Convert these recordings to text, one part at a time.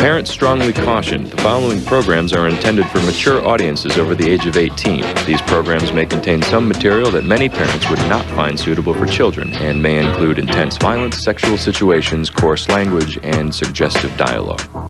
Parents strongly caution the following programs are intended for mature audiences over the age of 18. These programs may contain some material that many parents would not find suitable for children and may include intense violence, sexual situations, coarse language, and suggestive dialogue.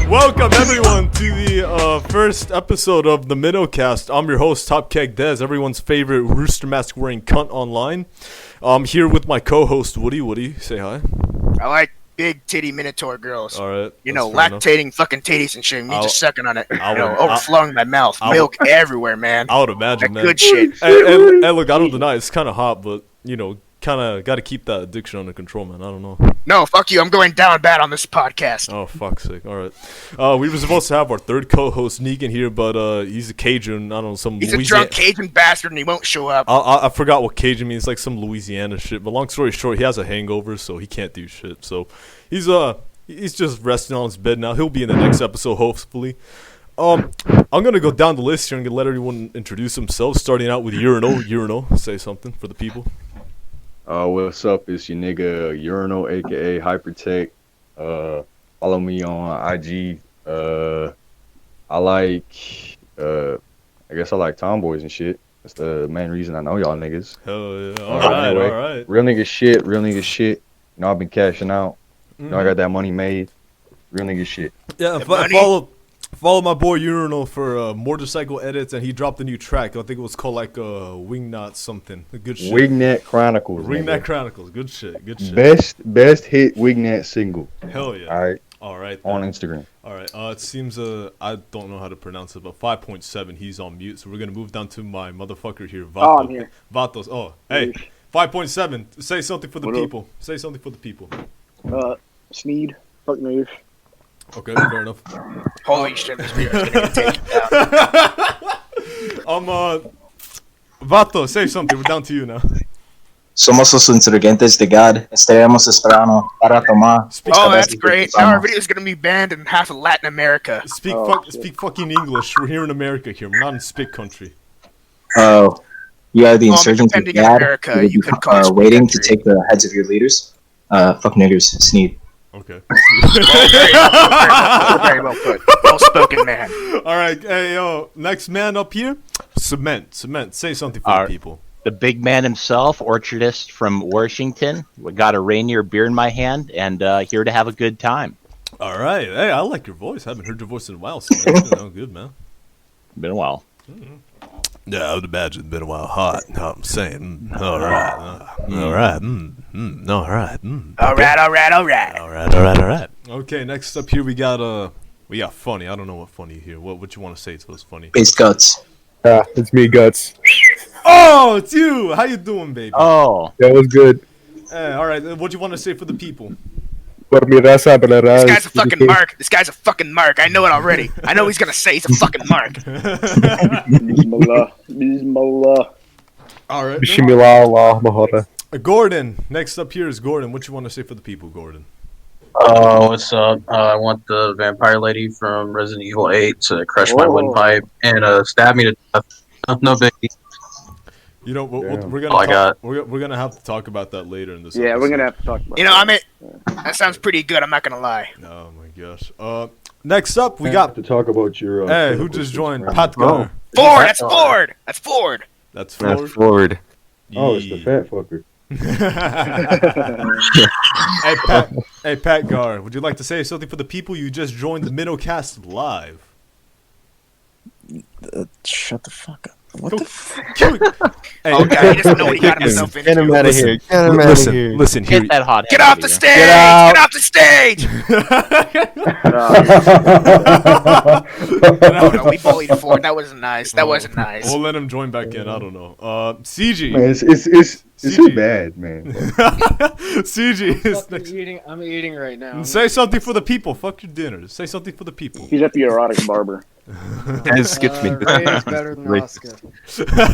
Welcome everyone to the first episode of the Minocast. I'm your host, Top Keg Dez, everyone's favorite rooster mask wearing cunt online. I'm here with my co-host Woody. Woody, say hi. I like big titty Minotaur girls. All right. You know, lactating fucking titties and shit. Me just sucking on it. Overflowing my mouth. Milk everywhere, man. I would imagine, that. Good shit. Hey, look, I don't deny it's kind of hot, but you know, kind of got to keep that addiction under control, man. I don't know. No, fuck you. I'm going down bad on this podcast. Oh, fuck's sake. All right. We were supposed to have our third co-host, Negan, here, but he's a Cajun. I don't know, He's a drunk Cajun bastard, and he won't show up. I forgot what Cajun means. Like some Louisiana shit. But long story short, he has a hangover, so he can't do shit. So he's just resting on his bed now. He'll be in the next episode, hopefully. I'm going to go down the list here and let everyone introduce themselves, starting out with Urinal. Urinal, say something for the people. What's up? It's your nigga Urinal, aka Hypertech. Follow me on IG. I guess I like tomboys and shit. That's the main reason I know y'all niggas. Hell yeah. All right. Real nigga shit. You know, I've been cashing out. You know, I got that money made. Real nigga shit. Yeah, follow my boy Urinal for motorcycle edits, and he dropped a new track. I think it was called like Wingnut something. Good shit. Wingnut Chronicles. Wingnut Chronicles. Good shit. Best hit Wingnut single. Hell yeah. All right. On Instagram. All right. It seems I don't know how to pronounce it, but 5.7. He's on mute, so we're gonna move down to my motherfucker here, Vato. Oh, I'm here. Vatos. Oh, hey, 5.7. Say something for the people. Say something for the people. Sneed. Fuck news. Okay, fair enough. Holy shit, this beer is gonna get taken down. Vato, say something. We're down to you now. Somos los insurgentes de God. Estaremos esperando para tomar. Oh, that's great. Now our video is gonna be banned in half of Latin America. Speak fucking English. We're here in America here. We're not in Spit country. Oh, you are the insurgents of God. America, you could call are waiting to take the heads of your leaders. Fuck niggers. Sneed. Okay. Very well put. Well spoken, man. All right. Hey, yo. Next man up here. Cement. Say something for the people. The big man himself, orchardist from Washington. We got a Rainier beer in my hand and here to have a good time. All right. Hey, I like your voice. I haven't heard your voice in a while, so that's good, man. Been a while. Mm-hmm. Yeah, I would imagine it's been a while. Hot. I'm saying. All right. All right. All right. Okay, next up here we got funny. I don't know what funny here. What you want to say to us funny? It's Guts. It's me, Guts. Oh, it's you. How you doing, baby? Oh. That was good. Hey, all right. What do you want to say for the people? This guy's a fucking mark. I know it already. I know he's gonna say he's a fucking mark. Bismillah. All right. Bismillah. Gordon. Next up here is Gordon. What you want to say for the people, Gordon? What's up? I want the vampire lady from Resident Evil 8 to crush my windpipe and stab me to death. No biggie. You know, we're gonna have to talk about that later in this. Yeah, episode. we're gonna have to talk about. That sounds pretty good. I'm not gonna lie. Oh my gosh. Next up we got to talk about your. Hey, who just joined? Patgar. Ford. That's Ford. That's Ford. Oh, it's the fat fucker. Hey, Pat Gar, would you like to say something for the people? You just joined the Minocast live. Shut the fuck up. What the fuck? Hey, Oh god, he doesn't know what he got himself into. Get him out of here. Get him out of here. Listen here. Get that hot. Get head off the out of stage! Get out. Get off the stage! Oh no, we bullied Ford. That wasn't nice. That wasn't nice. We'll let him join back in. I don't know. CG. Man, it's too bad, man. CG is next. I'm eating right now. Say something for the people. Fuck your dinner. Say something for the people. He's at the erotic barber. Guys, skips me. Ray is better than Oscar.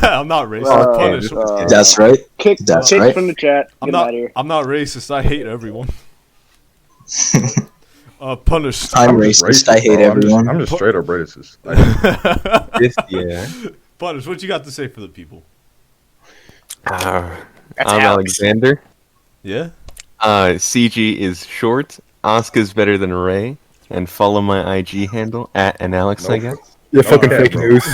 I'm not racist. I'm punished. That's right. Kick That's kick right. from the chat. Get him out of here. I'm not racist. I hate everyone. Punished. I'm racist. I hate bro. everyone. I'm just straight up racist. Yeah. Punished. What you got to say for the people? That's I'm Alex. Alexander. Yeah. CG is short. Oscar's better than Ray. And follow my IG handle @AnAlex, I guess. You're fucking Okay, fake bro. news.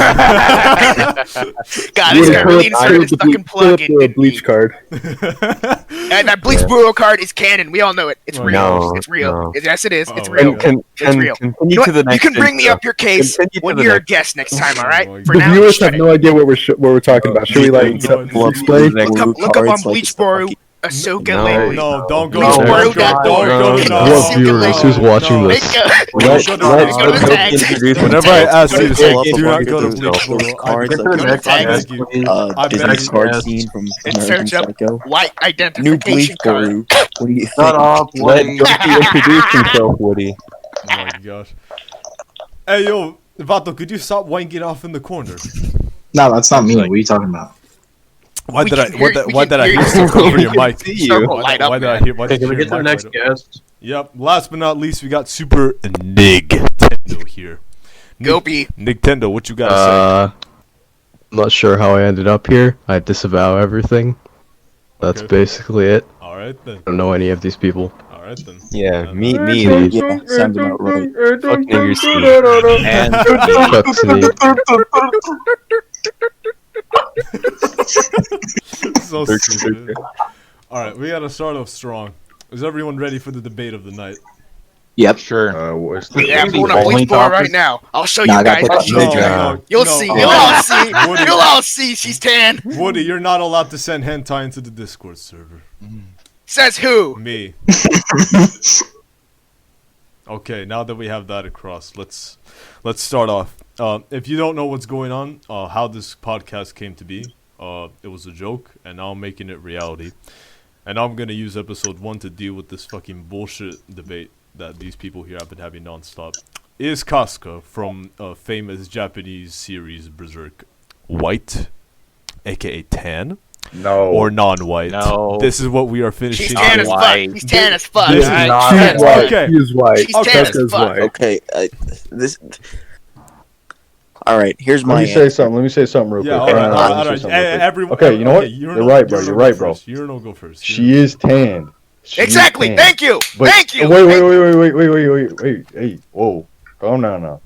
God, this guy really inserted his fucking plug in. a bleach card. And that Bleach Burrow card is canon. We all know it. It's real. No, It's real. no. Yes, it is. It's Oh, real. well. It's real. Continue You know to what? the You next can bring me intro. up your case Continue to when the you're a next- guest next time, all right? Oh, For The now, viewers shut have it. no idea what we're talking about. Should we like explain? Look up on Bleach Burrow Ahsoka No, lately. No, don't go. Bleach Don't Burrow go. got Don't go. Ahsoka No. lately. viewers who's watching No. Make a- Let- go to let- go to the tags. Whenever I ask you to say, Go to do the not tags. go to Those Bleach Burrow. cards, I Go to the tags. beg you. I Disney beg you. card scene from And American search up Psycho. white New identification Bleach card. Baru. What do you think? Shut up, Let Woody. Goofy introduce himself, Woody. Oh my gosh. Hey yo, Vato, could you stop wanking off in the corner? No, that's not me. What are you talking about? Why We did I? can What hear- the, we why can did I hear hear you. stuff over your mic? Circle light up, Why did I man. hear? Why Okay, did can we you hear get to the my next mic right up? guest? Yep. Last but not least, we got Super Nintendo here. Gopi. Nintendo, what you gotta I'm not sure how I ended up here. I disavow everything. That's Okay. basically it. say? All right then. I don't know any of these people. All right then. Yeah, me Please. either. Yeah, sounds about right. Fuck nigger Steve. And Fuck Sneak. So stupid. All right, we gotta start off strong. Is everyone ready for the debate of the night? Yep. sure. What's the Yeah, I'm Is he pulling up bowling Bleach Burrow topic? right now. I'll show Nah, you I got guys. put I'll that show you. No, You'll no, see. no. You'll all see. Woody. You'll all see. She's tan. Woody, you're not allowed to send hentai into the Discord server. Says who? Me. Okay, now that we have that across, let's start off. If you don't know what's going on, how this podcast came to be, it was a joke, and now I'm making it reality. And I'm gonna use episode 1 to deal with this fucking bullshit debate that these people here have been having nonstop. Is Casca from a famous Japanese series Berserk white, aka tan, No. or non-white? No. This is what we are finishing. She's tan as fuck. white. He's tan as fuck. This is alright? not She's white. tan as fuck. Okay. He is white. She's tan as Casca is fuck. white. Okay, this. All right, here's my. Let me say something. Let me say something real Yeah, quick. all right, Let me all say right. something real quick. Everyone, Okay, you know what? Urinal- You're right, bro. Urinal You're go right, bro. first. Urinal go first. She is tanned. She is Exactly. tanned. Thank you. But- Thank you. Wait. Hey, whoa. Calm down now.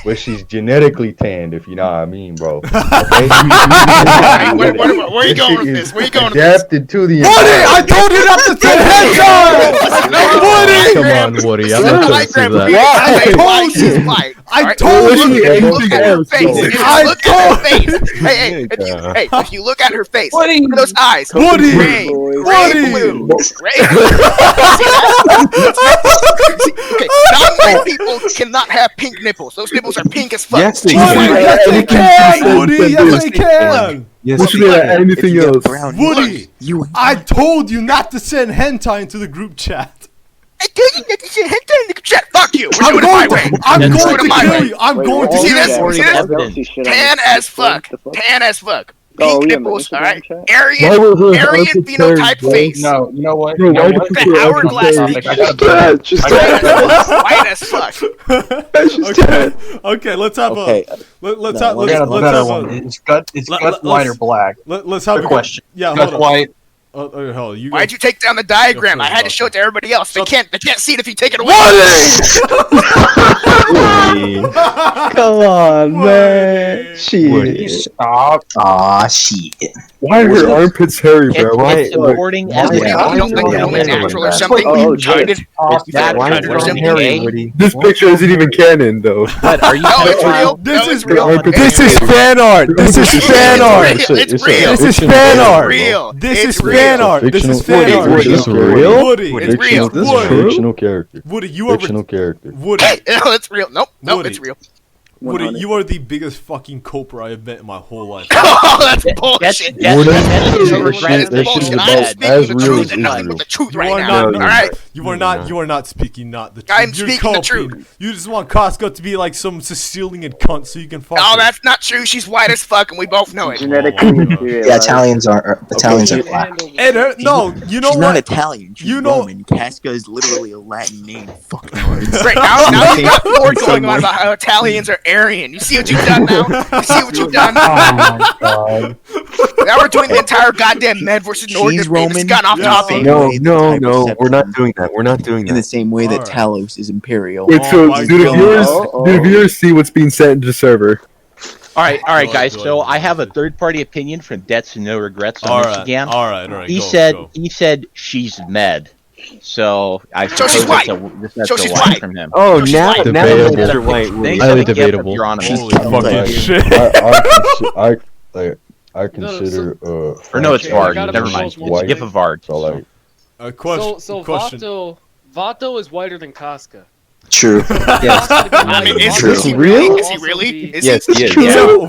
But she's genetically tanned, if you know what I mean, bro. Okay? Alright, where you going with this? Where you going with this? Adapted to the Woody, I told you not to say hentai! Woody! Come on, Woody. I'm Listen not to gonna my say grandma. that. I She's told white. you. She's white. I Alright? told Look you. at Anything her else, face. though. If you I look at her face. Hey, if you look at her face, look at those eyes. Woody! Gray, Woody! blue. Gray. Okay, non-white people cannot have pink nipples. Those nipples are pink as fuck. Yes, they Woody, can. yes, they can! Woody, yes, they can! Yes, What should be like if anything you get else? brown- Woody, You. I told you not to send hentai into the group chat. I told you that you should hit in the chat. Fuck you. We're I'm doing it my going way. to, I'm We're going doing to it my kill way. you. I'm Wait, going to what? See kill this? you. See this? Evidence. Tan as fuck. Tan as fuck. Oh, Pink yeah, but nipples, this is alright? on chat? Aryan, Why were her Aryan outfits phenotype bro? face. No, you know what? Bro, You know why what? the The fuck are hourglass outfits face. bad? White as fuck. Okay, let's have Okay. let's No, have We got a let's better have one. a It's gut Let- white or let's- black. let's have Good a question. Yeah, Gut hold on. white. Hell, you Why'd go. you take down the diagram? I had to first, show it to everybody else. They Shut- can't see it if you take it away. Come on, man. Woody. Shit. Woody. Stop. Aw, shit. Why are her armpits hairy, bro? It's supporting evidence. You don't think they're only natural or something? Oh, Tried it. Why is it on hairy? This picture isn't even canon, though. But are you? No, it's real. This No, is it's real. This is fan art. This is fan art. It's real. This is fan art. real. This is It's fan real. art. This is fan Woody, art. is this real? Woody, It's real. This Woody, true? Fictional character. Woody, you are Fictional character. Woody. No, it's real. Nope. Nope, Woody. it's real. Woody, 100. you are the biggest fucking coper I have met in my whole life. Oh, that's bullshit. That's That is bullshit. I'm speaking the truth and nothing but the truth You right are now. not. All right. You are not speaking not the truth. I'm You're speaking the coping. truth. You just want Casca to be like some Sicilian cunt so you can fuck No, her. that's not true. She's white as fuck, and we both know it. Yeah, Italians are black. Hey, no, you know She's what? not Italian. She's You know- Roman. Casca is literally a Latin name. Fucking Right now you got more going on about how Italians are Aryan. You see what you've done now? You see what you've done? Oh my god. Now we're doing the entire goddamn men versus Northern She's debate. It's Roman. gone off Yeah. topic. No, Type no, of no. We're not septum. doing that. We're not doing In the that. same way that Alright. Talos is imperial. Wait, Oh so my do the God. viewers see what's being sent into the server? All right, Go guys. ahead, So go ahead. I have a third-party opinion from Debts and No Regrets on All this right, again. all right. He Go. said she's med. So I So suppose she's white. that's So a she's lie white. from him. Oh, So she's now white. now Debatable. Mr. White. Thanks Highly for the gift of debatable. your honor. Holy Like, fucking shit. I consider Or no, it's Okay, Vard. gotta Never be mind. both It's a white. gift of Vard. So like, So question. Vato is whiter than Casca. True. Yes. I mean, is True. he Real? really? Is he really? Is Yes, he? he is. We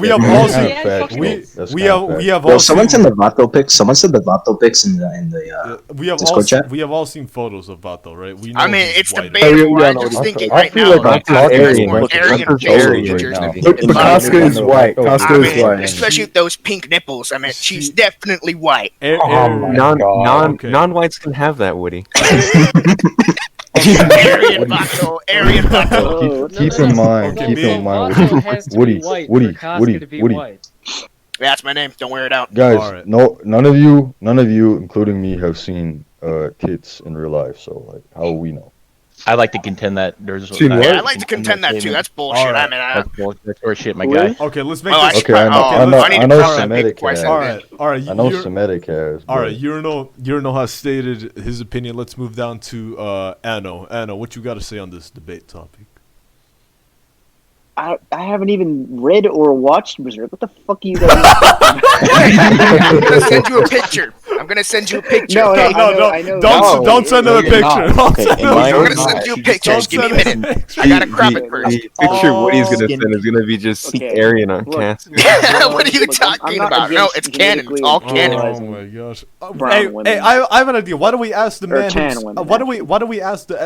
have all That's seen. kinda factual. That's We kinda have Well, all someone seen. sent the Vato pics. Someone said the Vato pics in the We have Discord all chat? we have all seen photos of Vato, right? We know I mean, he's it's whiter. debatable. Yeah, I'm no, just I thinking I right feel now. like I'm Casca's talking more like Aryan that's facial Aryan features. right now. But Casca is white. Casca I is mean, white. especially with those pink nipples. I mean, she's definitely white. Non-whites can have that, Woody. Aryan Vato. Aryan Vato. Keep in mind, Okay, keep me- in mind, Vato has to Woody, be white Woody, for Casca Woody, to be Woody. white. That's my name. Don't wear it out. Guys, Alright. no, none of you, including me, have seen tits in real life. So like, how will we know? I like to contend that there's. Seen what? Yeah, I'd like to contend that too. That's bullshit. Alright. I mean, That's bullshit. That's horseshit, my guy. Okay, let's make well, I this. should Okay, I know, probably- I know, I need I to know clarify Semitic before I say has. All right, all right. I know you're- Semitic has. All right, but- Urano has stated his opinion. Let's move down to Anno. Anno, what you got to say on this debate topic? I haven't even read or watched Berserk. What the fuck are you guys? I'm gonna send you a picture. I'm gonna send you a picture. No, okay? I know. Don't send him a you're not. picture. Don't Okay, send in him a my I'm own gonna picture. send you a Don't picture. Just give me a send him minute. I gotta crop it first. The picture Woody's gonna Skin. send is gonna be just Okay. Aryan on Look. Casca. What are you Look, I'm talking not about? No, against it's canon. It's all genetically canon. Oh Canon. my gosh! Brown Hey, women. I have an idea. Why don't we ask the Or man? tan who's- women, why don't we ask the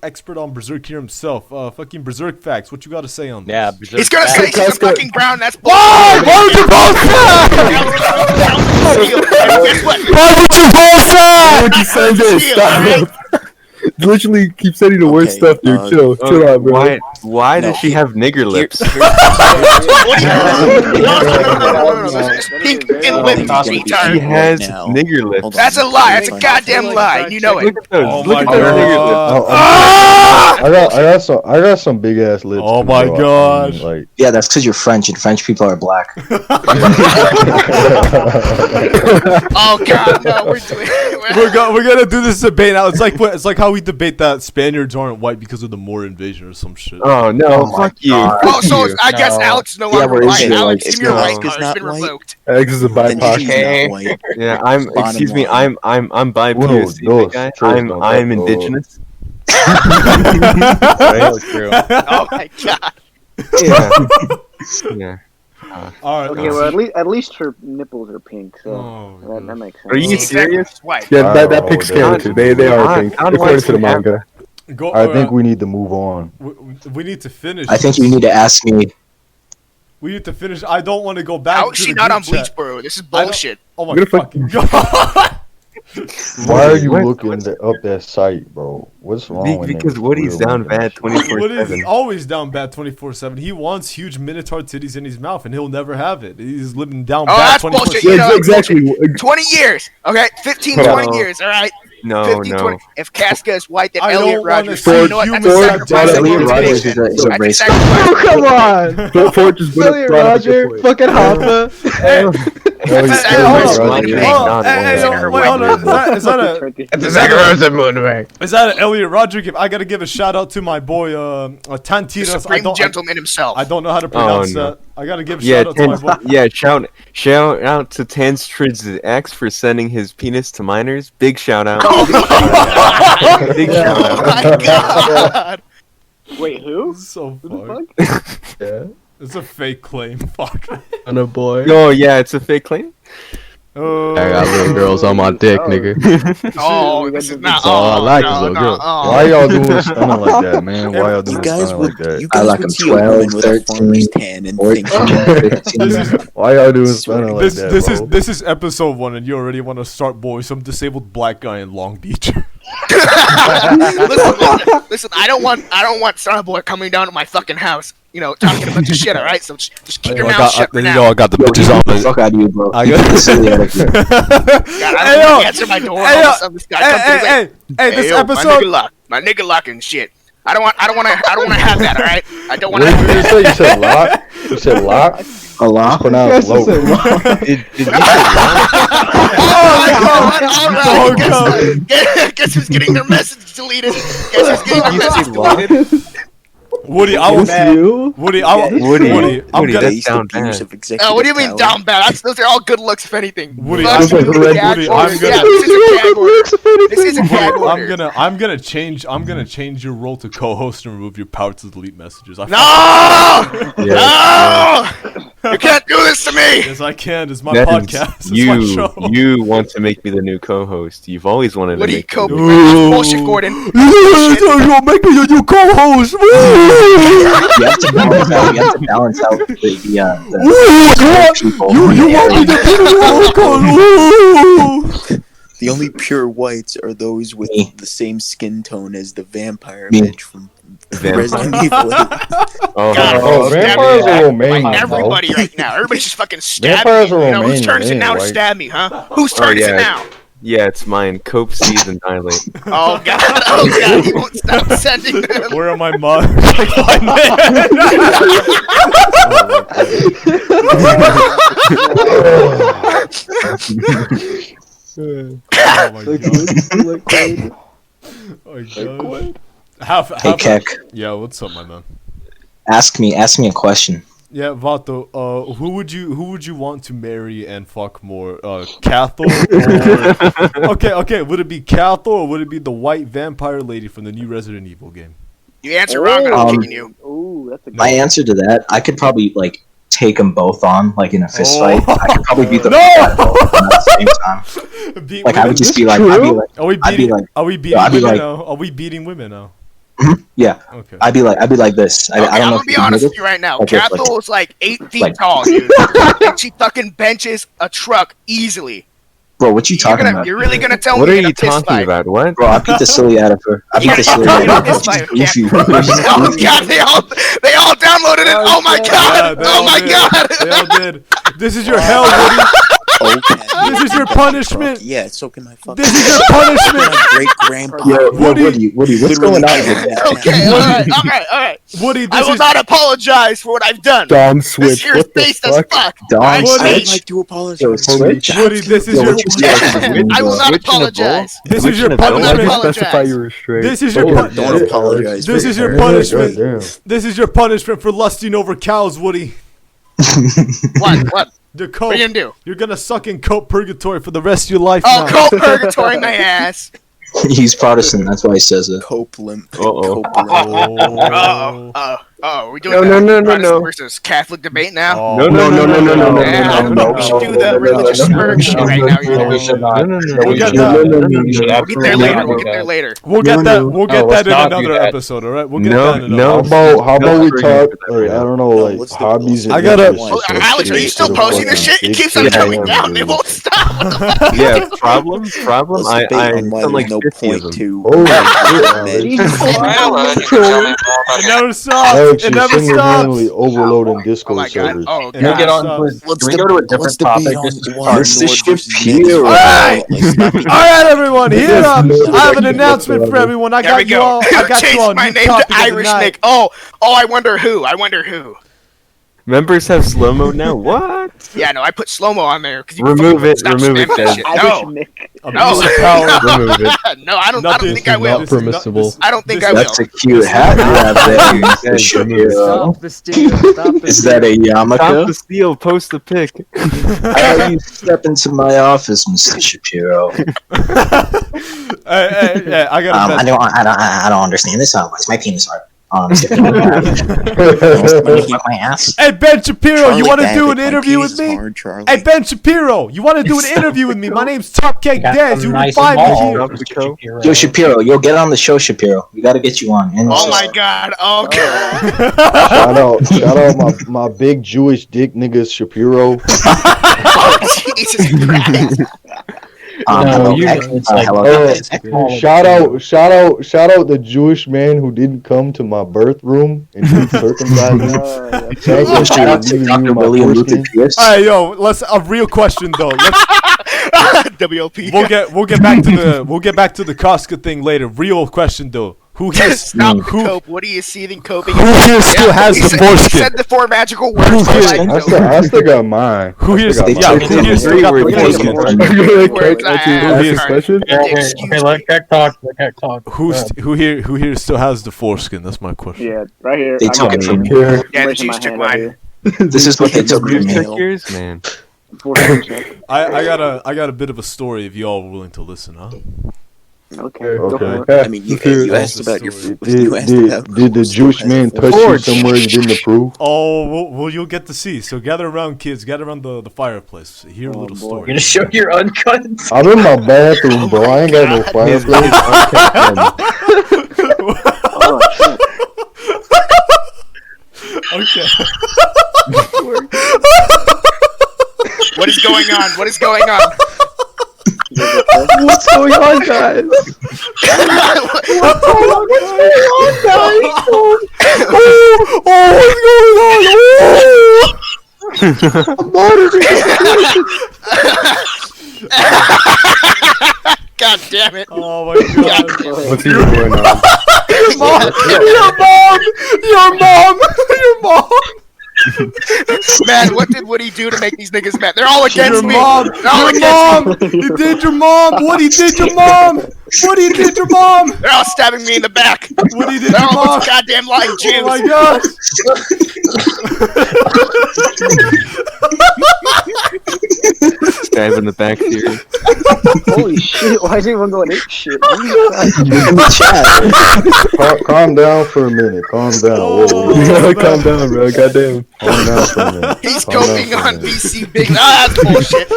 expert on Berserk here himself? Fucking Berserk facts. What you got to say on this? Yeah, Berserk He's gonna say she's a Casca- fucking brown. That's Why? bullshit. Why would you both Guess what? Why would you both Why would you send this? Chill, Stop. Literally keep sending the worst Okay, stuff, dude. Chill out, bro. Why No. does she have nigger lips? What do you No. It's pink fucking lips, you She retard. has now. nigger lips. Hold on. That's a lie. That's a goddamn lie. You know it. Look at those. Oh Look my at those nigger lips. god! I got some big ass lips. Oh too, my bro. gosh. Like, Yeah, that's because you're French, and French people are black. Oh god, no, we're doing. We're gonna do this debate now. It's like how we debate that Spaniards aren't white because of the Moor invasion or some shit. Oh no! Fuck you! Oh, so I guess Alex is no longer we're white. Israelites. Alex, give me your white Casca's card. It's not been white. revoked. X is a Then she's BIPOC. not white. Yeah, I'm. Bottom Excuse me. line. I'm bi Uno, POC, dos, guy. tres, I'm no, indigenous. True. Oh my god. Yeah. Yeah. All right. Okay, well at least her nipples are pink, so Oh, that makes sense. Are you serious? It's white. Yeah, that Alright, pic's well, canon too. They are pink according to the manga. Go, I think we need to move on. we need to finish. I think you need to ask me. We need to finish. I don't want to go back. How is to she the not group on chat. Bleach, bro? This is bullshit. Oh my I'm gonna fucking god! Why are you looking up that site, bro? What's wrong with Because niggas Woody's real down niggas? bad Woody is 24/7. always down bad 24/7. He wants huge minotaur titties in his mouth, and he'll never have it. He's living down Oh, bad that's 24/7. bullshit. You know, exactly. 20 years. Okay, 15, No. 20 years. All right. No, 15, no. 20. If Casca is white, then I Elliot don't wanna Rogers. see You know what? That's a humor sacrifice. done Elliot on Rogers the is a That's a racist. sacrifice. Oh, come on! Fort just put up Elliot brought up a Roger, good point. fucking Hoffa. Oh, he's Hey, hold on. Rodriguez. Wait, hold on. Is that an Elliot Rodriguez? I gotta give a shout out to my boy Tantiras. Supreme gentleman himself. I don't know how to pronounce that. I gotta give a Yeah, shout out to my boy. yeah, shout out to Tanstrids X for sending his penis to minors. Big shout out. Big shout out. Oh my god! Wait, who? So fuck? Yeah. It's a fake claim. Fuck. On a boy. Oh yeah, it's a fake claim. I got little girls on my dick, nigga. Oh, this is not. That's all I like is no, little no, girls. oh. Why y'all doing stunning like that, man? Why y'all doing stunning like that? You guys would see a woman with a farmer's tan and think, Why y'all doing stunning like that, bro? This is episode 1, and you already want to start boy some disabled black guy in Long Beach. Listen, I don't want Starboy coming down to my fucking house, you know, talking a bunch of shit, alright? So just keep your mouth shut for now. I got the bitches on me. Fuck out of you, bro. I got God, I don't want to answer my door. All of a sudden this guy comes through like, this yo, episode. my nigga lock and shit. I don't want to have that, alright? I don't want to What have did you that. say? You said lock? You said lock? Allah. It's pronounced low. Did you say Oh my god! Guess who's getting their message deleted? Guess who's getting their message deleted? Woody, I'm gonna. Base down abuse of executive What do you mean power. down bad? Those are all good looks, if anything. Woody, Fuck I'm you, gonna- gag Woody, order. I'm gonna- Yeah, this is a gag order. I'm gonna change your role to co-host and remove your power to delete messages. No! You can't do this to me! Yes, I can. It's my That is podcast. It's my show. You want to make me the new co-host. You've always wanted What to do you make co- me the Bullshit, Gordon. You'll make me your new co-host. You have to balance out. You have to balance out the people. You want me to be your co-host? The only pure whites are those with the same skin tone as the vampire Me. bitch from Vampire? Resident Evil. God, vampires are Romanian, like bro. everybody right now. Everybody's just fucking stabbing Vampires me. are You know, whose Romanian, turn is it now to right? stab me, huh? Whose turn is it now? Yeah, it's mine. Cope, seize, and dilate. Oh god, oh god, he won't stop sending them. Where are my mods? Oh my god. Oh my god. Hey, Keck. Yeah, what's up, my man? Ask me a question. Yeah, Vato. Who would you want to marry and fuck more? Cathal or okay. Would it be Cathal or would it be the white vampire lady from the new Resident Evil game? You answer wrong, I'm kicking you. Ooh, that's a good My answer to that, I could probably like take them both on, like in a fist Oh. fight. I could probably beat them No! both at the same time. Beat Like I women? would just be like, I'd be like, Are we I'd be beating? like, Are we beating I'd be women like- now? Are we beating women now? yeah. Okay. I'd be like this. I Okay, don't I'm know gonna if be you can honest hear with you right now. Like this, Cathal is like 8 feet like- tall, dude. And she fucking benches a truck easily. Bro, what you talking about? You're really gonna tell What me are in a you fist talking fight? about? What? Bro, I beat the silly out of her. I beat the silly out of her. Fist fight, She's goofy. Oh god, they all downloaded it. Oh my god. they Oh all my did. god. They all did. This is your hell, Woody. Okay. This is your punishment. Yeah, so can my fucking. This is your punishment. My great grandpa. Woody, what's going on here? Okay, alright. Woody, I this will is not apologize for what I've done. Dom This switch. year's What the based as fuck? fuck. Dom Alright, switch? I'd Switch. like to Yo, apologize. switch? Woody. This is Yo, your. what you say? I will not Switching a ball? apologize. This is your I will not punishment. apologize. Specify you were straight. This is your Oh, pun- Don't apologize. This for is your your hurt. punishment. Damn. This is your punishment for lusting over cows, Woody. What? The cope. What are you gonna do? You're gonna suck in cope purgatory for the rest of your life. Oh, now. cold purgatory my ass. He's Protestant, that's why he says it. Copeland. Uh-oh. Oh. Are we doing No, the no, no, no, Protestant no. versus Catholic debate now? Oh. No. Yeah, we should do the religious smirk shit right now. You know? We should not. We'll get We that. should We'll get there absolutely later. not We'll do get there that. later. We'll get that. We'll get let's that in not do another that. episode. All right. We'll get No, that in no. another. How about we No, talk? no. Or, I don't know, No, like what's the- hobbies. and I gotta- interests Oh, and Alex, are you shit still instead of posting this fucking shit? It keeps big on shit. coming down. It won't stop. What the fuck? Yeah, problem. Let's I debate on why sound like there's no 50 of point them. to. Oh, shit, Jesus Alex. Christ. It never stops. Alex, It you're never single-handedly stops. overloading Oh Discord my god. servers. Oh It Can we god. get never on? stops. Can we go to a different topic? Let's Just debate on This Lord shit versus pure. Niggas. Alright. Like, stop it. All right, everyone. Here up. I have an Here announcement for everyone. I There we got you go. all. I got you Change all. my New name to topic of the Irish night. Nick. Oh, I wonder who. I wonder who. Members have slow mo now. What? Yeah, no, I put slow-mo on there. Remove it. Stop Remove it. spamming that Dad. shit. I No. wish Mick. No. Remove it. No, I don't think I will. Not permissible. I don't think I will. That's a cute hat you have there, Mr. Shapiro. Stop the steal. Stop the Is that a Stop yarmulke? the steal. Post the pic. How about you step into my office, Mr. Shapiro? Hey, I got a I don't understand this. What's my penis art? Sticking in my my ass. Hey, Ben Shapiro, Charlie you want to David, do an my interview penis with is me? hard, Charlie. Hey, Ben Shapiro, you want to do an interview with me? My name's Top Cake Dez. You can find me here. Yo, Shapiro, you'll get on the show, Shapiro. We gotta get you on. Oh my god. Oh god. Shout out my big Jewish dick nigga Shapiro. Oh, Jesus Christ. Shout out the Jewish man who didn't come to my birth room and didn't circumcise me. Shout out to Dr. William Luther Pierce. All right, yo, let's a real question though. WOP. We'll get back to the Casca thing later. Real question though. Who here? Stop cope. What are you seething coping? Who here still has the foreskin? He said the 4 magical words. I still got mine. Who here still got the foreskin? Okay, let Keck talk. Let Keck talk. Who here still has the foreskin? That's my question. Yeah, right here. They took it from me. Yeah, the Jews took mine. This is what they took from me. Yours, man. I got a bit of a story if y'all are willing to listen, huh? Okay. Go for it. I mean, you asked about your food. Did the Jewish man touch you somewhere you didn't approve? Oh, well, you'll get to see. So gather around, kids. Gather around the fireplace. Hear a little story. You're gonna show your uncut. I'm in my bathroom, bro. I ain't got no fireplace. Okay. What is going on? What is going on? What's going on, guys? What's going on, guys? God damn it. Oh my god. What's even going on? Your mom. Man, what did Woody do to make these niggas mad? They're all against me. Mom. They're all Your against mom. me. You did your mom. Woody did your mom. Woody did your mom. They're all stabbing me in the back. Woody did They're your all mom. goddamn lying Jews. Oh my god. Stab in the back here. Holy shit! Why is everyone going ape shit? In the chat. Calm down for a minute. Calm down. Whoa. Calm down, bro. Goddamn. Calm down for a minute. He's coping on BC Big. Ah, that's bullshit.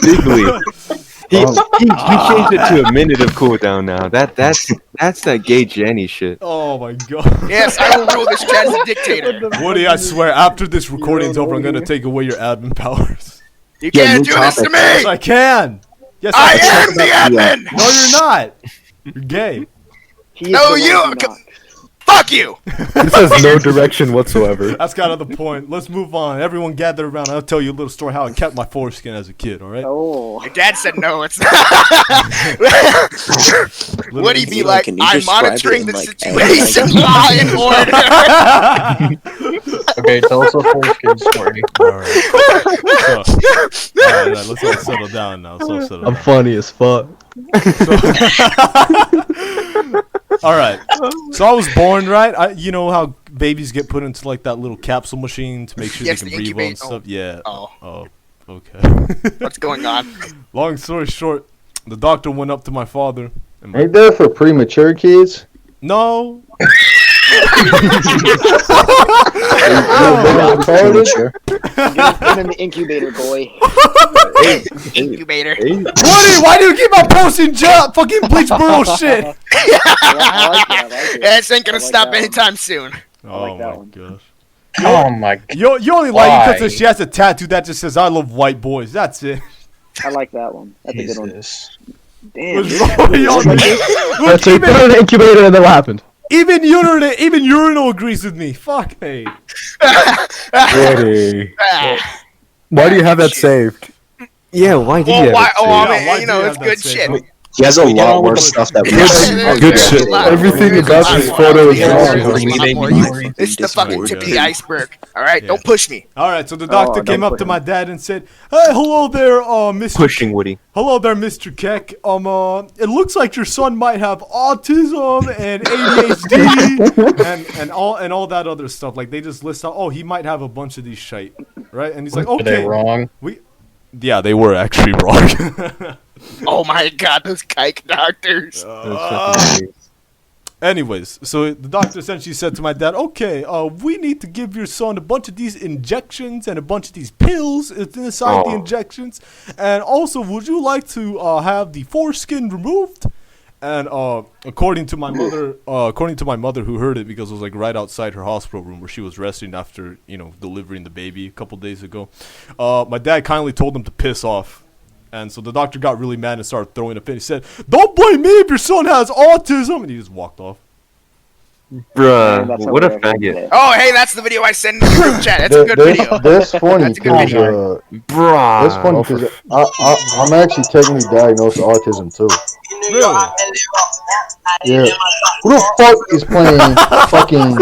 Bigly. He changed it to a minute of cooldown now. That's that gay Jenny shit. Oh my god. Yes, I will rule this chat as a dictator. Woody, I swear, after this recording's over, I'm gonna take away your admin powers. You can't do this to me! Yes, I can! Yes, I am the admin! No, you're not! You're gay. No, you! Fuck you! This has no direction whatsoever. That's kind of the point. Let's move on. Everyone gather around. I'll tell you a little story how I kept my foreskin as a kid, alright? Oh. Your dad said no, it's not. Would he be like, I'm monitoring the situation, law and order? Okay, tell us a foreskin story. Alright, let's all settle down now. I'm funny as fuck. Alright, so I was born, right? You know how babies get put into like that little capsule machine to make sure Yes, they the can breathe well and incubate- stuff? Yeah. Oh. Okay. What's going on? Long story short, the doctor went up to my father. And Ain't that for premature kids? No. Get in the incubator, boy. Incubator. Woody, why do you keep on posting fucking Bleachboro shit? Yeah, this ain't gonna stop anytime soon. Oh my gosh. Oh my god. You only like it because she has a tattoo that just says, I love white boys. That's it. I like that one. That's a good one. Damn. What's wrong with y'all? Let's say put it in an incubator and then what happened? Even Urinal agrees with me. Fuck me. Woody. Why do you have that saved? Yeah, why do you have Why? it Oh, saved? I mean, you know, it's good shit. He has a lot more stuff that we Good shit. Everything about this photo is wrong. It's the fucking tip of the iceberg. All right, don't push me. All right, so the doctor came up to my dad and said, "Hey, hello there, Mr. Pushing Woody. Hello there, Mr. Keck. It looks like your son might have autism and ADHD and all that other stuff. Like they just list out, oh, he might have a bunch of these shite, right?" And he's like, "Okay, Are they wrong? Yeah, they were actually wrong." Oh my god, those kike doctors. Anyways, so the doctor essentially said to my dad, "Okay, we need to give your son a bunch of these injections and a bunch of these pills inside the injections. And also, would you like to have the foreskin removed?" And according to my mother, who heard it because it was like right outside her hospital room where she was resting after delivering the baby a couple days ago, my dad kindly told him to piss off. And so the doctor got really mad and started throwing a fit. He said, "Don't blame me if your son has autism." And he just walked off. Bruh, what a faggot. Oh, hey, that's the video I sent in the group chat. That's a good video. That's funny That's a good video. Bruh. That's funny because I'm actually technically diagnosed with autism too. Really? Yeah. Who the fuck is playing fucking?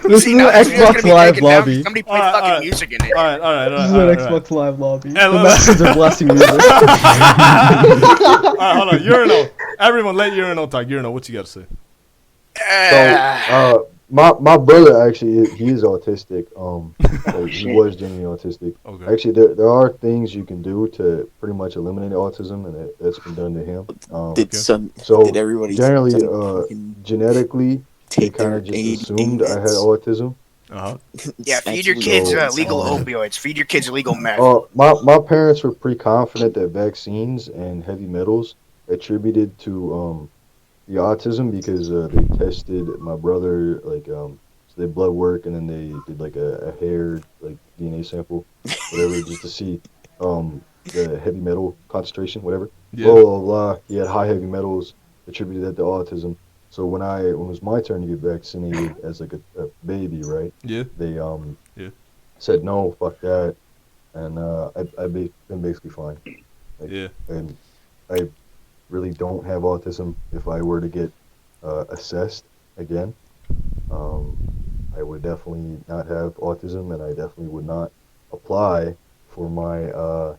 This is an Xbox Live lobby. Somebody play fucking music in it. All right. This is an Xbox Live lobby. The let's- masters are blasting music. All right, hold on. Urinal. Everyone, let Urinal talk. Urinal, what you got to say? So, my brother actually he is autistic. Like, he was genuinely autistic. Okay. Actually, there are things you can do to pretty much eliminate autism, and that's been done to him. Did everybody generally genetically they kind of just assumed I had autism. Yeah, feed your kids legal opioids. Feed your kids illegal meth. My parents were pretty confident that vaccines and heavy metals attributed to the autism because they tested my brother so they blood work and then they did like a hair like DNA sample, whatever, just to see the heavy metal concentration, whatever. Yeah. Blah blah blah. He had high heavy metals, attributed that to autism. So when it was my turn to get vaccinated as like a baby, right? Yeah. They said no, fuck that, and I've been basically fine. And I really don't have autism. If I were to get assessed again, I would definitely not have autism, and I definitely would not apply for my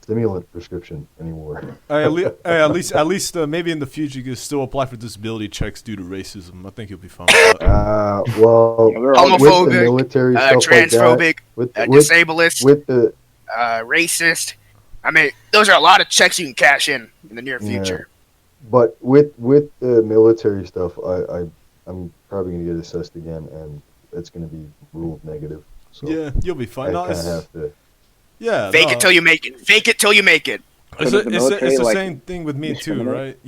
stimulant prescription anymore. At least maybe in the future you can still apply for disability checks due to racism. I think you'll be fine with that. Homophobic, with the military stuff transphobic, like that, disableist, with the racist. I mean, those are a lot of checks you can cash in the near future. But with the military stuff, I'm probably gonna get assessed again, and it's gonna be ruled negative. So yeah, you'll be fine. I kind of have to. Yeah. Fake it till you make it. Fake it till you make it. It's the same thing with me too, right?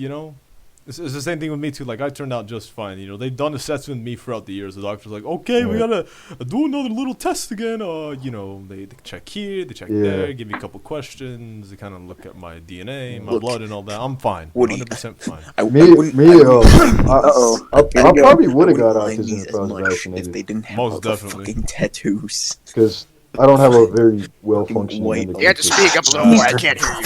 It's the same thing with me too. Like I turned out just fine. They've done assessments with me throughout the years. The doctor's like, okay, we gotta do another little test again. They check here, they check there, give me a couple questions. They kind of look at my DNA, my blood, and all that. I'm fine, 100% fine. I probably would have got autism if I was vaccinated. If they didn't have most all definitely the fucking tattoos. Because I don't have a very well functioning. You have to speak up a little more. I can't hear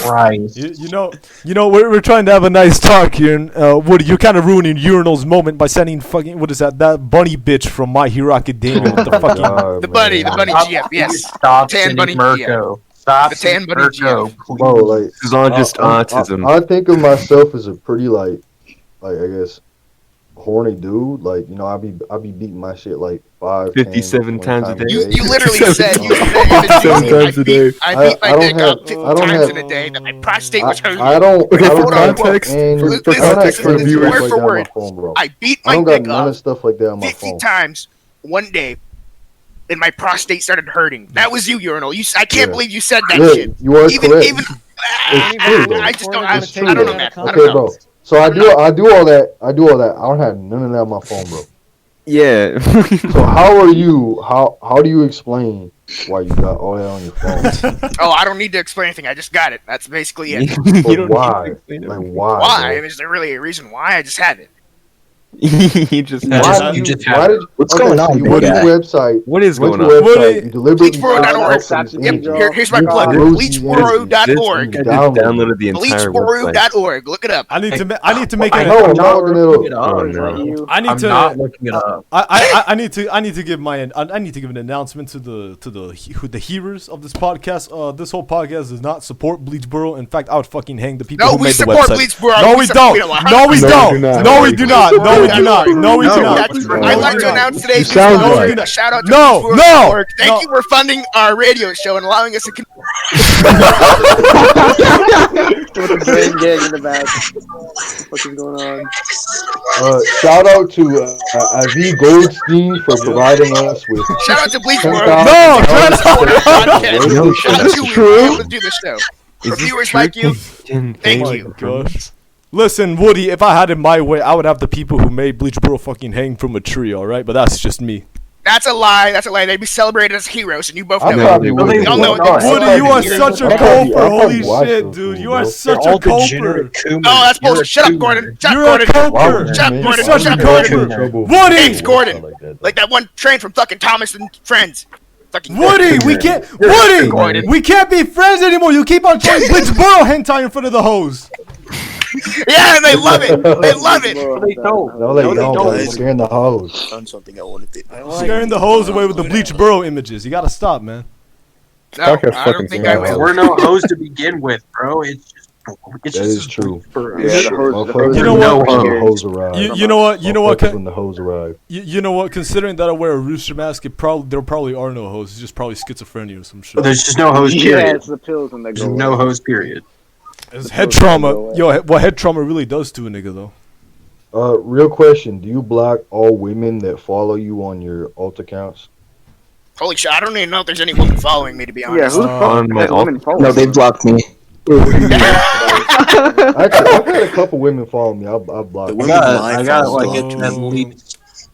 you. Right. We're trying to have a nice talk here, and Woody, you're kind of ruining Urinal's moment by sending fucking that bunny bitch from My Hero Academia with the fucking the bunny GF, yes. Stop tan bunny Mirko. GF. Stop the tan bunny GF. Bro, like it's on just autism. I think of myself as a pretty like I guess horny dude. Like I be beating my shit like 57 times a day. You literally said 57 times a day. I beat my dick up 50 times in a day. That my prostate was hurting. I don't. Okay, I for don't context, for the viewers, word for word. I beat my don't got dick none up of stuff like that on my 50 phone. times one day, and my prostate started hurting. That was you, Urinal. I can't believe you said that shit. You are correct. Even It's true, though. I just don't. It's true, I don't know, though. man. I Okay, don't know. bro. So I do all that. I don't have none of that on my phone, bro. Yeah. So how are you? How do you explain why you got all that on your phone? Oh, I don't need to explain anything. I just got it. That's basically it. But why? Like why? Why? Bro? Is there really a reason why? I just had it. He just. What's going on, You big went to guy? the website. What is went going to the on? website. You deliberately Bleachboro.org. Here's my plug. Bleachboro.org. I just downloaded the entire website. Bleachboro.org. Look it up. I need to make I an. know. I'm not looking it up. Oh no. I need I'm to. not looking it up. I need to give an announcement to the hearers of this podcast. This whole podcast does not support Bleachboro. In fact, I would fucking hang the people No, who we made the support website. Bleachboro. No, we don't. No, we don't. No, we do not. No, we do not. No, we do not. I'd like to announce today's You sound sponsor. like- Shout out to No, Bleachboro.org. no. Thank you for funding our radio show and allowing us to. With the brain gag in the back. What the fuck is going on? Shout out to Avi Goldstein for providing us with. Shout out to Bleachboro. No, That's true. To do the show. For Is this viewers true? like you, Thank thank Oh you. my gosh. Listen, Woody, if I had it my way, I would have the people who made Bleachboro fucking hang from a tree, alright? But that's just me. That's a lie. That's a lie. They'd be celebrated as heroes, and you both I know probably it. would. We all know it. Woody, you are such a coper. Holy watch shit, those dude. fools, You are bro. such a coper. Oh, that's bullshit. Shut up, Gordon. Shut You're up, a Gordon. coper. Shut up, You're Gordon. such Shut a up, Gordon. coper. Name's Woody! Gordon. Like that one train from fucking Thomas and Friends. Fucking Woody, we can't. Woody, Gordon. we can't be friends anymore. You keep on throwing Bleachboro hentai in front of the hose. Yeah, and they love it. They love it. They don't. No, they don't. don't. They're scaring the hose. Done something I wanted to. Scaring the hose away with the Bleachboro images. You gotta stop, man. No, Talk your I fucking don't think I smack. will. We're no hoes to begin with, bro. It's That is true. Yeah, the hose. You know what? When the hose arrive. You know what? You know what? When the hose arrive. You know what? Considering that I wear a rooster mask, there probably are no hoes. It's just probably schizophrenia or some shit. there's just no hoes. Yeah, Period. it's the pills and the There's no hoes. Period. It's head trauma. Yo, what head trauma really does to a nigga though. Real question: do you block all women that follow you on your alt accounts? Holy shit, I don't even know if there's any woman following me, to be Yeah, honest. who the on fuck my has women following? No, they blocked me. Actually, I've had a couple women follow me. I've blocked. The them. women I got follow like me.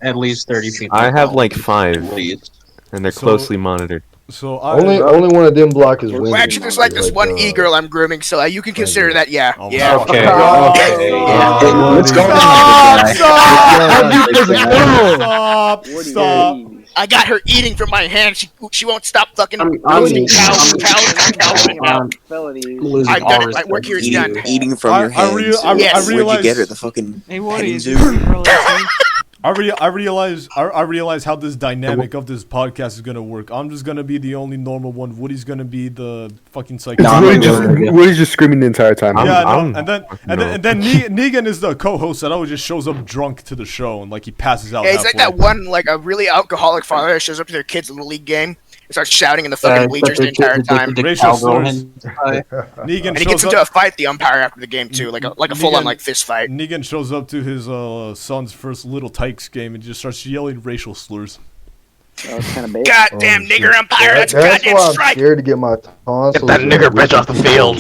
at least 30 people. I have following like me. 5, Leads. and they're So- closely monitored. So I Only one of them block is women. Well, actually, there's like this one e-girl I'm grooming, so you can consider that, yeah. Oh, Yeah. Okay. Oh, Okay. yeah. Hey, what's going Stop! on? Stop! Stop! I got her eating from my hand. She won't stop fucking I'm cows about. Felonies. I've done it. My work here is done. Eating from your hands. Where'd you realize- get her? The fucking Hey, what petting is zoo? I realize how this dynamic of this podcast is gonna work. I'm just gonna be the only normal one. Woody's gonna be the fucking psycho. No, I'm Woody's just screaming the entire time. Yeah, I'm- no, and then Negan is the co-host that always just shows up drunk to the show and like he passes out. Yeah, he's like halfway. that one, like a really alcoholic father that shows up to their kids' little league game and starts shouting in the fucking bleachers the entire time. Racial slurs. Negan And he shows gets into up. a fight with the umpire after the game too, like a full-on like fist fight. Negan shows up to his son's first Little Tykes game and just starts yelling racial slurs. That was kind of big. Goddamn nigger umpire, that's a That's goddamn why I'm strike. scared to get my tonsils. Get that nigger bitch off the field.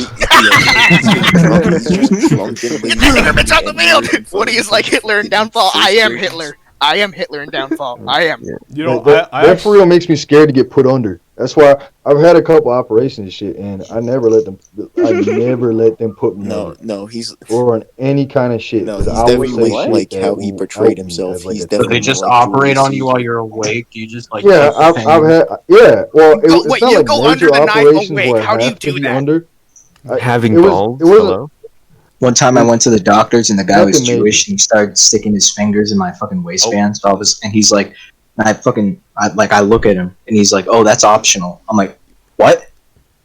Get that nigger bitch off the field. Woody is like Hitler in Downfall. I am Hitler. I am Hitler in Downfall. I am. You know, that for real makes me scared to get put under. That's why I've had a couple operations and shit, and I never let them put me No, under. no, he's Or on any kind of shit. no, 'cause he's I always definitely say shit like that how he will portrayed help me himself. as, like, He's a- So definitely they just like operate Julius on you Caesar. while you're awake. You just like Yeah, I've had yeah. Well, Oh, wait, it's not you like go major under the knife operations awake. where I How do you have to do be that? under. Having it was- balls. it wasn't- Hello? One time I went to the doctors and the guy was Fucking maybe. Jewish and he started sticking his fingers in my fucking waistband. So and he's like, I look at him and he's like, oh, that's optional. I'm like, what?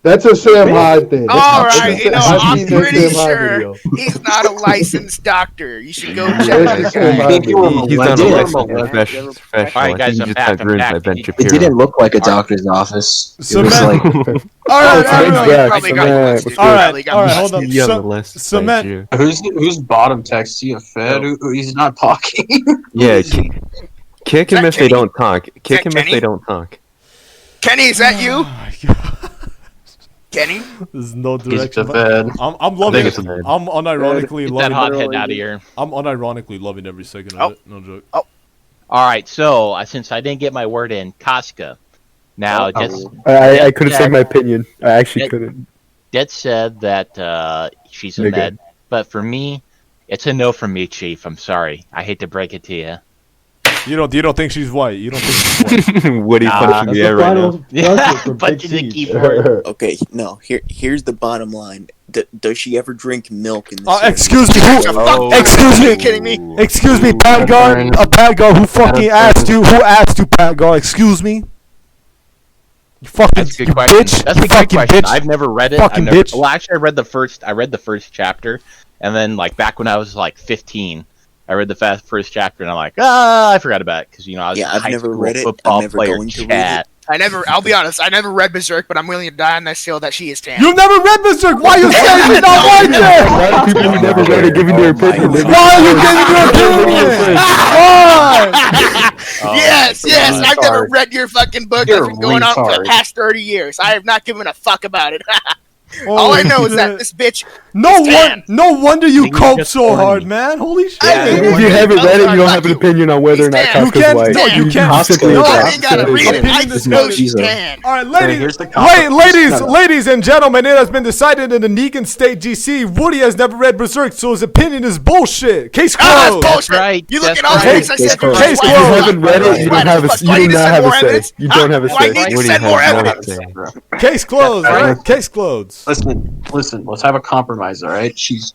That's a Sam Hyde thing. All That's right, a- you know, I've I'm seen that pretty Sam Hyde sure video. he's not a licensed doctor. You should go That's check the that Sam guy. Hyde video. He's not a did. licensed professional. All right, guys, I think he I'm just back, got I'm ruined back. by Ben It Shapiro. didn't look like a doctor's office. It So was man- like, All right, hold up. You on the list, Cement. Sergio. who's bottom text? He a fed? He's not talking. Yeah, kick him that if they Kenny? don't talk. Kick that him if Kenny? they don't talk. Kenny, is that you? Kenny? There's no He's direction. the fed. I'm loving it's it. a man. I'm unironically Get that loving hothead out of here. I'm unironically loving every second of it. No joke. All right, so since I didn't get my word in, Casca. Now, I couldn't say my opinion. I actually couldn't. Det said that she's a Nigga. med, but for me, It's a no from me, Chief. I'm sorry. I hate to break it to you. You don't think she's white? You don't think she's white? Woody punching the air right now. Yeah, punching the keyboard. Okay, no. Here's the bottom line. Does she ever drink milk in the excuse me. Excuse me. Are you kidding me? Excuse me, Pat Gar. Pat Gar, who fucking asked you? Who asked you, Pat Gar? Excuse me. You fucking That's a good you question. bitch. That's a You good fucking question. bitch. I've never read it. Fucking bitch. Well, actually, I read the first chapter, and then like back when I was like 15, I read the first chapter, and I'm like, I forgot about it because I was a I've high never school read it. football I'm never player going to read chat. I'll be honest, I never read Berserk, but I'm willing to die on that hill that she is tan. You never read Berserk. Why are you saying you're not white then? A lot of people who never read it giving their opinion. Why are you giving your opinion? Why? Yes, I've never read your fucking book. You're I've been going on for the retard. past 30 years. I have not given a fuck about it. All I know is that this bitch. No wonder you Think cope you're just so horny. hard, man. Holy shit. Yeah, If you haven't read it, you don't have an opinion on whether or not You Casca's can't- white. no, you can't. simply No, agree. I ain't gotta read it. I just know she's She's a- tan. All right, here's the ladies and gentlemen, it has been decided in the Negan State GC, Woody has never read Berserk, so his opinion is bullshit. Case Ah, closed. that's bullshit. right. You look That's at all the right. things I said. Case Case If you closed. haven't read it, you don't have a Do I you need do to not send have a more say. evidence? You don't have a Do I say. need to Woody send has more no evidence? say. Case closed, That's all right. right? Case closed. Listen. Let's have a compromise, all right? She's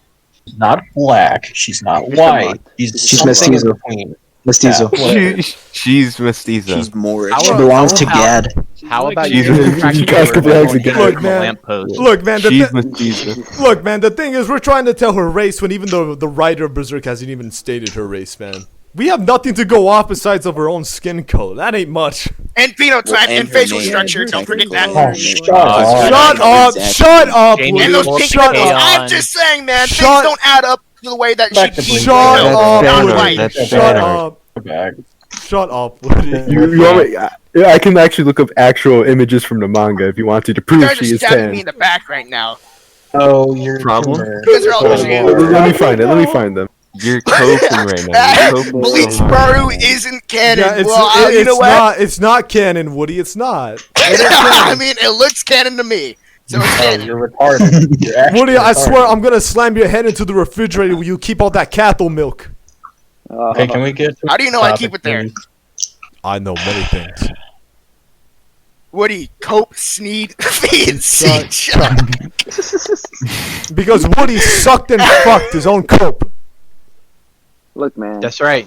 not black. She's not white. She's something in mestizo. between. Mestizo. Yeah. She's mestiza. She's Moorish. She belongs to Gad. How about She's- you crack the Casca door belongs and to go Look, to man. the lamppost? Look, man, She's mestiza. look, man, the thing is, we're trying to tell her race when even though the writer of Berserk hasn't even stated her race, man. We have nothing to go off besides of her own skin color. That ain't much. And phenotype Well, and her facial name. structure. Don't forget that. Oh, shut Shut up! Exactly. Shut up! Jamie Woody. And those Well, pink Shut nipples. up! I'm just saying, man. Shut- Things don't add up to the way that she Shut Shut up! non-white. That's Shut better. up! Back. Shut up, Woody. I can actually look up actual images from the manga if you want to You prove guys she are is stabbing me 10. in the back right now. Oh, you're Problem? You guys are all Let me find it. Let me find them. You're coping right now. You're coping Bleach so hard. Baru isn't canon. Yeah, Well, you know what? not. It's not canon, Woody. It's not. I mean, it looks canon to me. So it's Oh, canon. you're retarded. You're actually Woody, I retarded. swear I'm gonna slam your head into the refrigerator where you keep all that cattle milk. Okay, can we get? How do you know I keep it there? I know many things. Woody, cope, sneed, feed, seed. Because Woody sucked and fucked his own cope. Look, man. That's right.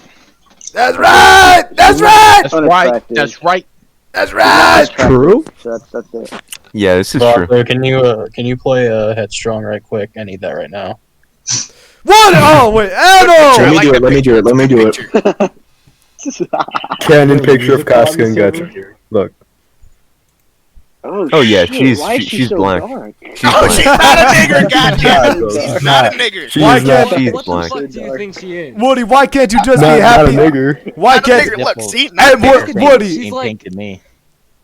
That's right! That's right! That's right. Unattractive. That's right. That's right! True? That's it. Yeah, this is true. Doctor, can you play Headstrong right quick? I need that right now. What? Oh, wait. Edo! Let me do it. Canon picture of Casca and Guts. Look. Oh yeah, shit, why is she's so black. dark? She's Oh, she's black. not a nigger, goddammit. She's not a nigger. She Why is not. can't She's What the black. fuck do you think she is? Woody, why can't you just Not be a happy? nigger. Why Not a can't nigger. Look, see? Hey, Not a nigger. Woody, She's Same like- thing to me.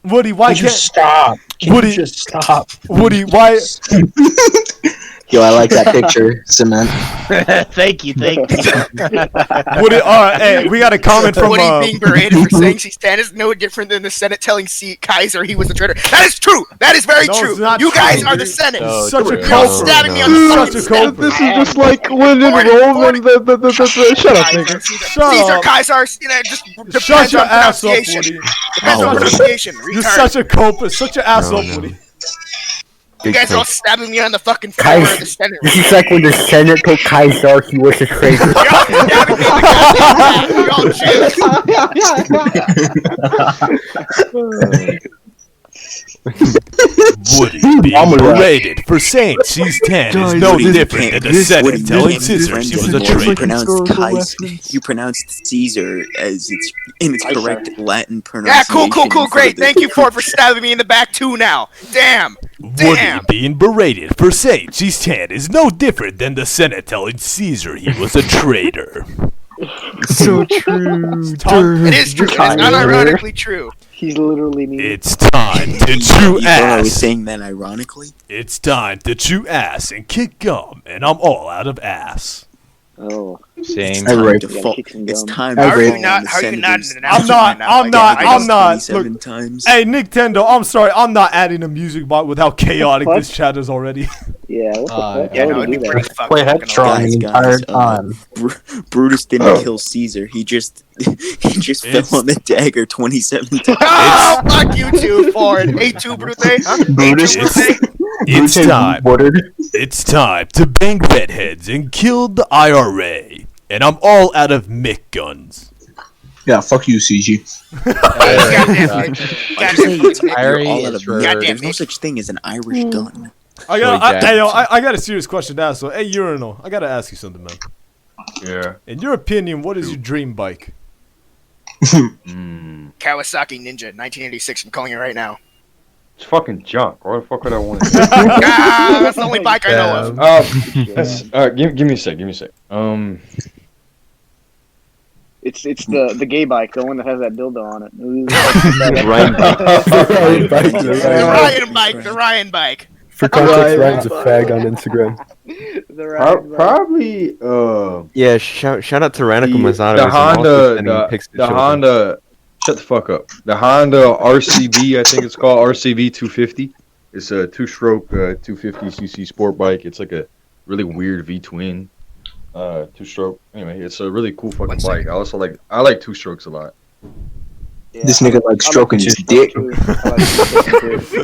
Woody, why Could you can't stop? Can Woody- you just stop? Woody, why? Yo, I like that picture, Cement. Thank you. Woody, all right, hey, we got a comment from Woody being berated for saying she's tan is no different than the Senate telling Kaiser he was a traitor. That is true. That is very No, true. it's not You guys true, are the dude. Senate. No, such a You're cope. stabbing me on Dude, the such fucking a stomach. cope. This is just like when in Rome and the shut up, nigga. Shut Caesar, up. Kaiser, you know, just depends Shut your on ass up, pronunciation. Woody. Depends on pronunciation. You're Retard. such a cope. Such an ass No, up, no. Woody. You Big guys are all cope. stabbing me on the fucking floor of the Senate. This is like when the Senate told Kaiser he was a traitor. You're all stabbing me in the goddamn back. You're all chicks. Woody being berated for saying she's 10 is no different than the Woody Senate telling can't Scissor befriend she was him. a You traitor. pronounced you pronounced Caesar as its in its correct Latin Yeah, pronunciation. cool, great. Thank you for stabbing me in the back too now. Damn. Woody being berated for saying she's 10 is no different than the Senate telling Caesar he was a traitor. So true. It is true. It is unironically true. He's literally me. It's time to chew You thought I was ass. saying that ironically? It's time to chew ass and kick gum, and I'm all out of ass. Oh. Same. It's time Right. to fall. It's time How to are you fall not- on the how are you not Senators. an announcer I'm not. Look, 27 times. hey Nintendo, I'm sorry, I'm not adding a music bot with how chaotic this chat is already. Yeah, what the fuck? yeah, Why no, would it'd you be do pretty that? fucking Play Headstrong the entire time. Brutus didn't kill Caesar. He just fell on the dagger 27 times. Oh, fuck you two for it. A2 Brute, huh? A2 Brute. It's time. It's time to bang redheads and kill the IRA. And I'm all out of Mick guns. Yeah, fuck you, CG. There's no such thing as an Irish gun. I got a serious question to ask. So, hey, Urinal, I gotta ask you something, man. Yeah. In your opinion, what is your dream bike? Kawasaki Ninja 1986. I'm calling it right now. It's fucking junk. Why the fuck would I want it? That's the only bike I know of. Alright, give me a sec. It's the gay bike, the one that has that dildo on it. The Ryan bike. For context, Ryan's a fag on Instagram. Probably. Yeah, shout out to Ranica Mazzano. The Honda. Shut the fuck up. The Honda RCB, I think it's called RCV 250. It's a two-stroke 250cc sport bike. It's like a really weird V-twin two-stroke. Anyway, it's a really cool fucking bike. I like two-strokes a lot. Yeah, this nigga likes stroking his dick.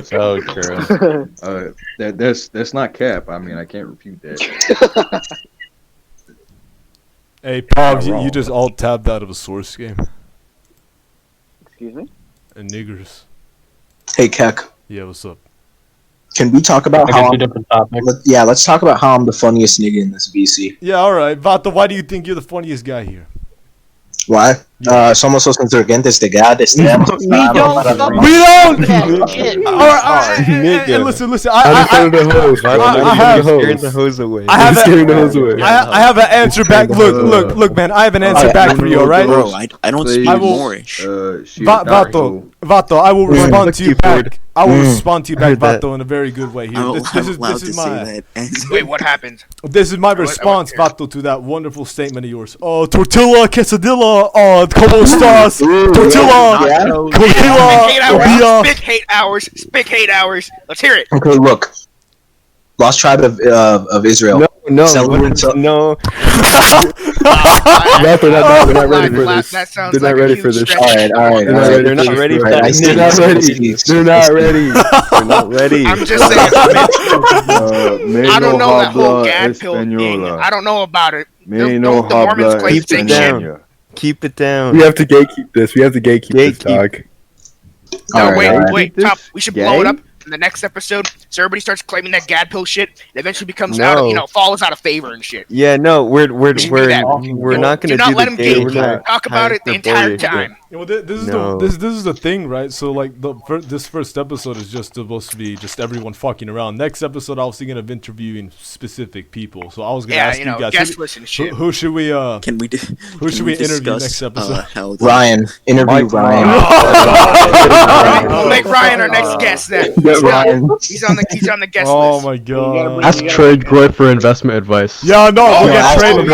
So true. That's not cap. I mean, I can't refute that. Hey, Pogs, you just alt-tabbed out of a Source game. Excuse me? And niggers. Hey, Keck. Yeah, what's up? Can we talk about how? Let's talk about how I'm the funniest nigga in this VC. Yeah, all right, Vato. Why do you think you're the funniest guy here? Why? Somos los insurgentes de Gades. We don't. Alright, listen. I have an answer back. Look, man. I have an answer back for you. All right? Bro, I don't speak Moorish. Vato, I will respond to you back. I will respond to you back, Vato, in a very good way here. This is my. Wait, what happened? This is my response, Vato, to that wonderful statement of yours. Oh, tortilla, quesadilla. Oh, como estás? Tortilla, tortilla. Big hate hours. Let's hear it. Okay, look. Lost Tribe of Israel. No. They're not ready for this. They're not ready for this. Alright. They're not ready for that. They're not ready. They're not ready. I'm just saying. I don't know that whole Gad pill thing. I don't know about it. The Mormons claim the same shit. Keep it down. We have to gatekeep this. This, dog. No, wait, Top. We should blow it up in the next episode, so everybody starts claiming that Gad pill shit. It eventually becomes falls out of favor and shit. Yeah, no, we're not gonna do not let him gatekeep. Talk about it the entire time. Well, this is the thing, right? So like this first episode is just supposed to be just everyone fucking around. Next episode, I was thinking of interviewing specific people. So I was gonna ask you guys, guest listen shit. Who should we who should we interview next episode? Ryan, interview Ryan. We'll make Ryan our next guest then. Ryan. He's on the guest list. Oh my god. Ask Trade Groyd for investment advice. Yeah, no, we'll get training.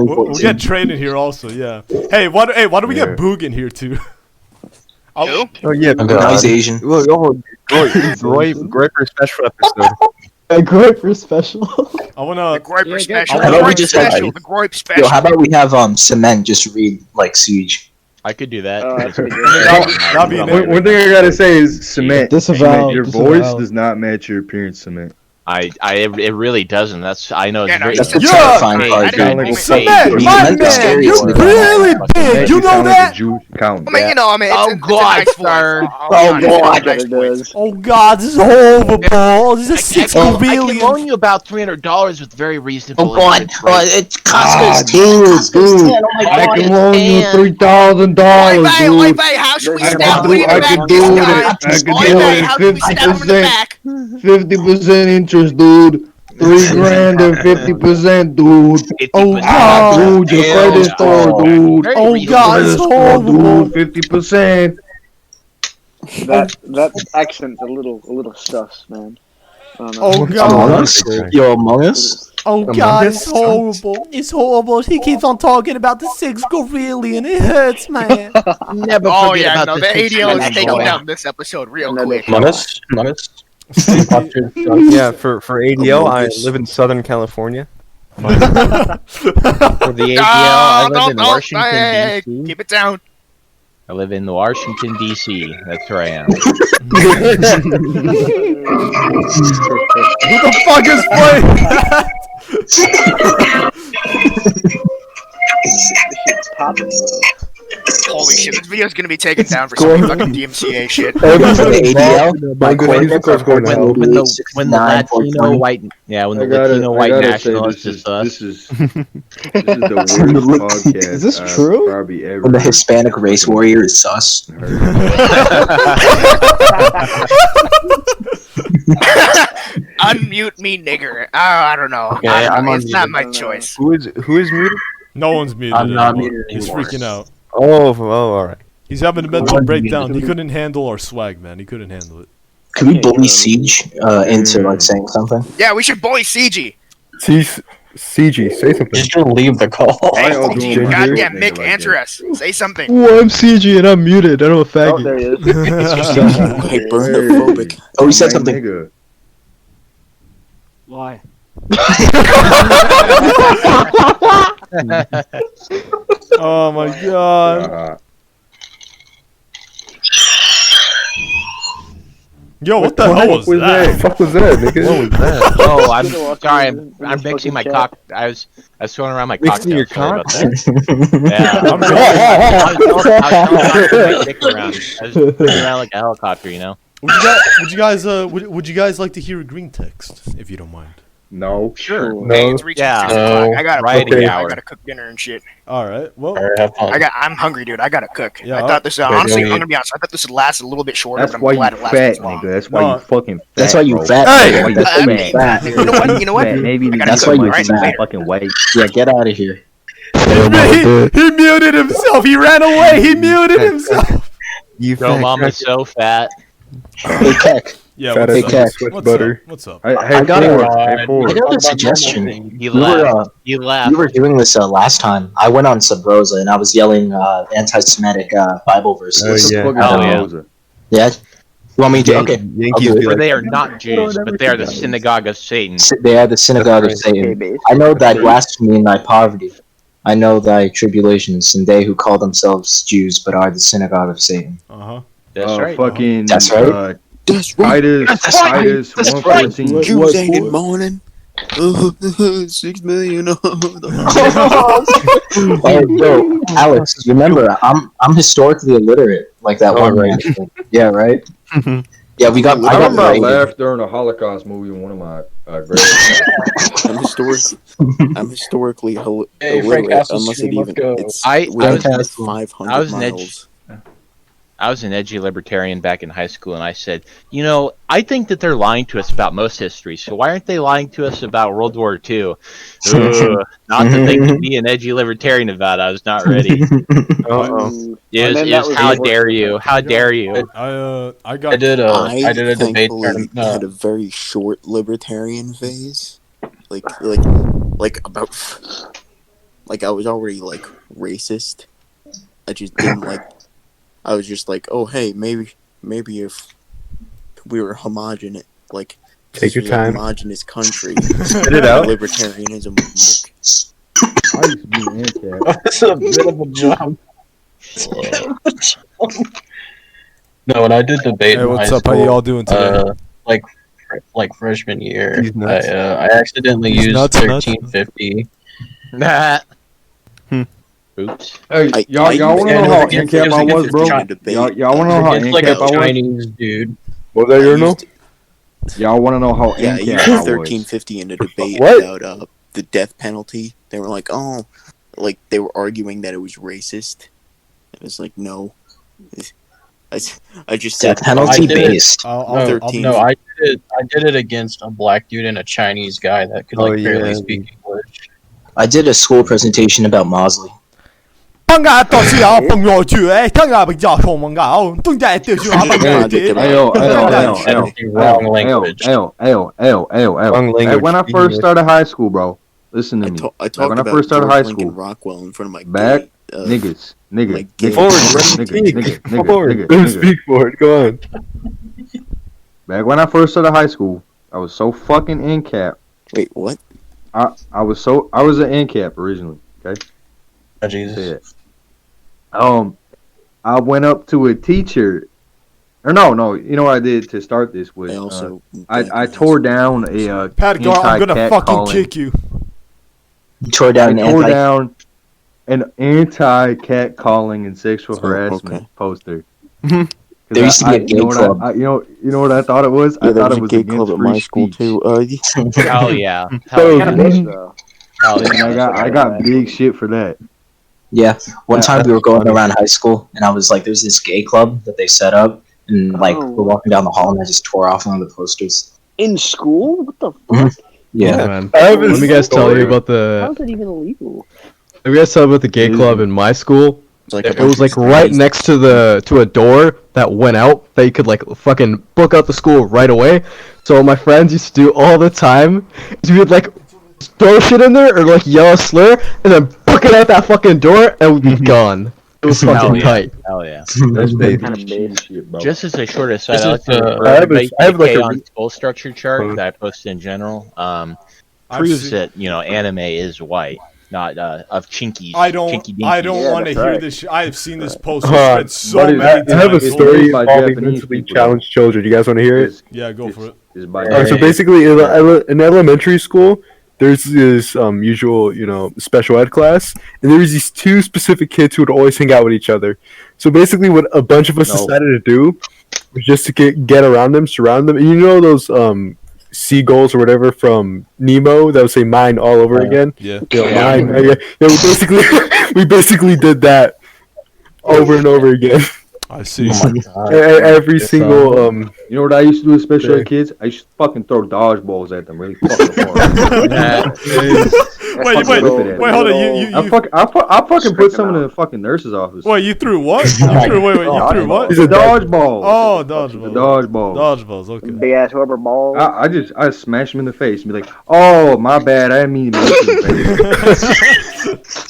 We'll get training here also. Yeah. Hey, why do we get Boog in here too? Oh yeah, he's Asian. Great for a special episode. A Groyd for special. I wanna. The Groyd for special. The Groyd special. Yo, how about we have Cement just read like Siege? I could do that. One thing I gotta say is Cement. Your voice disavow. does not match your appearance, Cement. It really doesn't. I know. That's the terrifying part, dude. Cement, my man, you're really big. You know that? I mean, it's God, it's a nice voice. Oh God, this is horrible. This is $6 I billion. can loan you about $300 with very reasonable. Oh God, it's Casca's dude. I can loan you $3,000, dude. How should we stab him in the I back? can do it. I can do it. 50% interest, dude. $3,000 and 50%, dude. Oh God, dude, your credit score, dude. Oh God, it's horrible. Dude, 50%. That accent's a little sus, man. Oh God. Yo, Among Us. Oh God, it's horrible. It's horrible. He keeps on talking about the 6 gorillion. It hurts, man. Never Oh forget yeah, about no, the the ADL is taking boy. down this episode real quick. Monus. Yeah, for ADL, I live in Southern California. For the ADL, I live in Washington, hey, D.C. keep it down. I live in Washington, D.C. That's where I am. Who the fuck is playing that? Holy shit, this video's gonna be taken down for some fucking DMCA shit. When the Latino white, when the Latino white nationalist is us. This is the worst podcast. Is this true? Probably ever. When the Hispanic race warrior is sus. Unmute me, nigger. Oh, I don't know. Okay, I don't know. I'm It's not unmuted. my choice. Who is muted? No one's muted. I'm not anymore. muted He's anymore. freaking out. Oh, all right. He's having a mental One breakdown. He muted. couldn't handle our swag, man. He couldn't handle it. Can we bully Siege into like saying something? Yeah, we should bully CG. CG, say something. Just to leave the call. Hey, all doing CG, my goddamn thing Mick, like answer that. us. Say something. Well, I'm CG and I'm muted. I don't know, Oh, faggot. there he is. Hey, burnophobic. Oh, he said My something. nigga. Why? Oh my God. Yo, what the hell was that? Fuck was that, nigga? What was that? Oh, I'm sorry. I'm mixing my cock. I was throwing around my Mixing cocktail. your Sorry cock? about that. Yeah. I'm I was throwing my dick around. I was throwing around like a helicopter, you know. Would you guys like to hear a green text, if you don't mind? No. Sure. Hey, it's reaching 6 o'clock. I gotta Writing cook. I hour. gotta cook dinner and shit. All right. Well, Alright, have fun. I'm hungry, dude. I gotta cook. Yeah, I thought this. okay, Honestly, go I'm gonna be honest. I thought this would last a little bit shorter. That's but why I'm you glad it lasted fat, this long. nigga. That's why No. you fucking fat. That's why you bro. fat. Hey! That's why you fucking fat. You know what? You know what? Fat. Maybe I gotta That's cook. why you Alright, fat. later. fucking white. Yeah, get out of here. he muted himself. He ran away. He muted himself. You Yo, mom is so fat. Hey, Keck. Yeah. Fat What's ass up? nigga sweat What's butter. up? What's up? Hey, I got Ford. a- Hey, Ford. I got a Talk about suggestion. normal You We were, laugh. You laugh. We were doing this last time. I went on Sub Rosa and I was yelling anti-Semitic Bible verses. yeah. Fucking Oh, yeah. Rosa. Yeah? You want me to? Okay. Yankees I'll do be it. Where like, they are not Jews, but they are the synagogue of Satan. They are the synagogue of Okay, Satan. base. I know thy blasphemy and thy poverty. I know thy tribulations, and they who call themselves Jews but are the synagogue of Satan. Uh-huh. That's right. Fucking. That's right. That's right. Titus That's 114. Jews ain't in morning. 6 million. Hey, yo, Alex, remember, I'm historically illiterate, like that one right. man. Yeah, right. Yeah, I I got remember I rated. laughed during a Holocaust movie in one of my grades. I'm historically Hey, Frank illiterate Castle unless it stream, let's even go. it's I within was- like 500 I was an miles. I was an edgy libertarian back in high school, and I said, you know, I think that they're lying to us about most history, so why aren't they lying to us about World War II? Not that they can be an edgy libertarian about it. I was not ready. And It then was that was how the dare you? How dare you? I got. I did a debate thankfully tournament. had a very short libertarian phase, like about like I was already like racist. I just didn't like. I was just like, oh hey, maybe if we were homogenous, like Take your this was a time. homogenous country, Spit it out. libertarianism would work. I used to be an ANCAP. That's a bit of a jump. No, when I did debate Hey, in what's high up? How school, y'all doing today? like freshman year, He's nuts. I accidentally He's used nuts. 1350. Nah. Oops. Hey, I y'all want to know Yeah, how it was against- ANCAP it was I was, against bro? China debate. Y'all want to know how It's like ANCAP a I was? Chinese dude. Was that your no? Y'all want to know how Yeah, I ANCAP used I was? 1350 in a debate What? about the death penalty. They were like, oh, like they were arguing that it was racist. It was like, no. I just said Death penalty I did it. based. No, 13. no, I did it against a black dude and a Chinese guy that could Oh, like barely yeah. speak English. I did a school presentation about Mosley. 放假到时候放我去，看下不叫什么搞，东家就去放假去。Wrong language. When I first started high school, bro, listen to me. I talked when I about first started George high Lincoln school, Rockwell in front of my back niggas. Speak for it. Go on. Back when I first started high school, I was so fucking in cap. Wait, what? I was an in cap originally. Okay. Oh, Jesus. I went up to a teacher. Or no. You know what I did to start this was I tore down a Pat, I'm gonna fucking kick you. You tore down an anti-cat calling and sexual harassment poster. There used to be a gay club. You know what I thought it was? I thought it was a gay club at my school too. Oh yeah. I got big shit for that. Yeah, one time we were going around high school, and I was like, "There's this gay club that they set up," and like we're walking down the hall, and I just tore off one of the posters. In school? What the fuck? Yeah, man. Let me guys tell you about How's that even illegal? Let me guys tell you about the gay club in my school. It was like right next to a door that went out that you could like fucking book out the school right away. So what my friends used to do all the time is we would like throw shit in there or like yell a slur and then book it out that fucking door and we'd be gone. It was fucking tight. Hell yeah. That's kind of shit, bro. Just as a short aside, I like to I have like on skull structure chart that I posted in general. Proves that anime is white, not of chinkies. I don't want to hear this. I have seen this poster read so many times. I have a story involving mentally challenged children. You guys want to hear it? Yeah, go for it. So basically, in elementary school, there's this usual, special ed class, and there's these two specific kids who would always hang out with each other. So basically, what a bunch of us decided to do was just to get around them, surround them. And those seagulls or whatever from Nemo that would say "mine" all over again. Yeah. Mine. We basically did that over and over again. I see. Every single You know what I used to do with special ed kids? I used to fucking throw dodgeballs at them really fucking hard. Wait, hold on. I fucking put some in the fucking nurse's office. Wait, you threw what? You threw what? It's a dodgeball. Oh, dodgeball. Dodgeball. Dodgeballs, okay. Big ass rubber ball. I smash them in the face and be like, "Oh, my bad. I didn't mean to make you in the face."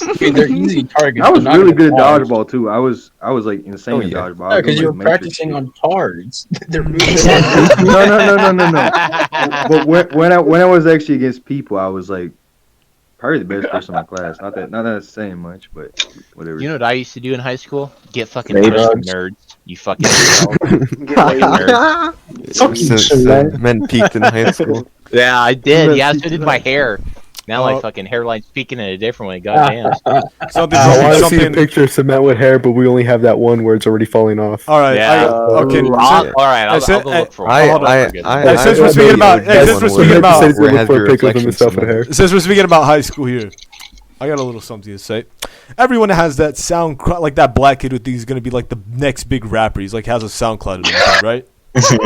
I mean, they're easy targets. I was really good at dodgeball too. I was like insane at dodgeball. No, because you were practicing on cards. No. But when I was actually against people, I was like probably the best person in my class. Not that it's saying much, but whatever. You know what I used to do in high school? Get fucking nerds. You fucking nerds. Men peaked in high school. Yeah, I did. Yeah, so did my hair. Now my fucking hairline's peeking in a different way. Goddamn. I want to see a picture of cement with hair, but we only have that one where it's already falling off. All right. Yeah. Okay. All right. I'll go look for it. Since we're speaking about high school here, I got a little something to say. Everyone has that like that black kid who thinks he's gonna be like the next big rapper. He's like has a SoundCloud, right? There's One of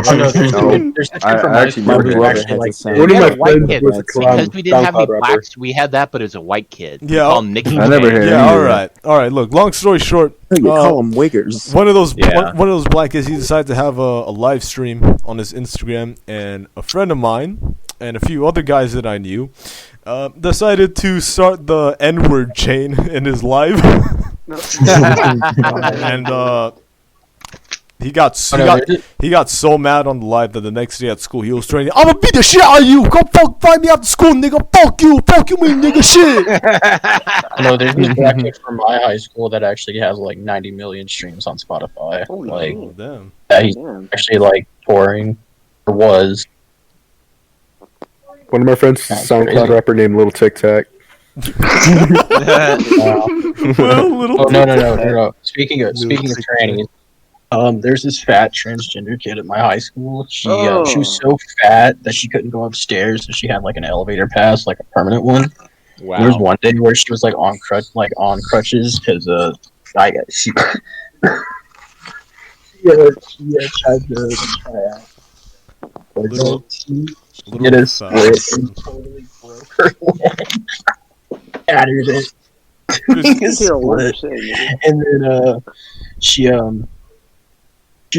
my friends was a clown. Because we didn't have any blacks, we had that, but it was a white kid. Yeah, called Nicky. I never heard. Yeah, all right. Look, long story short, You call them wiggers. one of those black kids. He decided to have a live stream on his Instagram, and a friend of mine and a few other guys that I knew decided to start the N-word chain in his live, and he got so mad on the live that the next day at school he was training. I'm gonna beat the shit out of you. Go find me after school, nigga. Fuck you, mean nigga shit. No, there's this black kid from my high school that actually has like 90 million streams on Spotify. Damn. Yeah, he's actually like touring, or was. One of my friends, SoundCloud rapper named Little Tic Tac. No. Speaking of trannies. There's this fat transgender kid at my high school. She was so fat that she couldn't go upstairs, so she had like an elevator pass, like a permanent one. Wow. There was one day where she was like on crutches because she tried to try out. It is split and totally broke her leg. Shattered it. Split. And then she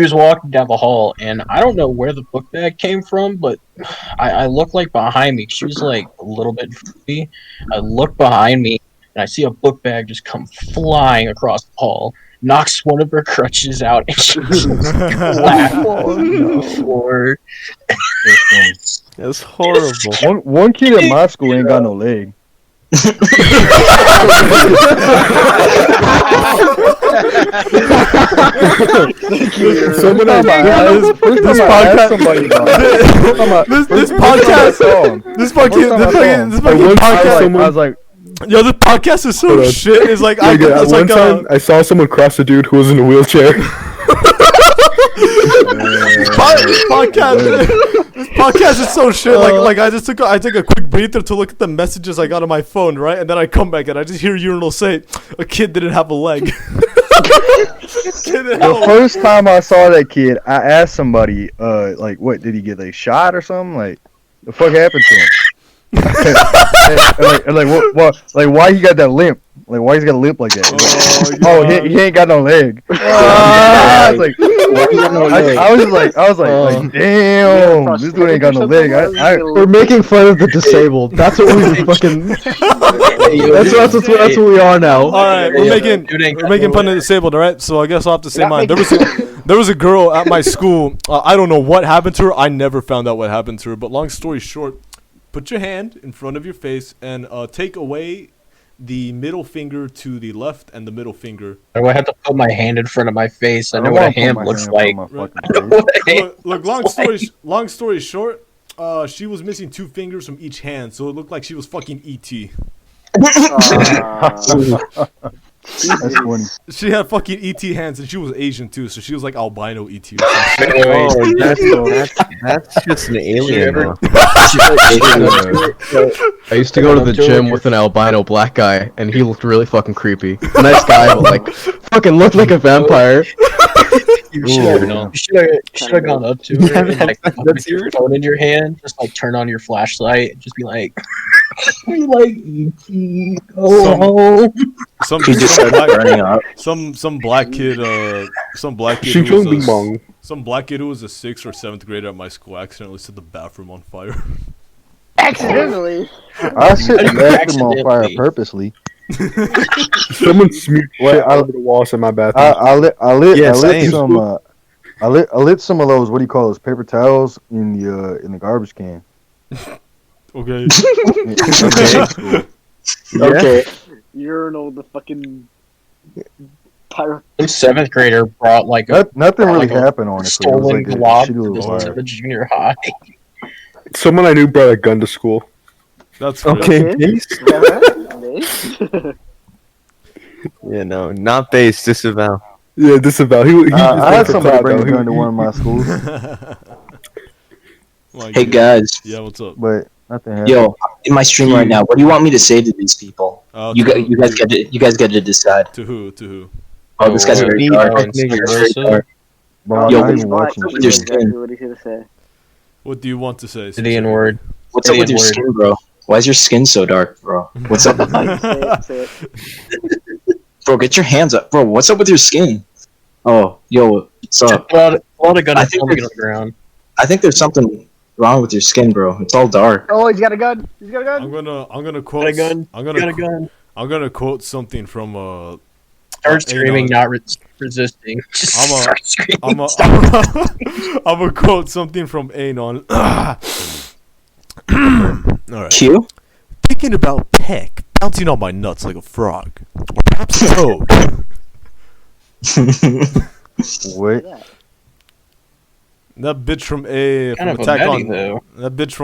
was walking down the hall, and I don't know where the book bag came from, but I look like behind me. She was like a little bit free. I look behind me, and I see a book bag just come flying across the hall, knocks one of her crutches out, and she just flat on the floor. That's horrible. One kid at my school ain't got no leg. Someone this podcast. I was like, yo, this podcast is so shit. It's like one time I saw someone cross a dude who was in a wheelchair. This podcast is so shit. Like I took a quick breather to look at the messages I got on my phone, right? And then I come back and I just hear Urinal say, "A kid didn't have a leg." The first time I saw that kid, I asked somebody, like, what, did he get a shot or something? Like, the fuck happened to him? What, like, why he got that limp? Like, why he's got a limp like that? He ain't got no leg. I was like, I was like, damn, this dude ain't got no leg. We're making fun of the disabled. That's what we fucking. That's what we are now. All right, we're making fun of the disabled. All right, so I guess I'll have to say mine. There was a girl at my school. I don't know what happened to her. I never found out what happened to her. But long story short, put your hand in front of your face and take away the middle finger to the left and the middle finger. I have to put my hand in front of my face. I know what a hand looks like. Look, long story short, she was missing 2 fingers from each hand, so it looked like she was fucking E.T. That's funny. She had fucking ET hands, and she was Asian too, so she was like albino ET. That's just an alien. I used to go to the gym with an albino black guy, and he looked really fucking creepy. Nice guy, but like fucking looked like a vampire. You should have gone up to her and like put your phone in your hand, just like turn on your flashlight, and just be like, E.T. Go home. Some black kid who was a 6th or 7th grader at my school accidentally set the bathroom on fire. Accidentally? I set the bathroom on fire purposely. Someone smeared shit all over the walls in my bathroom. I lit some of those, what do you call those, paper towels in the garbage can. Okay. Okay. Urinal, the fucking pirate. Some 7th grader brought like nothing really happened on it. Stolen glob to the junior high. Someone I knew brought a gun to school. That's okay. Yeah, no, not base. Disavow. Yeah, disavow. I had somebody bring a gun to one of my schools. Hey guys. Yeah, what's up? But nothing happened. Yo, in my stream right now, what do you want me to say to these people? You guys get to decide. To who? Oh, this guy's very dark. Bro, Yo, What do you want to say? The N-word. What's up with your skin, bro? Why is your skin so dark, bro? What's up? Say it. Bro, get your hands up. Bro, what's up with your skin? Oh, yo, what's up? A lot of gun on the ground. I think there's something wrong with your skin, bro. It's all dark. Oh, he's got a gun. I'm gonna quote. I'm gonna quote something from Start screaming, not resisting. I'm gonna quote something from Anon. Alright. Q? Thinking about Peck bouncing on my nuts like a frog. Or perhaps a toad. Wait. That bitch from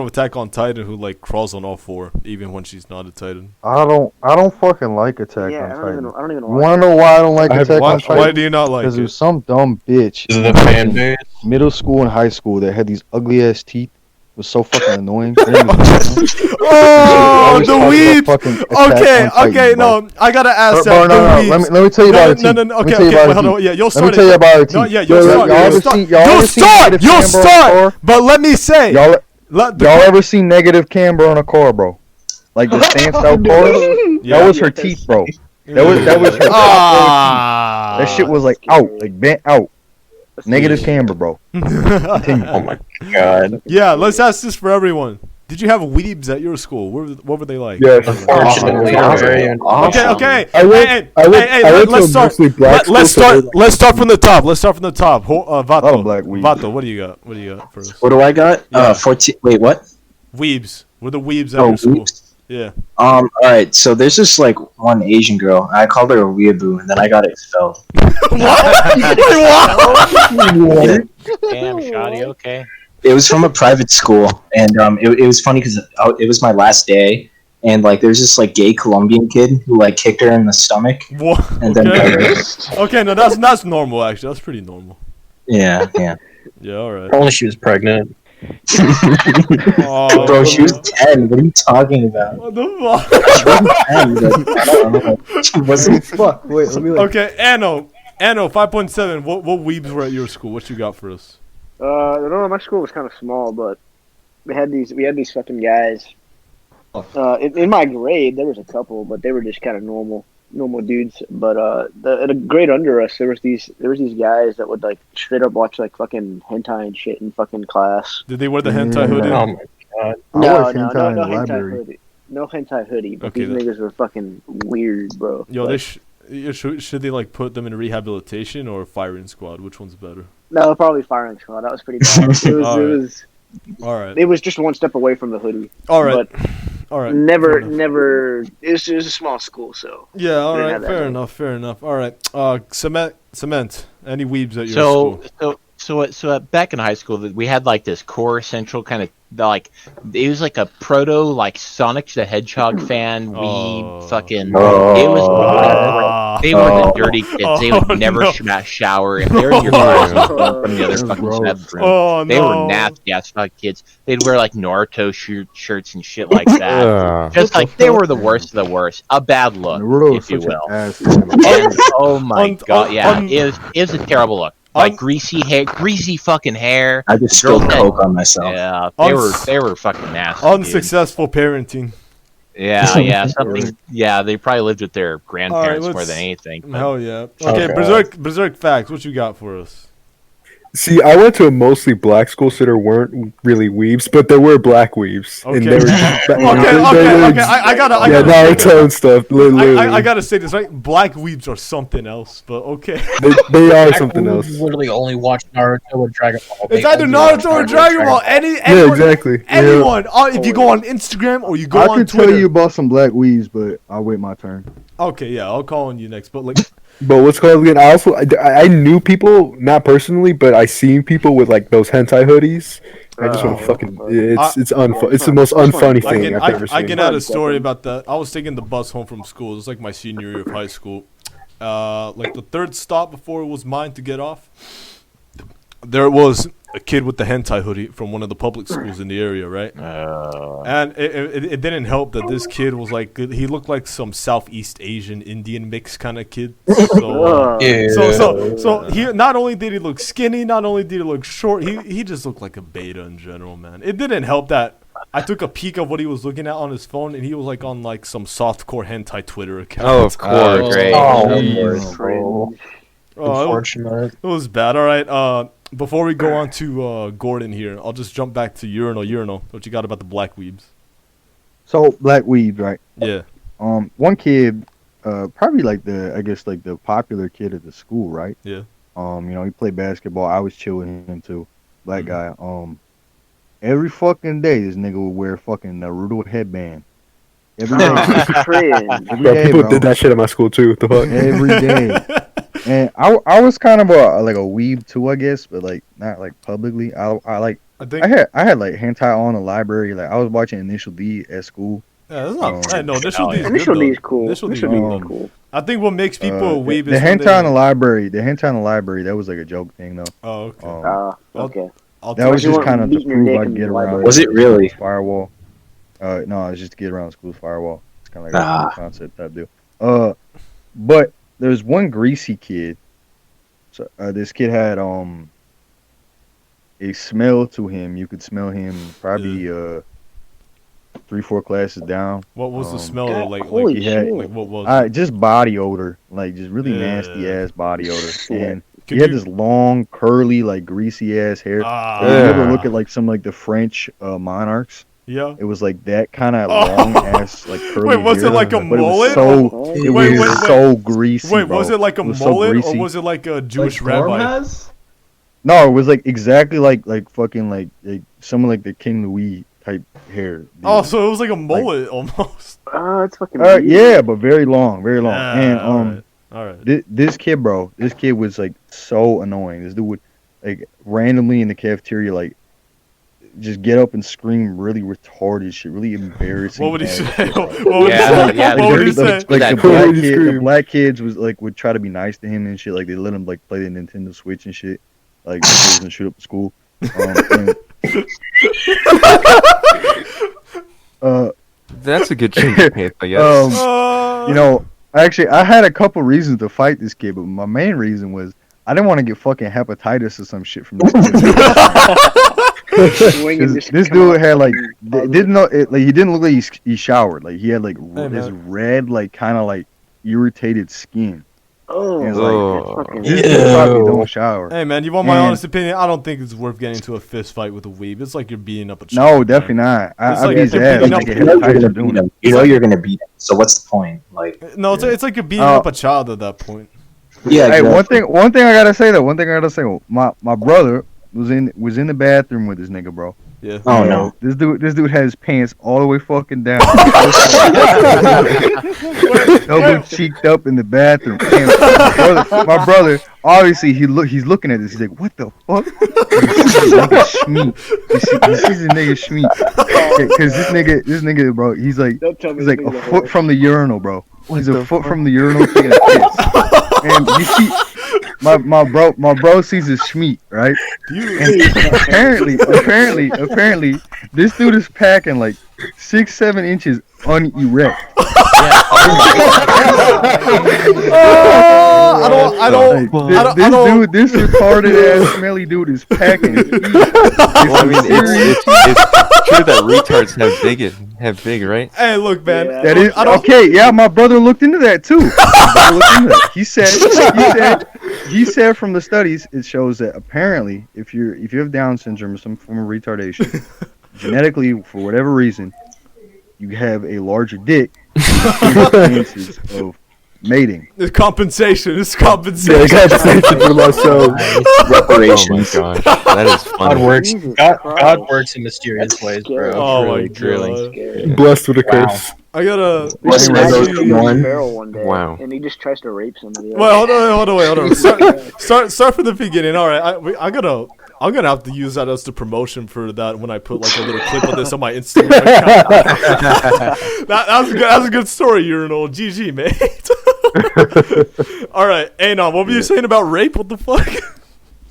Attack on Titan who like crawls on all 4 even when she's not a Titan. I don't fucking like Attack on Titan. I don't even You wanna know why I don't like Attack on Titan? Why do you not like it? Because there's some dumb bitch in the fan base. Middle school and high school that had these ugly ass teeth. It was so fucking annoying. Oh, the weeb. Okay, no, I gotta ask that. No, let me tell you about it. No, okay, hold on. Yeah, you'll start. Let me tell you about it. No, yeah, you'll start. But let me say, y'all ever seen negative camber on a car, bro? Like the stanced out cars? That was her teeth, bro. That was her. Ah. That shit was like out, like bent out. Negative camber, bro. Continue. Oh my god. Yeah, let's ask this for everyone. Did you have weebs at your school? What were they like? Yes. Unfortunately, very Okay. I went Let's to start. mostly black school, Let's start from the top. Vato. black weebs. Vato, what do you got for us? What do I got? Yeah. 14. Wait, what? Weebs. We're the weebs at your school. Yeah. All right. So there's this like one Asian girl. I called her a weeaboo, and then I got expelled. What? Damn, shoddy. Okay. It was from a private school, and it was funny because it was my last day, and like there's this like gay Colombian kid who like kicked her in the stomach, What? and then Okay, no, that's normal actually. That's pretty normal. yeah. Yeah, all right. Only she was pregnant. Oh, Bro, she was 10. What are you talking about? What the fuck? She wasn't 10. I don't know. She wasn't. Fuck. Wait, let me. Okay, Anno 5.7. What weebs were at your school? What you got for us? I don't know. My school was kind of small, but we had these fucking guys. In my grade, there was a couple, but they were just kind of normal dudes. But at a grade under us, there was these guys that would like straight up watch like fucking hentai and shit in fucking class. Did they wear the hentai hoodie? Oh my god. No hentai hentai hoodie. No hentai hoodie. But Okay, these niggas were fucking weird, bro. Yo, like, should they like put them in rehabilitation or firing squad? Which one's better? no, probably firing squad. That was pretty bad. All right. It was just one step away from the hoodie. All right. But All right. never. It was a small school, so. Yeah. All didn't right. have that Fair many. enough. All right. Cement. Any weebs at your school? So back in high school, we had like this core central kind of like it was like a proto like Sonic the Hedgehog fan. Fucking it was they were the dirty kids. They would never shower if they were in your class from the other fucking side of the room. They were nasty ass fucking kids. They'd wear like Naruto shirts and shit like that. Just like they were the worst of the worst. A bad look, if you will. And, oh my god, yeah, it was a terrible look. Like greasy fucking hair. I just spilled coke on myself. Yeah, they were fucking nasty. Unsuccessful parenting. Yeah, something. Yeah, they probably lived with their grandparents more than anything. But. Hell yeah. Okay, Berserk facts. What you got for us? See, I went to a mostly black school, so there weren't really weebs, but there were black weebs. Okay. And they were Okay. I gotta. Naruto and stuff. Literally. I gotta say this, right? Black weebs are something else, but okay. They are something else. Literally only watch Naruto or Dragon Ball. It's either Naruto or Dragon Ball. Yeah, exactly. Anyone. If you go on Instagram or you go on I could Twitter. tell you about some black weaves, but I'll wait my turn. Okay, yeah, I'll call on you next. But like. But what's called again? I knew people, not personally, but I seen people with like those hentai hoodies. I just want to fucking. It's the most unfunny thing I've ever seen. I can add a story about that. I was taking the bus home from school. It was like my senior year of high school. Like the third stop before it was mine to get off. There was a kid with the hentai hoodie from one of the public schools in the area, right? And it didn't help that this kid was like, he looked like some Southeast Asian Indian mix kind of kid. So he not only did he look skinny, not only did he look short, he just looked like a beta in general, man. It didn't help that I took a peek of what he was looking at on his phone, and he was like on like some softcore hentai Twitter account. Oh, of course, great. Unfortunate. It was bad. All right. Before we go on to Gordon here, I'll just jump back to Urinal. What you got about the black weebs? So black weebs, right? Yeah. One kid, probably like the popular kid at the school, right? Yeah. He played basketball. I was chill with him too. Black guy. Every fucking day this nigga would wear a fucking Naruto headband. Every day. Every day, people bro. did that shit at my school too. What the fuck? Every day. And I was kind of like a weeb too, I guess, but like not like publicly. I had like hentai on the library. Like I was watching Initial D at school. Yeah, that's not. No, Initial D is good. Initial D is cool. Initial D is cool. I think what makes people a weeb the is hentai in the library. The hentai in the library. That was like a joke thing, though. Oh, okay. Okay. That was just kind of to prove I'd get around. Was it really firewall? No, it was just to get around the school's firewall. It's kind of like a concept type deal. But there's one greasy kid. So this kid had a smell to him. You could smell him probably 3-4 classes down. What was the smell like? Holy he had, shit. Like what was it? just body odor, like just really nasty ass body odor, and he had this long, curly, like greasy ass hair. If you ever look at like some like the French monarchs, Yeah. it was like that kind of long ass like curly. Wait, was hair, it like a but mullet? It was so greasy. Wait, was bro. it like a It was mullet so or was it like a Jewish Like Gorm rabbi? has? No, it was like exactly like fucking like some of like the King Louis type hair. Dude. Oh, so it was like a mullet almost. Oh, it's fucking. Yeah, but very long, very long. Yeah, And all right. this kid, bro, this kid was like so annoying. This dude would like randomly in the cafeteria like just get up and scream really retarded shit, really embarrassing. What would he ass say? shit, bro. What would he say? What would he say? Like the black kids was like would try to be nice to him and shit. Like they let him like play the Nintendo Switch and shit. Like so he doesn't shoot up the school. That's a good change of pace, I guess. You know, actually, I had a couple reasons to fight this kid, but my main reason was I didn't want to get fucking hepatitis or some shit from this kid. 'Cause this dude had like didn't know it, like he didn't look like he showered. Like he had like this red like kind of like irritated skin. Oh, and like, this dude probably don't shower. Hey man, you want my honest opinion? I don't think it's worth getting into a fist fight with a weeb. It's like you're beating up a child. No, definitely not. It's I like beat his you're ass. beating Like, up- get You know hepatitis you're for gonna doing beat it. him. You know you're gonna beat him. So what's the point? Like, No, it's like you're beating up a child at that point. yeah. Hey, exactly. one thing I gotta say though. One thing I gotta say. My brother was in the bathroom with this nigga, bro. Yeah. Oh no. This dude had his pants all the way fucking down. Double cheeked up in the bathroom. And my brother, obviously he's looking at this. He's like, what the fuck? He sees a nigga schmeat. Because this nigga, bro, he's like a foot from the urinal, bro. He's a foot from the urinal taking a piss. And you see, my bro sees his schmeat, right? And apparently, this dude is packing like 6-7 inches unerect. This retarded ass smelly dude is packing. Well, I mean, it's true that retards have big, right? Hey, look, man. That is okay. Yeah, my brother looked into that too. He said from the studies it shows that apparently if you have Down syndrome or some form of retardation, genetically for whatever reason, you have a larger dick. Chances of mating. It's compensation. It's compensation. Yeah, compensation for myself. Reparations. Oh my gosh, that is God funny. works. God works in mysterious ways, bro. Oh my Truly. god. Blessed with a Wow. curse. I gotta. This Anyway, guy those just are goes one. feral one day, Wow. and he just tries to rape somebody. Wait, hold on. Start from the beginning. All right, I'm gonna have to use that as the promotion for that when I put like a little clip of this on my Instagram account. That's a good story, urinal. GG, mate. All right, Anon, what were you saying about rape? What the fuck?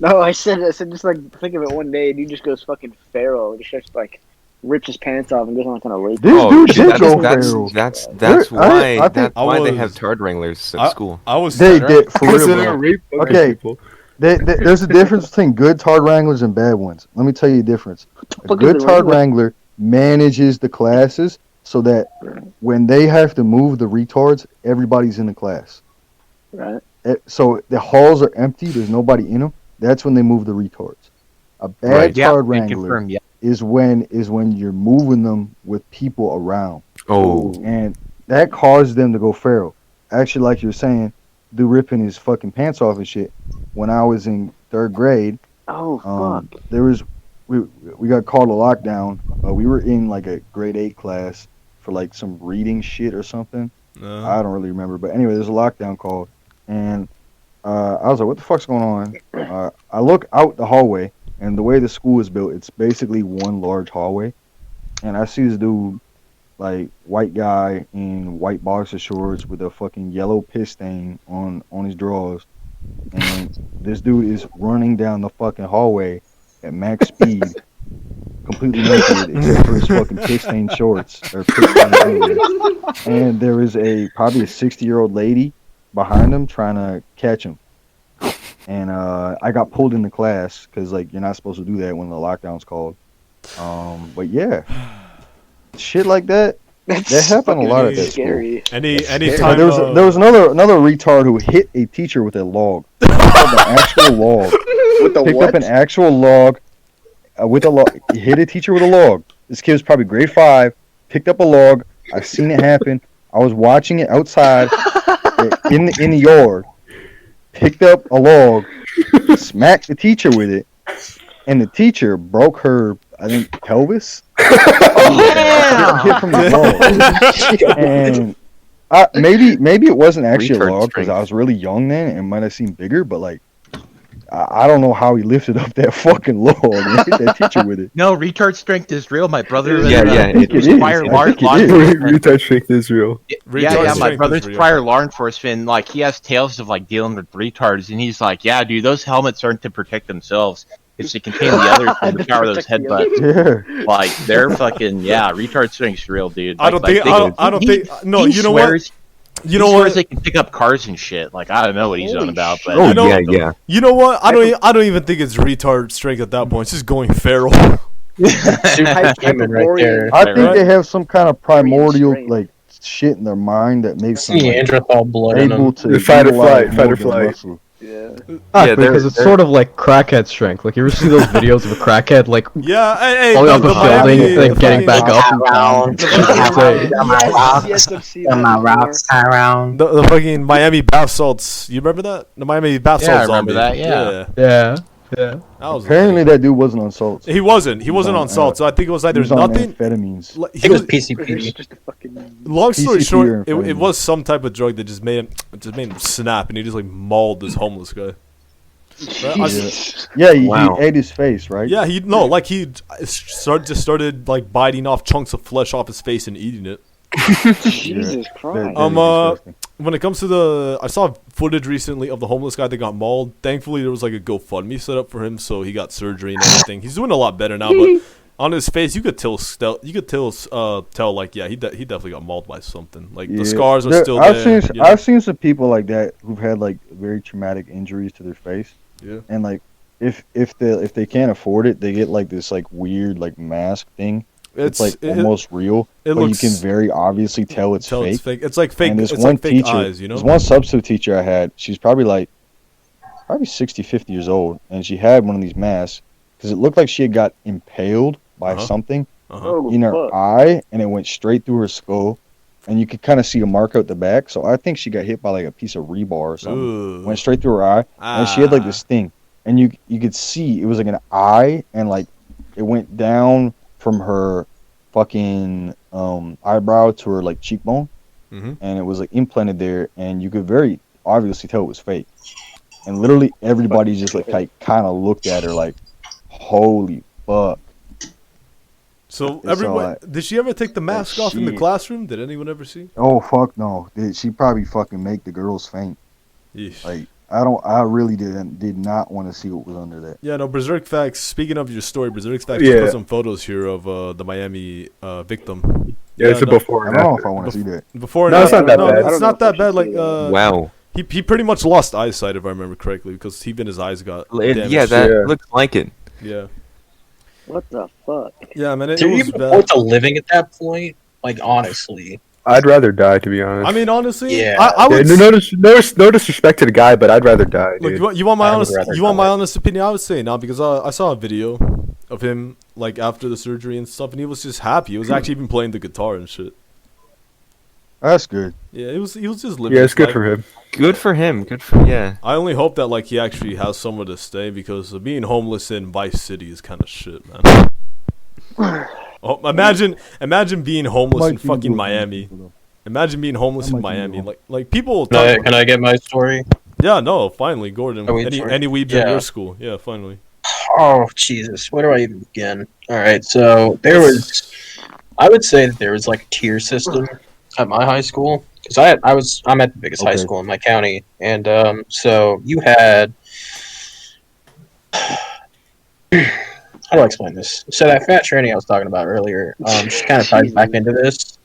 No, I said just like think of it one day, and he just goes fucking feral. He just like rips his pants off and goes on kind of rape. This dude did go that's feral. that's why I think they have tard wranglers at school. I was They did for Because real, they bro. don't rape other Okay. people. There's a difference between good tard wranglers and bad ones. Let me tell you the difference. A fuck good is a tard wrangler? wrangler manages the classes so that when they have to move the retards, everybody's in the class. Right. So the halls are empty. There's nobody in them. That's when they move the retards. A bad Right. Yeah, tard can wrangler confirm, yeah. is when you're moving them with people around. Oh, And that caused them to go feral. Actually, like you were saying, dude ripping his fucking pants off and shit. When I was in 3rd grade, Oh fuck. there was we got called a lockdown. We were in like a grade 8 class for like some reading shit or something. I don't really remember, but anyway, there's a lockdown called, and I was like, "What the fuck's going on?" I look out the hallway, and the way the school is built, it's basically one large hallway, and I see this dude, like white guy in white boxer shorts with a fucking yellow piss stain on his drawers, and this dude is running down the fucking hallway at max speed, completely naked except for his fucking piss stained shorts or piss stained underwear. And there is probably a 60-year-old lady behind him trying to catch him. And I got pulled into class because like you're not supposed to do that when the lockdown's called. But yeah, shit like that. That happened a lot at that scary. school. Any There time was another retard who hit a teacher with a log. Picked up an actual log. With the Picked what? up an actual log. With a log. He hit a teacher with a log. This kid was probably grade 5. Picked up a log. I've seen it happen. I was watching it outside in the yard. Picked up a log. Smacked the teacher with it. And the teacher broke her, I think, pelvis. Hit from the log. And maybe it wasn't actually a log because I was really young then and might have seemed bigger, but like I don't know how he lifted up that fucking log and hit that teacher with it. No, retard strength is real. My brother was Retard strength is real. Yeah, my brother's prior law enforcement. Like, he has tales of like dealing with retards, and he's like, "Yeah, dude, those helmets aren't to protect themselves. It's to contain the others from the power of those headbutts." Yeah. Like, they're fucking retard strength's real, dude. I don't think. No, you know what? You know what? They can pick up cars and shit. Like, I don't know what he's on about, but You know what? I don't even think it's retard strength at that point. It's just going feral. I think they have some kind of primordial like shit in their mind that makes them Neanderthal blood able to fight or flight. Yeah. Because it's sort of like crackhead strength. Like, you ever see those videos of a crackhead like hey, falling off a building and then getting back up? My rocks around. The fucking Miami bath salts. You remember that? The Miami bath salts. I remember that. Yeah. That was Apparently that dude wasn't on salts. He wasn't on salt. So I think it was either nothing. Amphetamines. He was PCP. Long story PCP short, or it was some type of drug that just made him snap, and he just like mauled this homeless guy. Yeah, he ate his face, right? Yeah, he started like biting off chunks of flesh off his face and eating it. Jesus Christ. When it comes to I saw footage recently of the homeless guy that got mauled. Thankfully, there was like a GoFundMe set up for him, so he got surgery and everything. He's doing a lot better now, but on his face, you could tell like, yeah, he definitely got mauled by something. Like the scars are still there. I've seen some people like that who've had like very traumatic injuries to their face. Yeah. And like if they can't afford it, they get like this like weird like mask thing. It's like almost real, but you can very obviously tell it's fake. It's like fake. And this it's one like fake teacher, eyes, you know. This one substitute teacher I had, she's probably 60, 50 years old, and she had one of these masks because it looked like she had got impaled by something in her eye, and it went straight through her skull, and you could kind of see a mark out the back. So I think she got hit by like a piece of rebar or something. Went straight through her eye, and she had like this thing, and you could see it was like an eye, and like it went down from her fucking eyebrow to her like cheekbone, and it was like implanted there, and you could very obviously tell it was fake. And literally everybody just like kind of looked at her like, holy fuck. So everyone, did she ever take the mask off in the classroom? Did anyone ever see? Oh fuck no! She probably fucking make the girls faint. Yeesh. Like I really did not want to see what was under that. Yeah, no, Berserk Facts. Speaking of your story, Berserk Facts put some photos here of the Miami victim. Yeah, it's a before. I don't know if I want to see that. Before, no, it's not that bad. It's not that bad. Like, wow. He pretty much lost eyesight, if I remember correctly, because even his eyes got damaged. Yeah, that looks like it. Yeah. What the fuck? Yeah, man, it Did you was even bad. afford to living at that point? Like, honestly. I'd rather die, to be honest. I mean, honestly, Yeah. I would. No disrespect to the guy, but I'd rather die. Dude. Look, you want my honest opinion? I would say no, because I saw a video of him like after the surgery and stuff, and he was just happy. He was actually even playing the guitar and shit. That's good. Yeah, he was just living. Yeah, it's his good life. for him. Good for him. Good for I only hope that like he actually has somewhere to stay, because being homeless in Vice City is kind of shit, man. Oh, imagine being homeless in fucking Miami. Imagine being homeless in Miami. Like people. Can I get my story? Yeah, no, finally, Gordon. Any weebs at Yeah. your school? Yeah, finally. Oh, Jesus. Where do I even begin? Alright, so I would say that there was like a tier system at my high school. Because I'm at the biggest high school in my county. And so you had. How do I explain this? So that fat tranny I was talking about earlier, she kind of ties back into this.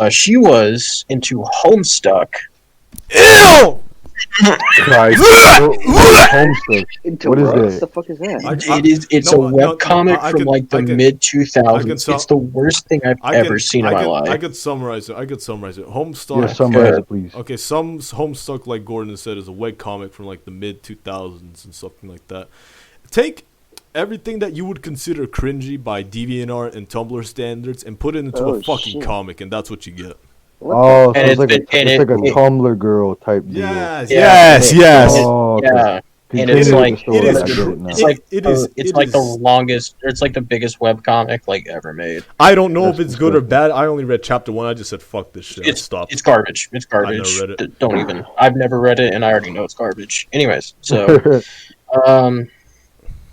She was into Homestuck. Ew! Christ. Homestuck. What is What that? the fuck is that? It's a webcomic from like the mid 2000s. It's the worst thing I've ever seen in my life. I could summarize it. Homestuck. Yeah, summarize it, please. Okay, some Homestuck, like Gordon said, is a webcomic from like the mid 2000s and something like that. Take everything that you would consider cringy by DeviantArt and Tumblr standards and put it into a fucking comic, and that's what you get. Oh, so it's like a Tumblr girl type deal. Yes. Oh, okay. Yeah. And it's like the longest, it's like the biggest webcomic like ever made. I don't know if it's good or bad. I only read chapter 1. I just said fuck this shit. It's garbage. It's I garbage. never read it. Don't even. I've never read it, and I already know it's garbage. Anyways, so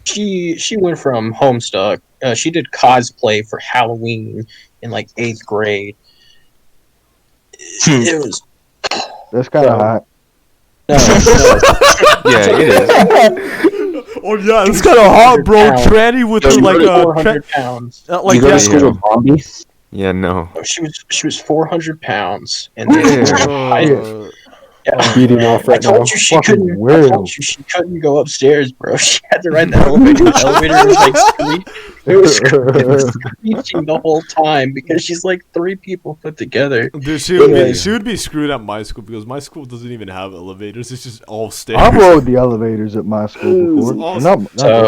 she went from Homestuck. She did cosplay for Halloween in like 8th grade. It was. That's kind of hot. No. Yeah, it is. Oh yeah, it's kind of hot, bro. Tranny with her like 400 pounds. Like you go to school with zombies? Yeah, no. She was 400 pounds, and then beating off right now. I told you she couldn't go upstairs, bro. She had to ride the elevator. The elevator was like it was screeching the whole time because she's like 3 people put together. Dude, she would be screwed at my school because my school doesn't even have elevators. It's just all stairs. I rode the elevators at my school before.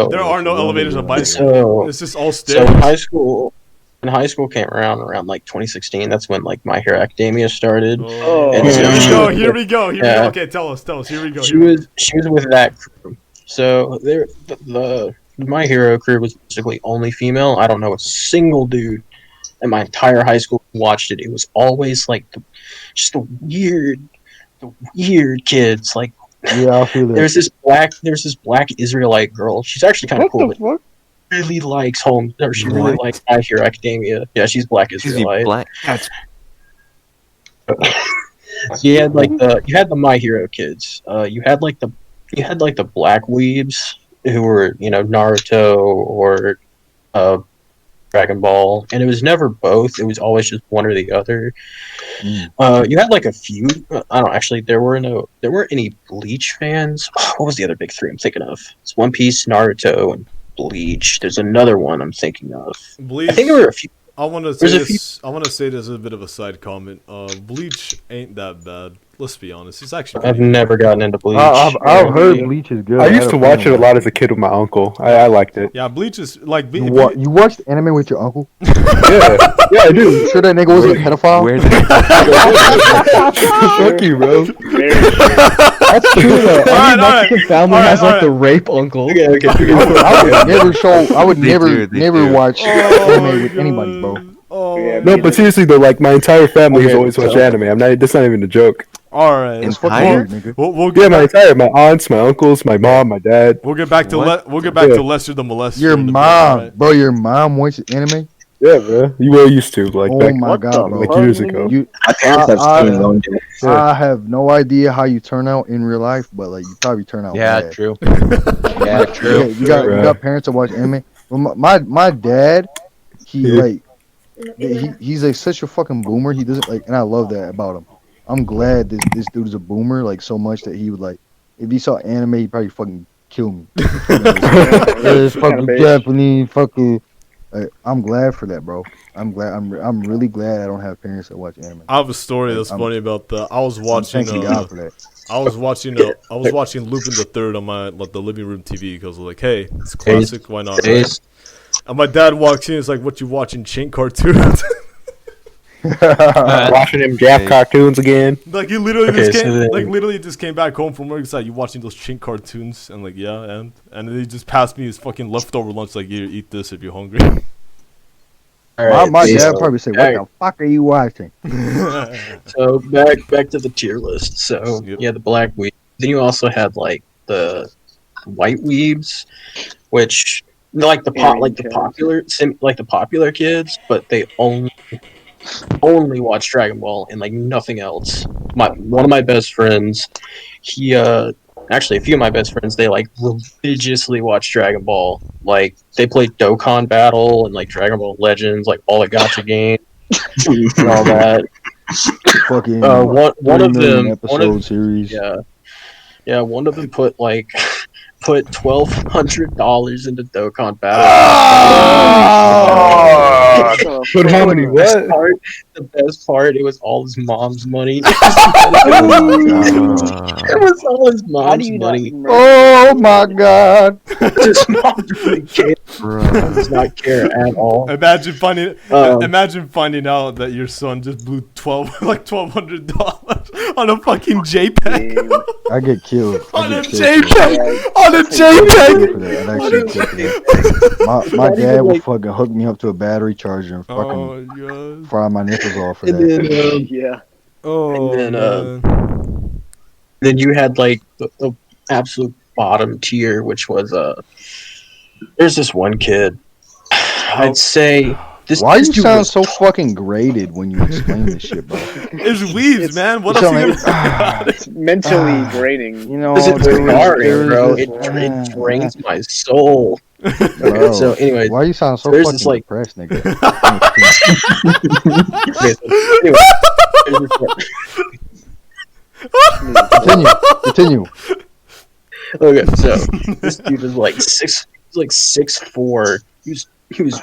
There are no elevators at my school. It's just all stairs. So when high school came around like 2016, that's when like My Hero Academia started. Here we go. Okay, tell us. Here we go. She was with that crew. So the My Hero crew was basically only female. I don't know a single dude in my entire high school who watched it. It was always like the weird kids. Like yeah, I feel that. There's this black Israelite girl. She's actually kind of cool. But really likes she really likes My Hero Academia. Yeah, she's black Israelite. Black. You had the My Hero kids. You had the black weebs who were Naruto or Dragon Ball, and it was never both. It was always just one or the other. You had like a few. I don't actually. There weren't any Bleach fans. What was the other big 3 I'm thinking of? It's One Piece, Naruto, and Bleach. There's another one I'm thinking of. Bleach. I think there were a few. I want to say this. I want to say this as a bit of a side comment. Bleach ain't that bad. Let's be honest. It's actually. I've never gotten into Bleach. I've heard Bleach is good. I used to watch it a lot as a kid with my uncle. I liked it. Yeah, Bleach is like. You watched anime with your uncle? Yeah, I do. You sure that nigga wasn't a pedophile? Fuck you, bro. That's true though. Every Mexican family has like the rape uncle. Okay. I would never watch anime with anybody, bro. No, but seriously though, like my entire family has always watched anime. That's not even a joke. All right. We'll get my aunts, my uncles, my mom, my dad. We'll get back to Lester the Molester. Your mom, bro. Your mom watches anime. Yeah, bro. You were used to like. Oh back, my god, bro. like years ago. My parents have seen them. I have no idea how you turn out in real life, but like you probably turn out. bad. True. Yeah, true. You got parents that watch anime. Well, my dad, he's like such a fucking boomer. He doesn't like, and I love that about him. I'm glad this dude is a boomer like so much that he would like if he saw anime he'd probably fucking kill me. It's fucking Japanese fucking. I'm glad for that, bro. I'm glad. I'm really glad I don't have parents that watch anime. I have a story that's funny about that. I was watching. Thank God for that. I was watching Lupin the Third on my the living room TV because I was like, hey, it's classic. Why not? Right? And my dad walks in. It's like, what you watching? Chink cartoons. Watching them Jap cartoons again. Like he literally just came back home from work. He's like, you watching those Chink cartoons? And like, yeah, and then he just passed me his fucking leftover lunch. Like, here, eat this if you're hungry. My dad probably say, "What the fuck are you watching?" So back to the tier list. So yeah, the black weeb. Then you also had like the white weebs, which the popular kids, but they only watch Dragon Ball and like nothing else. One of my best friends, actually a few of my best friends, they like religiously watch Dragon Ball. Like they play Dokkan Battle and like Dragon Ball Legends, like all the gacha games and all that. Fucking one of them episode series. Yeah. Yeah, one of them put like $1,200 into Dokkan Battle. But how many? What? The best part, it was all his mom's money. Oh It was all his mom's money. Oh my god! His mom didn't care. Does not care at all. Imagine finding out that your son just blew $1,200 on a fucking JPEG. I get killed. On a JPEG. On a JPEG. My dad would fucking hook me up to a battery charger and fucking fry my nipples off for that. Yeah. Oh. And then you had like the absolute bottom tier, which was there's this one kid. I'd say this. Why this you dude sound was so fucking graded when you explain this shit, bro? It's weeds, man. What else are you gonna say about it? It's mentally draining. You know, it's there bro. is It drains my soul. Bro, So, anyways, why you sound so there's fucking this, like- depressed, nigga? Okay, so, anyway, there's this- Continue. Okay, so this dude was like 6'4". He was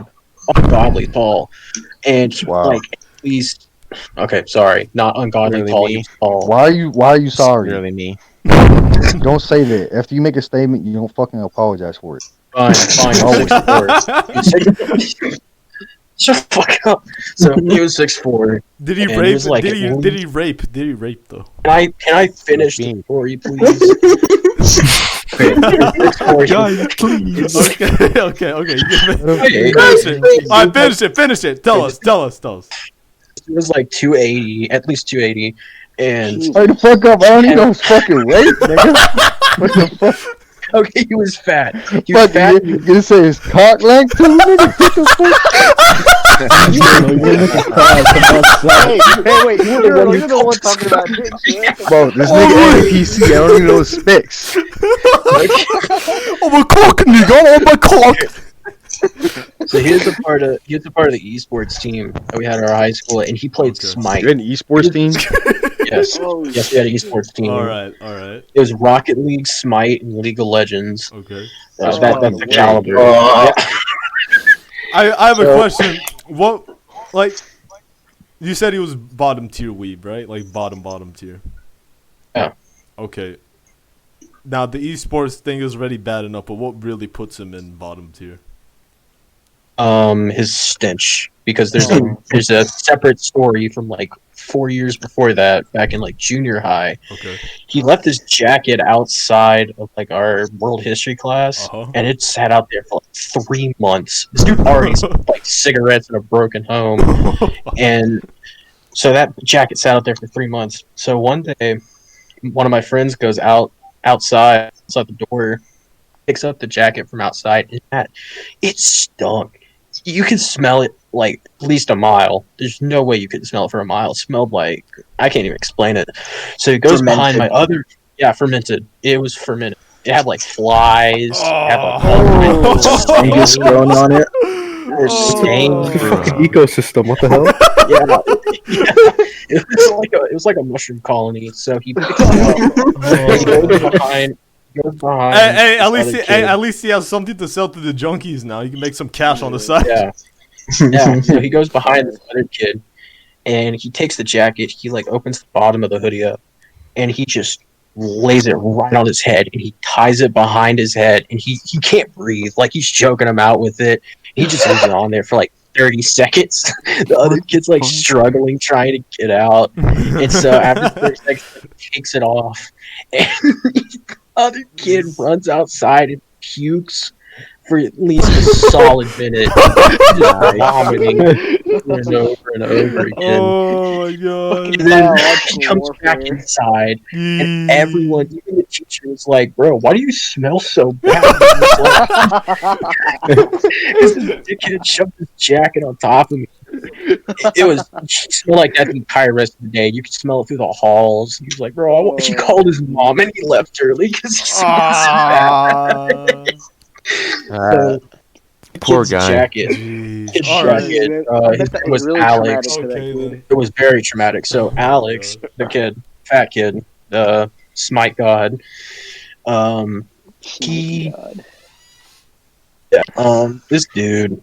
ungodly tall, and he was like at least. Okay, sorry, not ungodly Really tall. me? He was tall. Why are you sorry? Really me. Don't say that. After you make a statement, you don't fucking apologize for it. Fine. Always. 6'4". Shut the fuck up. So he was 6'4". Did he and rape? was, like, Did at he least- rape? Did he rape though? Can I finish the story, please? Okay, 6'4". Okay. Okay. Finish it. Tell us. It was like 280, at least 280, and Hurry the fuck up! I don't need no fucking weight, nigga. What the fuck? okay, he was fat. He was Fuck, fat. you gonna say his cock length too, nigga? What the fuck? Hey, wait, you're the one talking about dick, shit. Bro, this nigga ain't PC. I don't even know his specs. Oh my cock, nigga! Oh my cock! So here's the part of the esports team that we had at our high school, and he played Smite. You had an esports team? Yes, yes, we had an esports team. All right. It was Rocket League, Smite, and League of Legends. Okay. That's the caliber. I have a question. What, like, you said he was bottom tier weeb, right? Like bottom tier. Yeah. Okay. Now the esports thing is already bad enough, but what really puts him in bottom tier? His stench, because there's a separate story from like 4 years before that, back in like junior high. Okay. He left his jacket outside of like our world history class, and it sat out there for like 3 months. This dude already smoked like cigarettes in a broken home, and so that jacket sat out there for 3 months. So one day, one of my friends goes outside the door, picks up the jacket from outside, and it stunk. You could smell it like at least a mile. There's no way you could smell it for a mile. It smelled like, I can't even explain it. So he goes behind my other, fermented. It was fermented. It had like flies. It had like fungus growing on it. There's stains. Fucking ecosystem. What the hell? Yeah. It was like a mushroom colony. So he picks it up. He goes behind. Hey, at least he has something to sell to the junkies now. He can make some cash on the side. Yeah. So he goes behind this other kid, and he takes the jacket. He like opens the bottom of the hoodie up, and he just lays it right on his head, and he ties it behind his head, and he can't breathe. Like he's choking him out with it. He just leaves it on there for like 30 seconds. The other kid's like struggling, trying to get out, and so after 30 seconds, he takes it off, and the other kid runs outside and pukes for at least a solid minute, just vomiting over and over and over again. Oh my god! And then he comes back inside, and everyone, even the teacher, was like, "Bro, why do you smell so bad?" Because this dickhead shoved his jacket on top of me. It smelled like that the entire rest of the day. You could smell it through the halls. He was like, "Bro, he called his mom and he left early because he smelled so bad." Poor guy. Jacket. His jacket. His name was really Alex. traumatic for that kid. It was very traumatic. So Alex, the kid, fat kid, Smite God. This dude,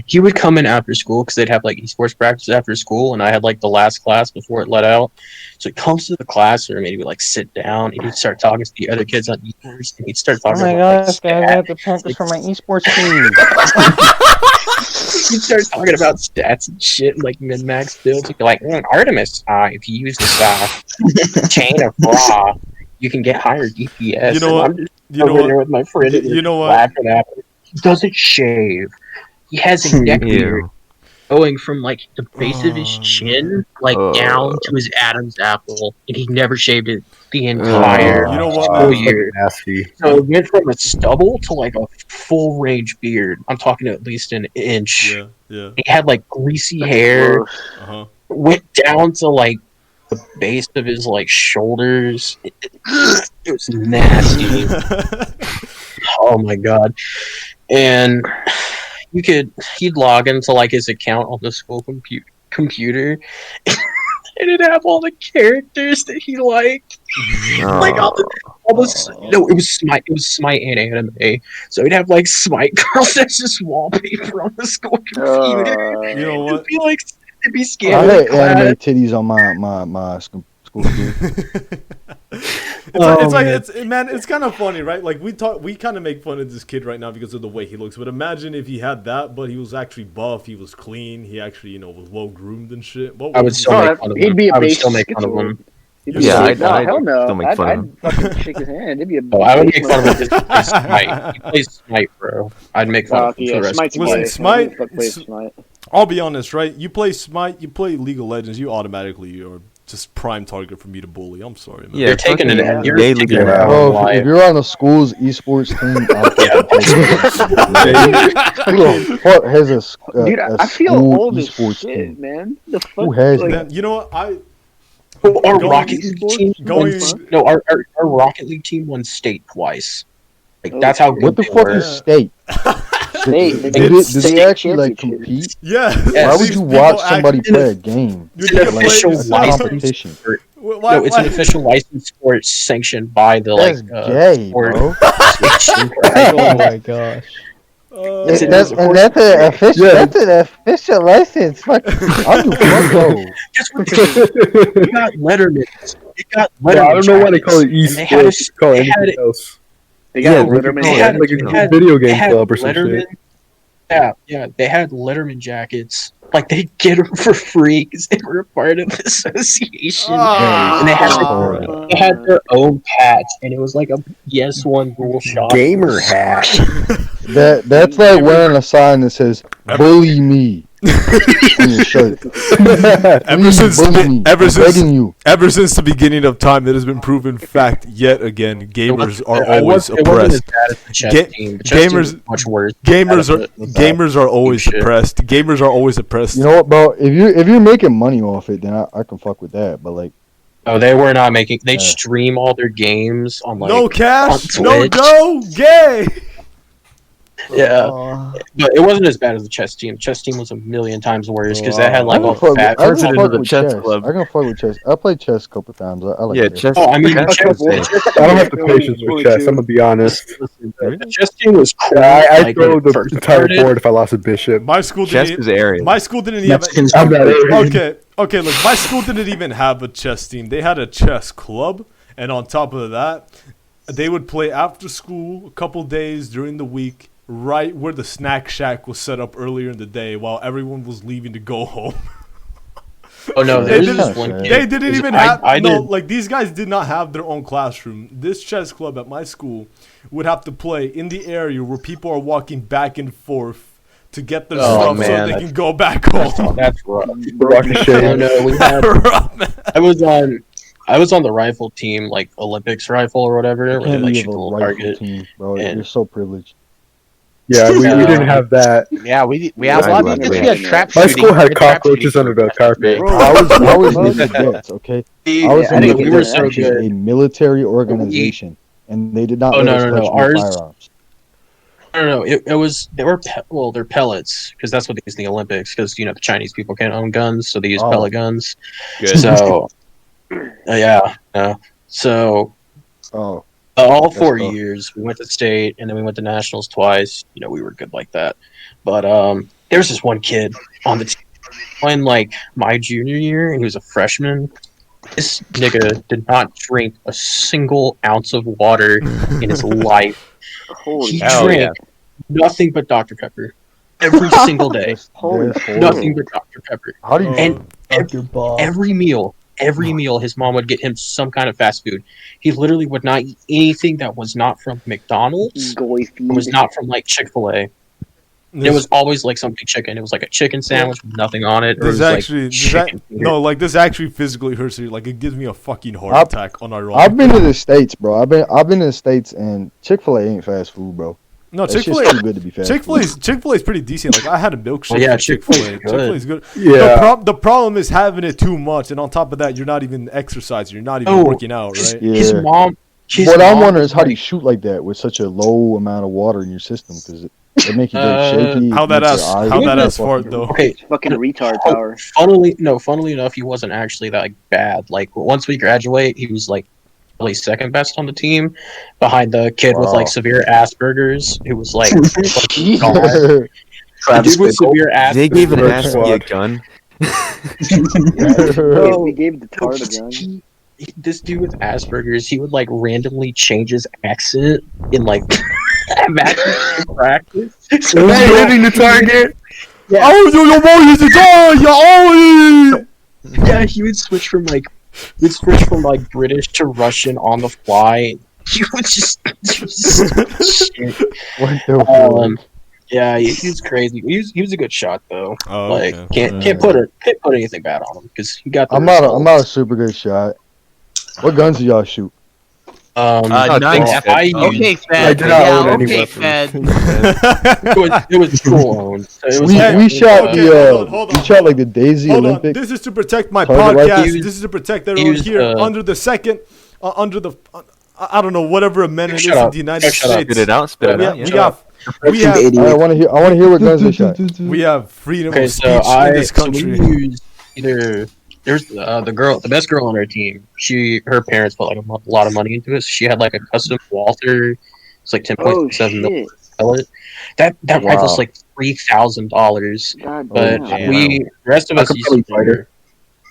he would come in after school because they'd have like esports practice after school, and I had like the last class before it let out. So he comes to the classroom and he would like sit down and he'd start talking to the other kids on esports, and he'd start talking Oh my about gosh, guys, I have to practice for my esports team. He'd start talking about stats and shit, and, like min-max builds. He'd be like, Artemis, if you use this chain of Ra, you can get higher DPS. You know what? I'm just over there with my friend. You know what? Laughing at him. He doesn't shave. He has a neck beard going from like the base of his chin, like down to his Adam's apple, and he never shaved it the entire school year. So it went from a stubble to like a full range beard. I'm talking at least an inch. Yeah. He had like greasy hair. Went down to like the base of his like shoulders. It was nasty. Oh my god. And he'd log into like his account on the school computer and it'd have all the characters that he liked. Like all the no, it was Smite and anime. So he'd have like Smite girls as his wallpaper on the school computer. You know what? It'd be I scamming had class. anime titties on my school computer. It's kind of funny, right? Like we kind of make fun of this kid right now because of the way he looks. But imagine if he had that, but he was actually buff, he was clean, he actually was well groomed and shit. I would still make fun of him. He'd be a I would base still make fun of him. Hell no. I'd fucking shake his hand. It'd be a I would make fun of him just play Smite. He plays Smite, bro. I'd make fun of him for the rest of Listen, Smite. I'll be honest, right? You play Smite, you play League of Legends, you automatically are just prime target for me to bully. I'm sorry, man. Yeah, you're taking it. You're taking it. Bro, if you're on a school's esports team, who the fuck has a Dude, I feel school old as esports shit, team? man. The fuck? Who has like, that? You know what? Our Rocket League team our Rocket League team won state twice. Like that's how good What the they fuck were. is state? Did they actually like compete? Yeah. Why would you watch somebody play a game? It's an official competition. No, it's an official license sport sanctioned by the That's gay, bro. Oh my gosh. That's an official license. Fuck, I'll do fuck. Guess what? It got Letterman. It got Letterman. I don't know why they call it esports. They call it anything else. They got Letterman. They had like a video game club or some shit. Yeah, they had Letterman jackets. Like they'd get them for free because they were a part of the association, and they had their own patch, and it was like a Yes One Dual Shot gamer hat. That's like wearing a sign that says "Bully me" on your shirt. Ever since the beginning of time, it has been proven fact yet again. Gamers are always oppressed. Gamers are always oppressed. Gamers are always oppressed. You know what, bro? If you're making money off it, then I can fuck with that. But like, oh, they were not making. They stream all their games on like no cash, no Twitch. dough, gay. Yeah, but it wasn't as bad as the chess team. Chess team was a million times worse because they had like all I fat. can fuck with chess. I can fuck with chess. I played chess a couple times. I like chess. Oh, I mean, I don't have the patience with chess. I'm gonna be honest. The chess team was cool. I throw the entire board if I lost a bishop. My school Chess didn't. is area. My school didn't even. I'm that area. Okay. Look, my school didn't even have a chess team. They had a chess club, and on top of that, they would play after school a couple days during the week. Right where the snack shack was set up earlier in the day while everyone was leaving to go home. Oh no, they didn't even have like these guys did not have their own classroom. This chess club at my school would have to play in the area where people are walking back and forth to get their stuff so they can go back home. That's rough. I was on the rifle team, like Olympics rifle or whatever. Where they like shoot a target. Team, bro. You're so privileged. Yeah, we didn't have that. Yeah, we had trap My shooting. school had cockroaches under the carpet. Bro, I was in the cadets, okay? I was in the cadets, actually a military organization, and they did not let us touch firearms. No, they're pellets because that's what they use in the Olympics because the Chinese people can't own guns, so they use pellet guns. Good. So So, all 4 years we went to state, and then we went to nationals twice. You know, we were good like that. But there was this one kid on the team in like my junior year, and he was a freshman. This nigga did not drink a single ounce of water in his life. He drank nothing but Dr. Pepper every single day. Nothing but Dr. Pepper. How do you? And every meal, his mom would get him some kind of fast food. He literally would not eat anything that was not from McDonald's. Was not from like Chick-fil-A. It was always like something chicken. It was like a chicken sandwich with nothing on it. Or This actually physically hurts you. Like it gives me a fucking heart attack. Unironically. I've been to the States, bro. I've been to the States, and Chick-fil-A ain't fast food, bro. No, That Chick-fil-A. shit's too good to be fast Chick-fil-A is pretty decent. Like I had a milkshake. Yeah, from Chick-fil-A. Chick-fil-A is good. Chick-fil-A is good. Yeah. The problem is having it too much, and on top of that, you're not even exercising. You're not even working out, right? His mom. What I'm wondering is how do you shoot like that with such a low amount of water in your system? Because it make you get shaky. How that ass fart though? Okay, fucking retard power. Funnily enough, he wasn't actually that bad. Like once we graduate, he was like probably second best on the team, behind the kid with like severe Asperger's, who was like gone. Dude with severe Asperger's. They gave an Asky a gun. We gave the tard a gun. This dude with Asperger's, he would like randomly change his accent in like practice. So hitting the target. Yeah. Yeah, he would switch from like British to Russian on the fly. He would just shit. What the fuck? Yeah, he was crazy. He was a good shot though. Oh, like okay. can't put anything bad on him because he got. I'm not a super good shot. What guns do y'all shoot? None. Okay, Fed. Fed. It was school-owned. We shot we shot like the Daisy Olympic. This is to protect my target podcast. rifle. This is to protect everyone here under the second, under the, I don't know, whatever amendment is in the United States. Spit it out. Spit it out. We have. I want to hear what guns they shot. We have freedom Okay, of speech in this country. So we use either there's the best girl on our team. Her parents put like a lot of money into it. So she had like a custom Walther. It's like 10.7 million pellet. That rifle's like $3,000. But the rest of us used to.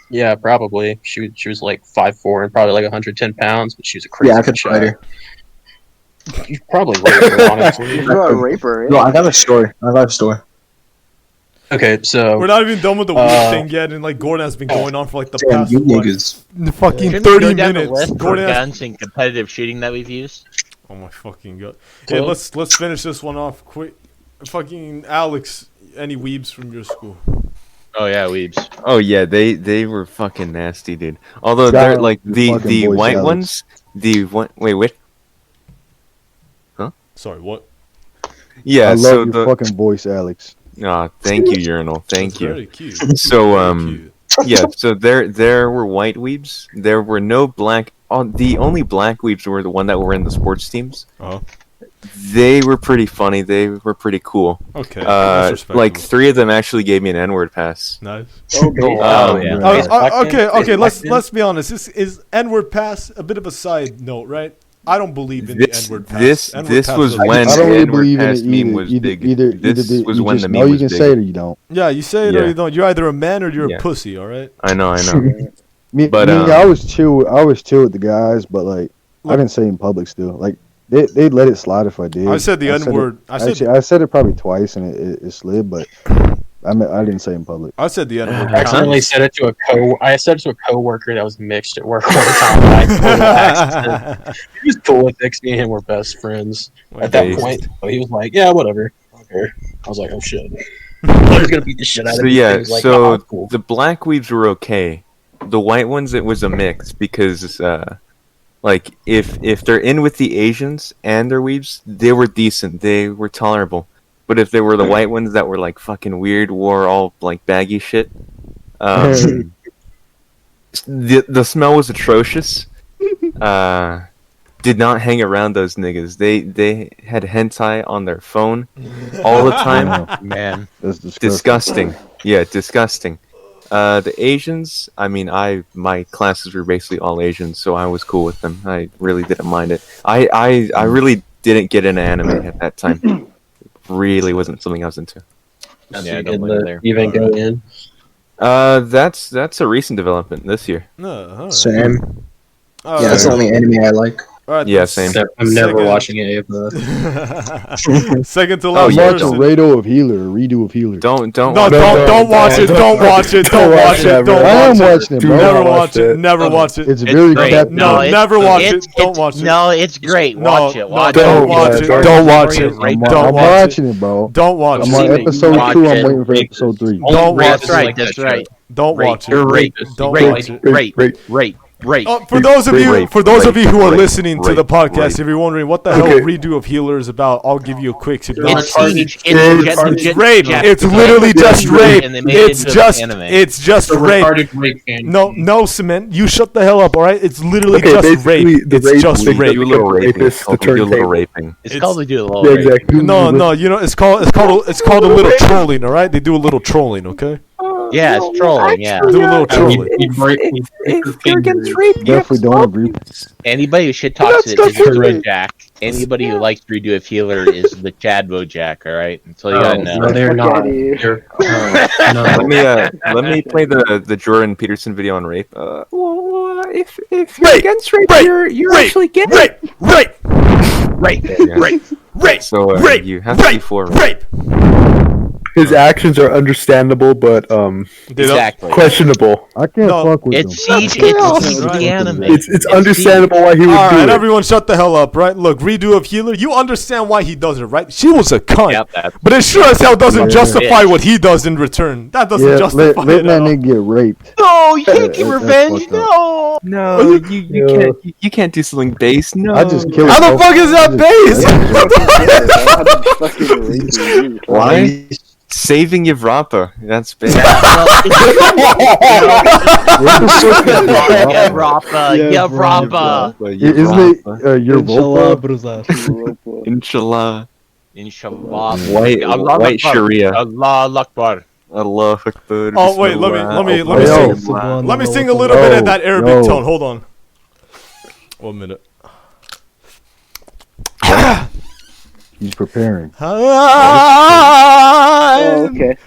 Yeah, probably. She was like 5'4" and probably like 110 pounds, but she was a crazy shot. You probably raped her, honestly. You're a raper. No, I got a story. Okay, so we're not even done with the weed thing yet, and like Gordon has been going on for like the past fucking Shouldn't 30 we go down the minutes. list for Gordon has... guns and competitive shooting that we've used. Oh my fucking god! Okay, let's finish this one off quick. Fucking Alex, any weebs from your school? Oh yeah, weebs. Oh yeah, they were fucking nasty, dude. Although they're like the white ones. Wait. Huh? Sorry, what? Yeah, I love your fucking voice, Alex. Ah, thank you, Urinal. Thank you. Very cute. So yeah, so there were white weebs. There were no black. The only black weebs were the one that were in the sports teams. Oh. They were pretty funny. They were pretty cool. Okay. That's like 3 of them actually gave me an N-word pass. Nice. yeah. Okay. Let's be honest. This is N-word pass. A bit of a side note, right? I don't believe in the N-word pass. This was when I don't really believe in pass it meme was big. Either This was when the know meme you was can big. say it or you don't. Yeah, you say it or you don't. You're either a man or you're a pussy. All right. I know. But I was chill with the guys, but like I didn't say it in public still. Like they'd let it slide if I did. I said the N-word. I said it probably twice and it slid, but I didn't say it in public. I said the N-word. I accidentally said it to a coworker that was mixed at work one time. He was cool with it. Me and him were best friends at that point. So he was like, "Yeah, whatever." Okay. I was like, "Oh shit." I was gonna beat the shit out of him. Yeah, He was like, so "Oh, cool." the black weebs were okay. The white ones, it was a mix because, like, if they're in with the Asians and their weebs, they were decent. They were tolerable. But if they were the white ones that were like fucking weird, wore all like baggy shit, the smell was atrocious. Did not hang around those niggas. They had hentai on their phone all the time. Man, that's disgusting. Yeah, disgusting. The Asians, I mean, my classes were basically all Asians, so I was cool with them. I really didn't mind it. I really didn't get into anime at that time. Really wasn't something I was into. Yeah, Evangelion. That's a recent development this year. No, Same. All Yeah, that's the right. only anime I like. All right, Yeah, same. I'm never Second. watching any of those. Second to I'm last watching person. Rado of Healer, a redo of Healer. Don't No, don't watch it. Don't watch it. Don't watch it. Don't I am watch watching it. it, bro. Never watch it. Never watch it. It's very great. cat. No, it's- never watch it's- it. Don't watch it. No, it's great. No, Watch it. no, Watch don't it. watch it. George Don't watch George it. is right I'm, there. Don't I'm watch it. watching it, bro. Don't watch I'm it. on episode watch 2. I'm it. waiting for episode 3. Don't watch That's it. right. That's right. Don't watch it. You're right. Don't Right. watch it. Right. For those of you who are listening to the podcast, right. if you're wondering what the hell Okay. Redo of Healer is about, I'll give you a quick synopsis. It's rape. It's literally just rape. And they made it It's into just an anime. it's just The rape. retarded rape fan. No, Cement. You shut the hell up, all right? It's literally Okay, just basically, rape. the It's rape just was- rape. Do a little raping. Rapist, the Do a little turntable. raping. It's called to do a little Yeah, rape. exactly. No, you know it's called a little trolling, all right? They do a little trolling, okay? Yeah, it's trolling. Yeah. Do a little trolling. Definitely don't agree. Anybody who shit talks it is Turbo Jack. Anybody who likes Redo of Healer is the Chadbo Jack. All right, that's all you gotta know. No, they're Fuck not. outta here. They're, no. Let me play the Jordan Peterson video on rape. Well, if you're Rape! against rape, Rape! you're Rape! actually gay. Rape. So Rape! you have to be for rape. His actions are understandable, but Exactly. questionable. I can't No, fuck with It's them. siege. It's the anime. It's understandable why he would All do right, it. everyone, shut the hell up, right? Look, Redo of Healer. You understand why he does it, right? She was a cunt, Yep, that's but it sure as hell doesn't Yeah. justify what he does in return. That doesn't Yeah, justify let it that at all. nigga get raped. No, you can't get That's revenge. fucked up. No. No, you can't do something base. No. I just killed. How the fuck is that base? Why? Saving Yavrapa. That's bad. Yavrapa. Isn't it your Inshallah, Volpa? brother. Inshallah. Inshallah. White Allah Sharia. Allah Akbar. Allah Akbar. Oh wait, let me Yo. sing. Let me sing a little bit of that Arabic tone. Hold on. 1 minute. He's preparing. Oh, okay.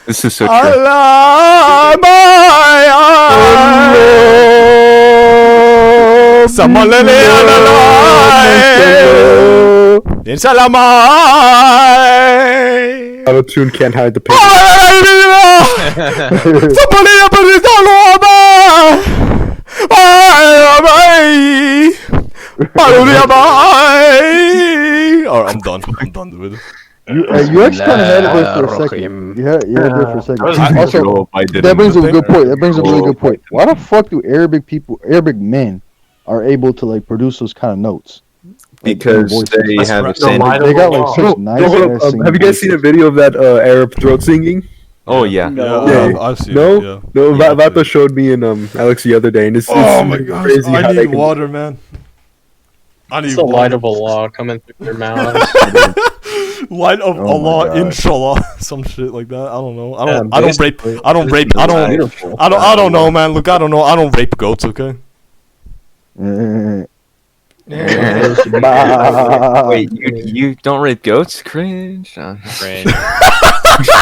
This is so true. Auto-tune can't hide the pain. Alright, I'm done. I'm done with it. You actually kind of had it there for a second. You had it there for a second. Also, that brings up a good point. That brings up a really good point. Why the fuck do Arabic men, are able to like produce those kind of notes? Like, Because voices? they have a They got like such nice ass singing Have you guys seen a voices. video of that Arab throat singing? Oh yeah. Yeah, I've seen No, it. Yeah. no. Yeah, I've Vato showed me and Alex the other day, and it's Oh it's my gosh, crazy how I they need can- water, man. I need It's the water. light of Allah coming through their mouths. Light of Oh my Allah, God. inshallah, some shit like that. I don't know. I Yeah, don't rape. basically. I don't rape. I don't know, man. Look, I don't know. I don't rape goats. Okay. Wait, you don't rape goats? Cringe. Cringe.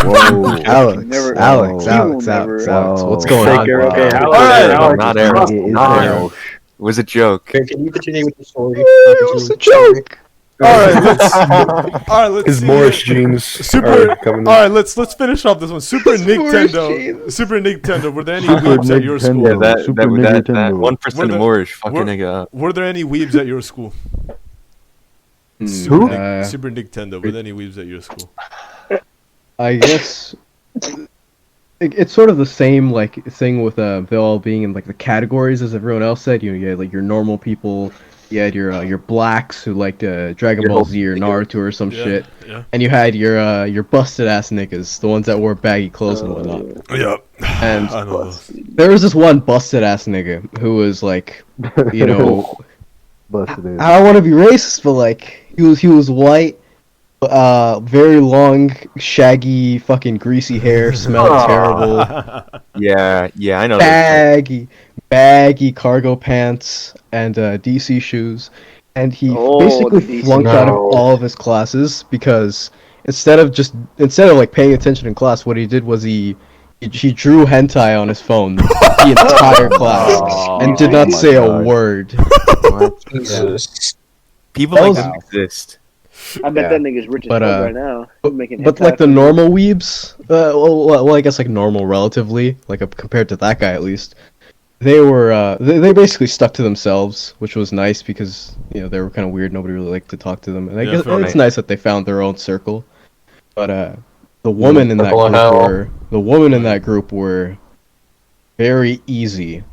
Whoa. Alex, Never- Alex, He will Alex, never- Alex, Alex. What's Wow. going on? Okay, okay, Wow. Alex, Alright. Alex, Not Arab. It is Not Arab. Arab. It was a joke. Can you continue with the story? It was a joke. All right, let's His see Moorish here. genes Super. are coming. All right, let's finish off this one. Super Nintendo. Super Nintendo. Were there any Super weebs at your school? Nintendo. Yeah, that Super Nintendo. 1% Were there- Moorish fucking were- nigga up. Were there any weebs at your school? Who? Super Nintendo. Were there any weebs at your school? I guess it's sort of the same like thing with they all being in like the categories as everyone else said. You had like your normal people, you had your blacks who liked Dragon Ball Z or Naruto or some Yeah, shit, yeah. and you had your busted ass niggas, the ones that wore baggy clothes and whatnot. Yeah. And I know those. there was this one busted ass nigga who was like, I Busted it. don't want to be racist, but like he was white, very long, shaggy, fucking greasy hair, smelled terrible. Yeah, I know. Baggy cargo pants and DC shoes, and he basically flunked out of all of his classes because instead of like paying attention in class, what he did was he drew hentai on his phone the entire class and did not say a word. Jesus. People like this exist. I bet that nigga's rich as fuck right now. But like the normal weebs, well, I guess like normal relatively, like compared to that guy at least, they were they basically stuck to themselves, which was nice because they were kind of weird. Nobody really liked to talk to them, and I guess it's nice that they found their own circle. But the woman in that group were very easy.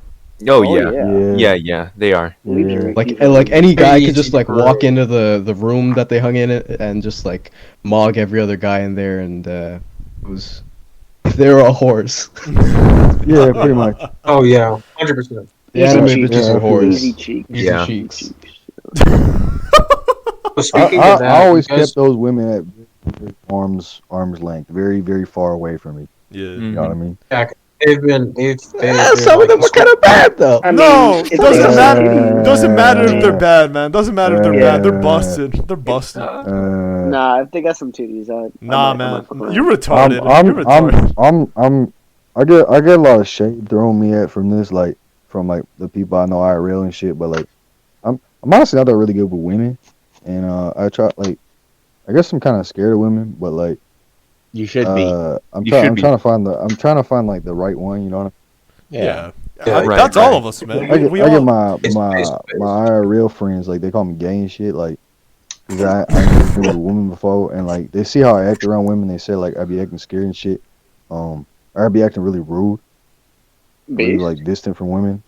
Oh yeah, they are. Like any guy could just like walk into the room that they hung in it and just like mog every other guy in there, and it was they were all whores. Yeah, pretty much. Oh yeah, 100%. The anime bitches are whores. Easy cheeks. Easy cheeks. I always kept those women at arm's length, very very far away from me. Yeah, you know what I mean. Some of them were kind of bad though. No, it doesn't matter. Doesn't matter if they're bad, man. Doesn't matter if they're bad. They're busted. They're busted. Nah, if they got some titties, nah, man. You're retarded. I get a lot of shade thrown me at from this, like from like the people I know IRL and shit. But like, I'm honestly not that really good with women, and I try like, I guess I'm kind of scared of women, but like. You should be. I'm trying to find like the right one. You know what I mean? Yeah. That's all of us, man. I get my IRL friends, like they call me gay and shit, like cause I never been with a woman before, and like they see how I act around women. They say like I be acting scared and shit. Or I be acting really rude, really like distant from women.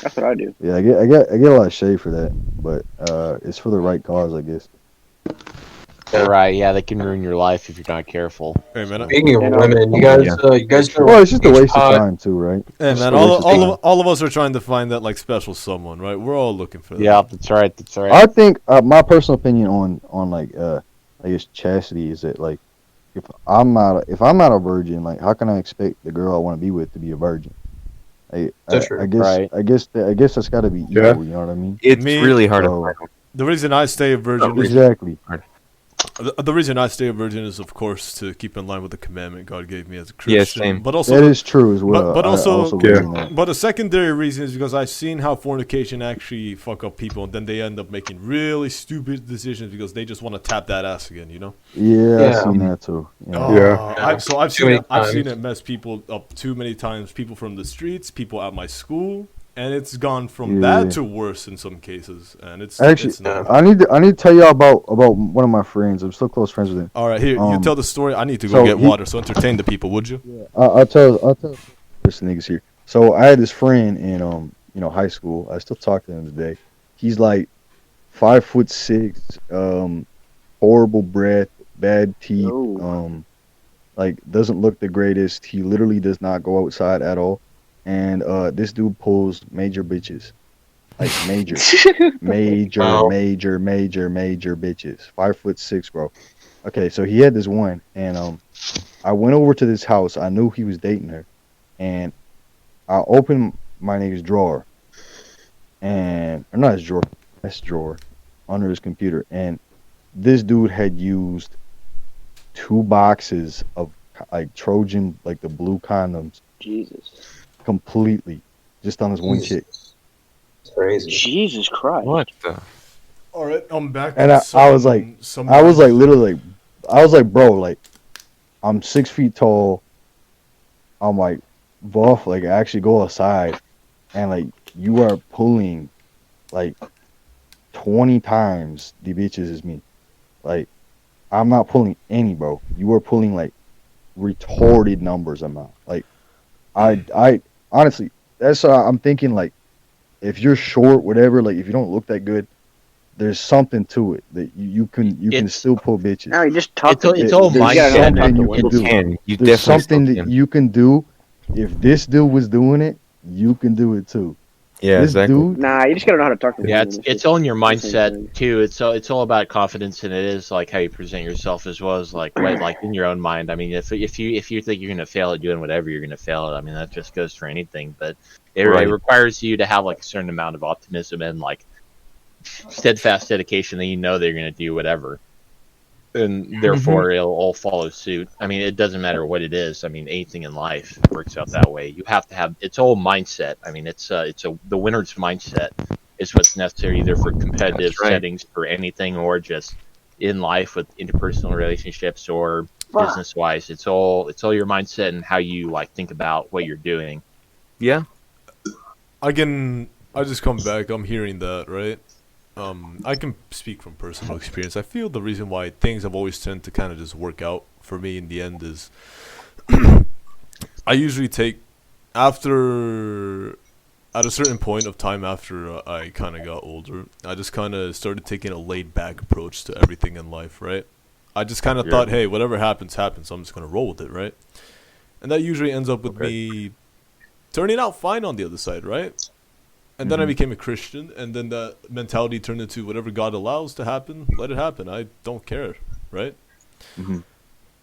That's what I do. Yeah, I get a lot of shade for that, but it's for the right cause, I guess. Right, yeah, they can ruin your life if you're not careful. Hey, man, speaking of women, you guys well, it's just a waste of time too, right? Hey, man, all of us are trying to find that like special someone, right? We're all looking for that. Yeah, that's right. I think my personal opinion on like I guess chastity is that like if I'm not a virgin, like how can I expect the girl I want to be with to be a virgin? I guess that's got to be equal. You know what I mean? It's really hard to find. The reason I stay a virgin exactly. The reason I stay a virgin is, of course, to keep in line with the commandment God gave me as a Christian. Yes, same. But also that is true as well. But a secondary reason is because I've seen how fornication actually fuck up people, and then they end up making really stupid decisions because they just want to tap that ass again. You know? Yeah, I've seen that too. I've seen it mess people up too many times. People from the streets, people at my school. And it's gone from bad to worse in some cases, and it's actually. I need to tell y'all about one of my friends. I'm still close friends with him. All right, here you tell the story. I need to go get water, so entertain the people, would you? Yeah, I'll tell this niggas here. So I had this friend in high school. I still talk to him today. He's like 5'6", horrible breath, bad teeth, like doesn't look the greatest. He literally does not go outside at all. And this dude pulls major bitches, like major bitches. 5'6", bro. Okay, so he had this one, and I went over to this house. I knew he was dating her, and I opened my nigga's drawer, or not his drawer, his drawer, under his computer, and this dude had used 2 boxes of like Trojan, like the blue condoms. Jesus. Completely, just on this one chick. It's crazy. Jesus Christ. What the? All right, I'm back. And I was like, literally, bro, like, I'm 6 feet tall. I'm like, buff, like, I actually go outside, and like, you are pulling, like, 20 times the bitches as me. Like, I'm not pulling any, bro. You are pulling like retarded numbers amount. Like, I honestly, that's I'm thinking, like, if you're short, whatever, like if you don't look that good, there's something to it that you can still pull bitches. No, you just talk. It's all mindset. There's something that you can do. If this dude was doing it, you can do it too. Yeah, exactly. Nah, you just gotta know how to talk to Yeah, people. it's all in your mindset too. It's all about confidence, and it is like how you present yourself as well as like in your own mind. I mean, if you think you're gonna fail at doing whatever, you're gonna fail at. I mean, that just goes for anything. But it requires you to have like a certain amount of optimism and like steadfast dedication that you know they're gonna do whatever, and therefore it'll all follow suit. I mean, it doesn't matter what it is. I mean, anything in life works out that way. You have to have it's all mindset. I mean, it's the winner's mindset is what's necessary either for competitive settings for anything or just in life with interpersonal relationships or business wise. It's all your mindset and how you like think about what you're doing. Yeah. I just come back. I'm hearing that, right? I can speak from personal experience. I feel the reason why things have always tend to kind of just work out for me in the end is I usually take at a certain point of time after I kind of got older, I just kind of started taking a laid back approach to everything in life, right? I just kind of thought, hey, whatever happens, happens. So I'm just going to roll with it, right? And that usually ends up with me turning out fine on the other side, right? And then I became a Christian, and then that mentality turned into whatever God allows to happen, let it happen. I don't care, right?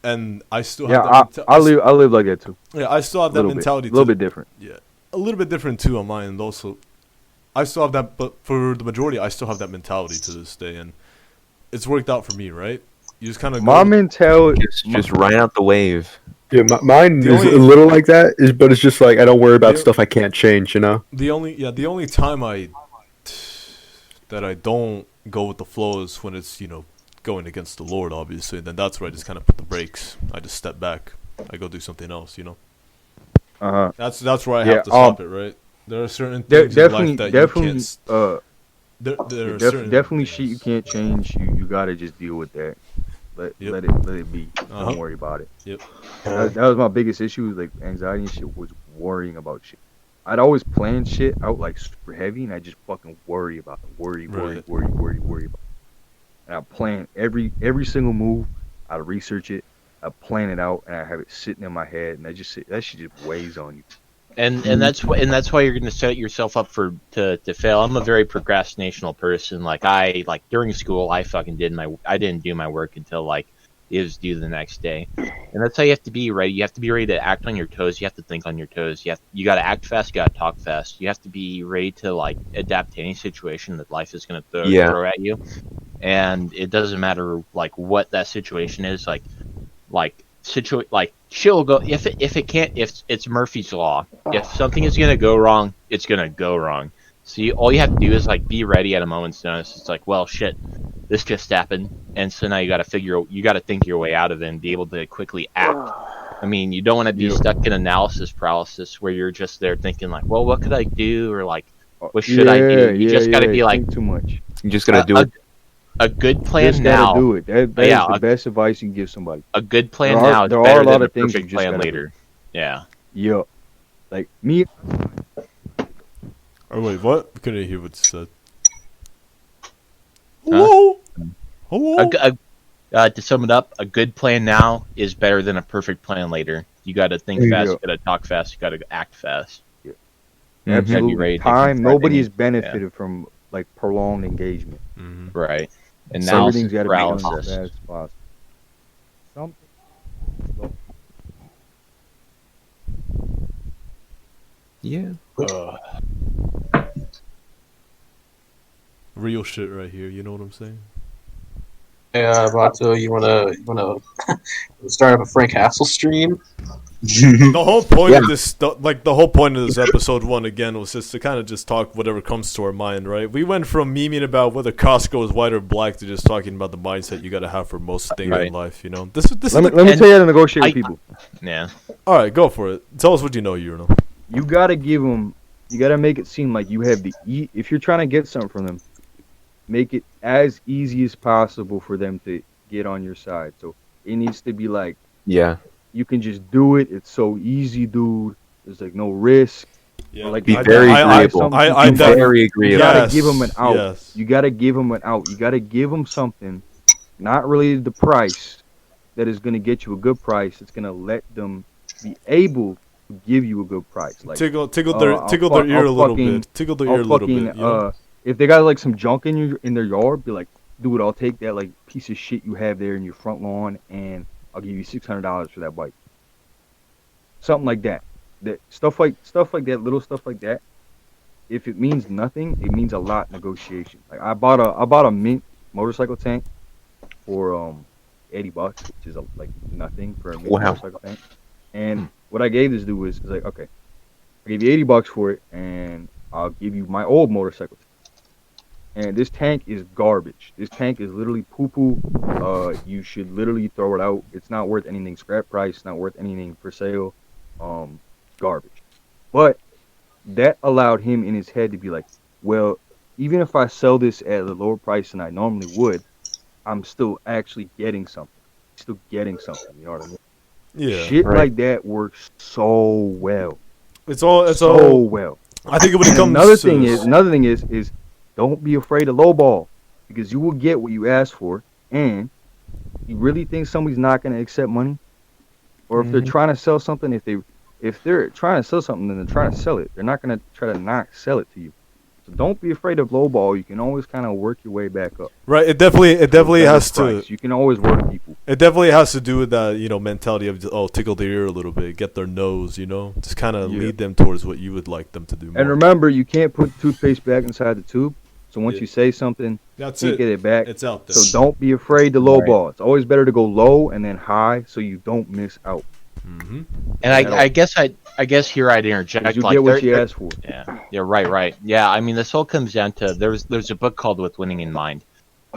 And I still have that I live like that too. Yeah, I still have that mentality. A little bit different. Yeah, a little bit different too on mine. And also, I still have that, but for the majority, I still have that mentality to this day, and it's worked out for me, right? You just kind of my mentality just ride out the wave. Yeah, mine is a little like that, but it's just like I don't worry about stuff I can't change, you know. The only time that I don't go with the flow is when it's going against the Lord, obviously. Then that's where I just kind of put the brakes. I just step back. I go do something else, That's where I have to stop it, right? There are certain things in life that you can't. Definitely shit you can't change. You gotta just deal with that. Let it be. Don't worry about it. Yep. That was my biggest issue. Like anxiety and shit was worrying about shit. I'd always plan shit out like super heavy, and I just fucking worry about it. Worry about it. And I plan every single move. I research it. I plan it out, and I have it sitting in my head, and that shit just weighs on you. And that's why you're going to set yourself up to fail. I'm a very procrastinational person. Like during school, I didn't do my work until it was due the next day. And that's how you have to be, right? You have to be ready to act on your toes. You have to think on your toes. You got to act fast. You got to talk fast. You have to be ready to adapt to any situation that life is going to throw at you. And it doesn't matter what that situation is. She'll go if it's Murphy's law. If something is gonna go wrong, it's gonna go wrong. So all you have to do is be ready at a moment's notice. It's well, shit, this just happened, and so now you got to think your way out of it and be able to quickly act. I mean, you don't want to be stuck in analysis paralysis where you're just there thinking well, what could I do, or what should I do? You just got to be too much. You just gotta do it. A good plan just now. Do it. That is the best advice you can give somebody. A good plan now is better than a perfect plan later. Yeah. Yeah. Like me. Oh wait, what? I couldn't hear what you said. Hello. Hello. To sum it up, a good plan now is better than a perfect plan later. You got to think fast. You got to talk fast. You got to act fast. Yeah. Absolutely. Time. Nobody has benefited from prolonged engagement. Right. And now everything's got to be done as paralysis. fast as possible. Yeah. Real shit right here. You know what I'm saying? Yeah, Vato, you wanna start up a Frank Hassel stream? The whole point of this, the whole point of this episode one again was just to kind of just talk whatever comes to our mind, right? We went from memeing about whether Casca is white or black to just talking about the mindset you got to have for most things in life. Let me tell you how to negotiate with people. Yeah. All right, go for it. Tell us what you know, Uno. You gotta give them. You gotta make it seem like you have if you're trying to get something from them, make it as easy as possible for them to get on your side. So it needs to be you can just do it. It's so easy, dude. There's no risk. Yeah. Be very agreeable. Very agreeable. You gotta give them an out. Yes. You gotta give them an out. You gotta give them something, not related to price, that is gonna get you a good price. It's gonna let them be able give you a good price. Like tickle their ear a little bit. Tickle their ear a little bit. You know? If they got like some junk in their yard, be like, dude, I'll take that like piece of shit you have there in your front lawn, and I'll give you $600 for that bike. Something like that. That stuff like that, little stuff like that. If it means nothing, it means a lot. Negotiation. Like I bought a mint motorcycle tank for $80, which is like nothing for a mint motorcycle tank. And what I gave this dude was like, okay, I gave you $80 for it, and I'll give you my old motorcycle tank. And this tank is garbage. This tank is literally poo-poo. You should literally throw it out. It's not worth anything scrap price. It's not worth anything for sale. Garbage. But that allowed him in his head to be like, well, even if I sell this at a lower price than I normally would, I'm still actually getting something. Still getting something. You know what I mean? Yeah. Shit like that works so well. It's all well. I think when it comes another thing is don't be afraid to lowball, because you will get what you ask for. And you really think somebody's not going to accept money? Or if they're trying to sell something, if they're trying to sell something, then they're trying to sell it. They're not going to try to not sell it to you. So don't be afraid of lowball. You can always kind of work your way back up. Right. It definitely has to. You can always work people. It definitely has to do with that, mentality of tickle their ear a little bit, get their nose, just kind of lead them towards what you would like them to do more. And remember, you can't put toothpaste back inside the tube. So once you say something, you get it back. It's out there. So don't be afraid to lowball. It's always better to go low and then high, so you don't miss out. Mm-hmm. And I guess here I'd interject. You get what you asked for. Yeah, right. Yeah, I mean, this all comes down to there's a book called With Winning in Mind,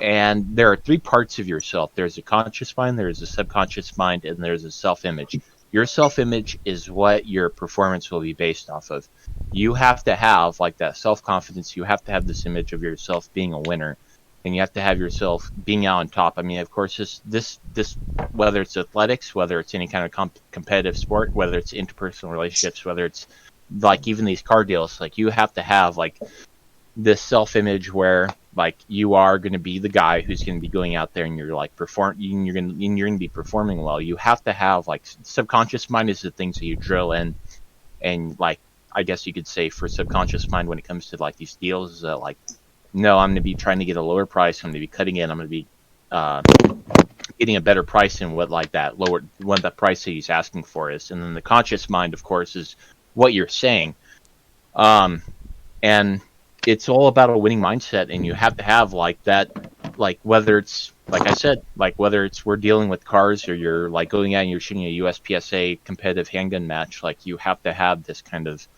and there are three parts of yourself. There's a conscious mind, there's a subconscious mind, and there's a self-image. Your self-image is what your performance will be based off of. You have to have like that self-confidence. You have to have this image of yourself being a winner, and you have to have yourself being out on top. I mean, of course, this whether it's athletics, whether it's any kind of competitive sport, whether it's interpersonal relationships, whether it's like even these car deals, like you have to have like this self-image where like you are going to be the guy who's going to be going out there and you're like you're going to be performing well. You have to have like subconscious mind is the things that you drill in, and like I guess you could say for subconscious mind when it comes to like these deals is that like, no, I'm going to be trying to get a lower price. I'm going to be cutting in. I'm going to be getting a better price than what the price that he's asking for is. And then the conscious mind, of course, is what you're saying. And it's all about a winning mindset, and you have to have like that, like whether it's, like I said, like whether it's we're dealing with cars or you're like going out and you're shooting a USPSA competitive handgun match, like you have to have this kind of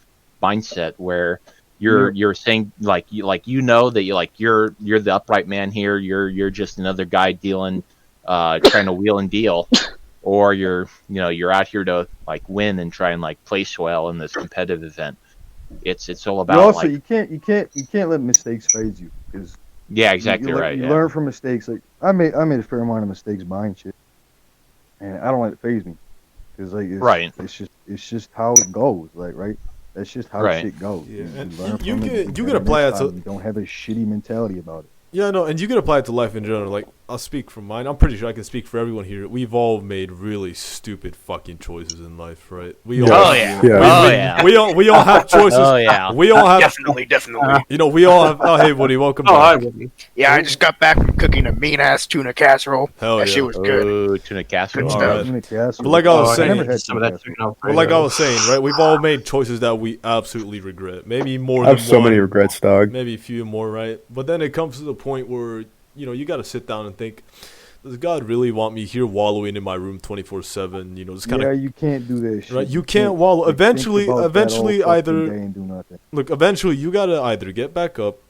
mindset where you're saying that you're the upright man here. You're just another guy dealing, trying to wheel and deal, or you're out here to like win and try and like place well in this competitive event. It's all about. Also, you can't let mistakes phase you, because exactly right. You learn from mistakes. Like I made a fair amount of mistakes buying shit, and I don't let it phase me, because like it's just how it goes. Like that's just how shit goes. Yeah, you can apply it to. You don't have a shitty mentality about it. Yeah, no, and you can apply it to life in general. Like, I'll speak from mine. I'm pretty sure I can speak for everyone here. We've all made really stupid fucking choices in life, right? We all have choices. Oh yeah. We all have definitely. We all have. Oh, hey, Woody, welcome back. Hi, Woody. Yeah, I just got back from cooking a mean ass tuna casserole. Hell that yeah. shit was good. Tuna casserole. Good stuff. Tuna casserole. But like I was saying, right? We've all made choices that we absolutely regret. Maybe more. I have so many regrets, dog. Maybe a few more, right? But then it comes to the point where you got to sit down and think, does God really want me here wallowing in my room 24/7? Just kind of. You can't do this. Right, you can't wallow. Eventually, you gotta either get back up,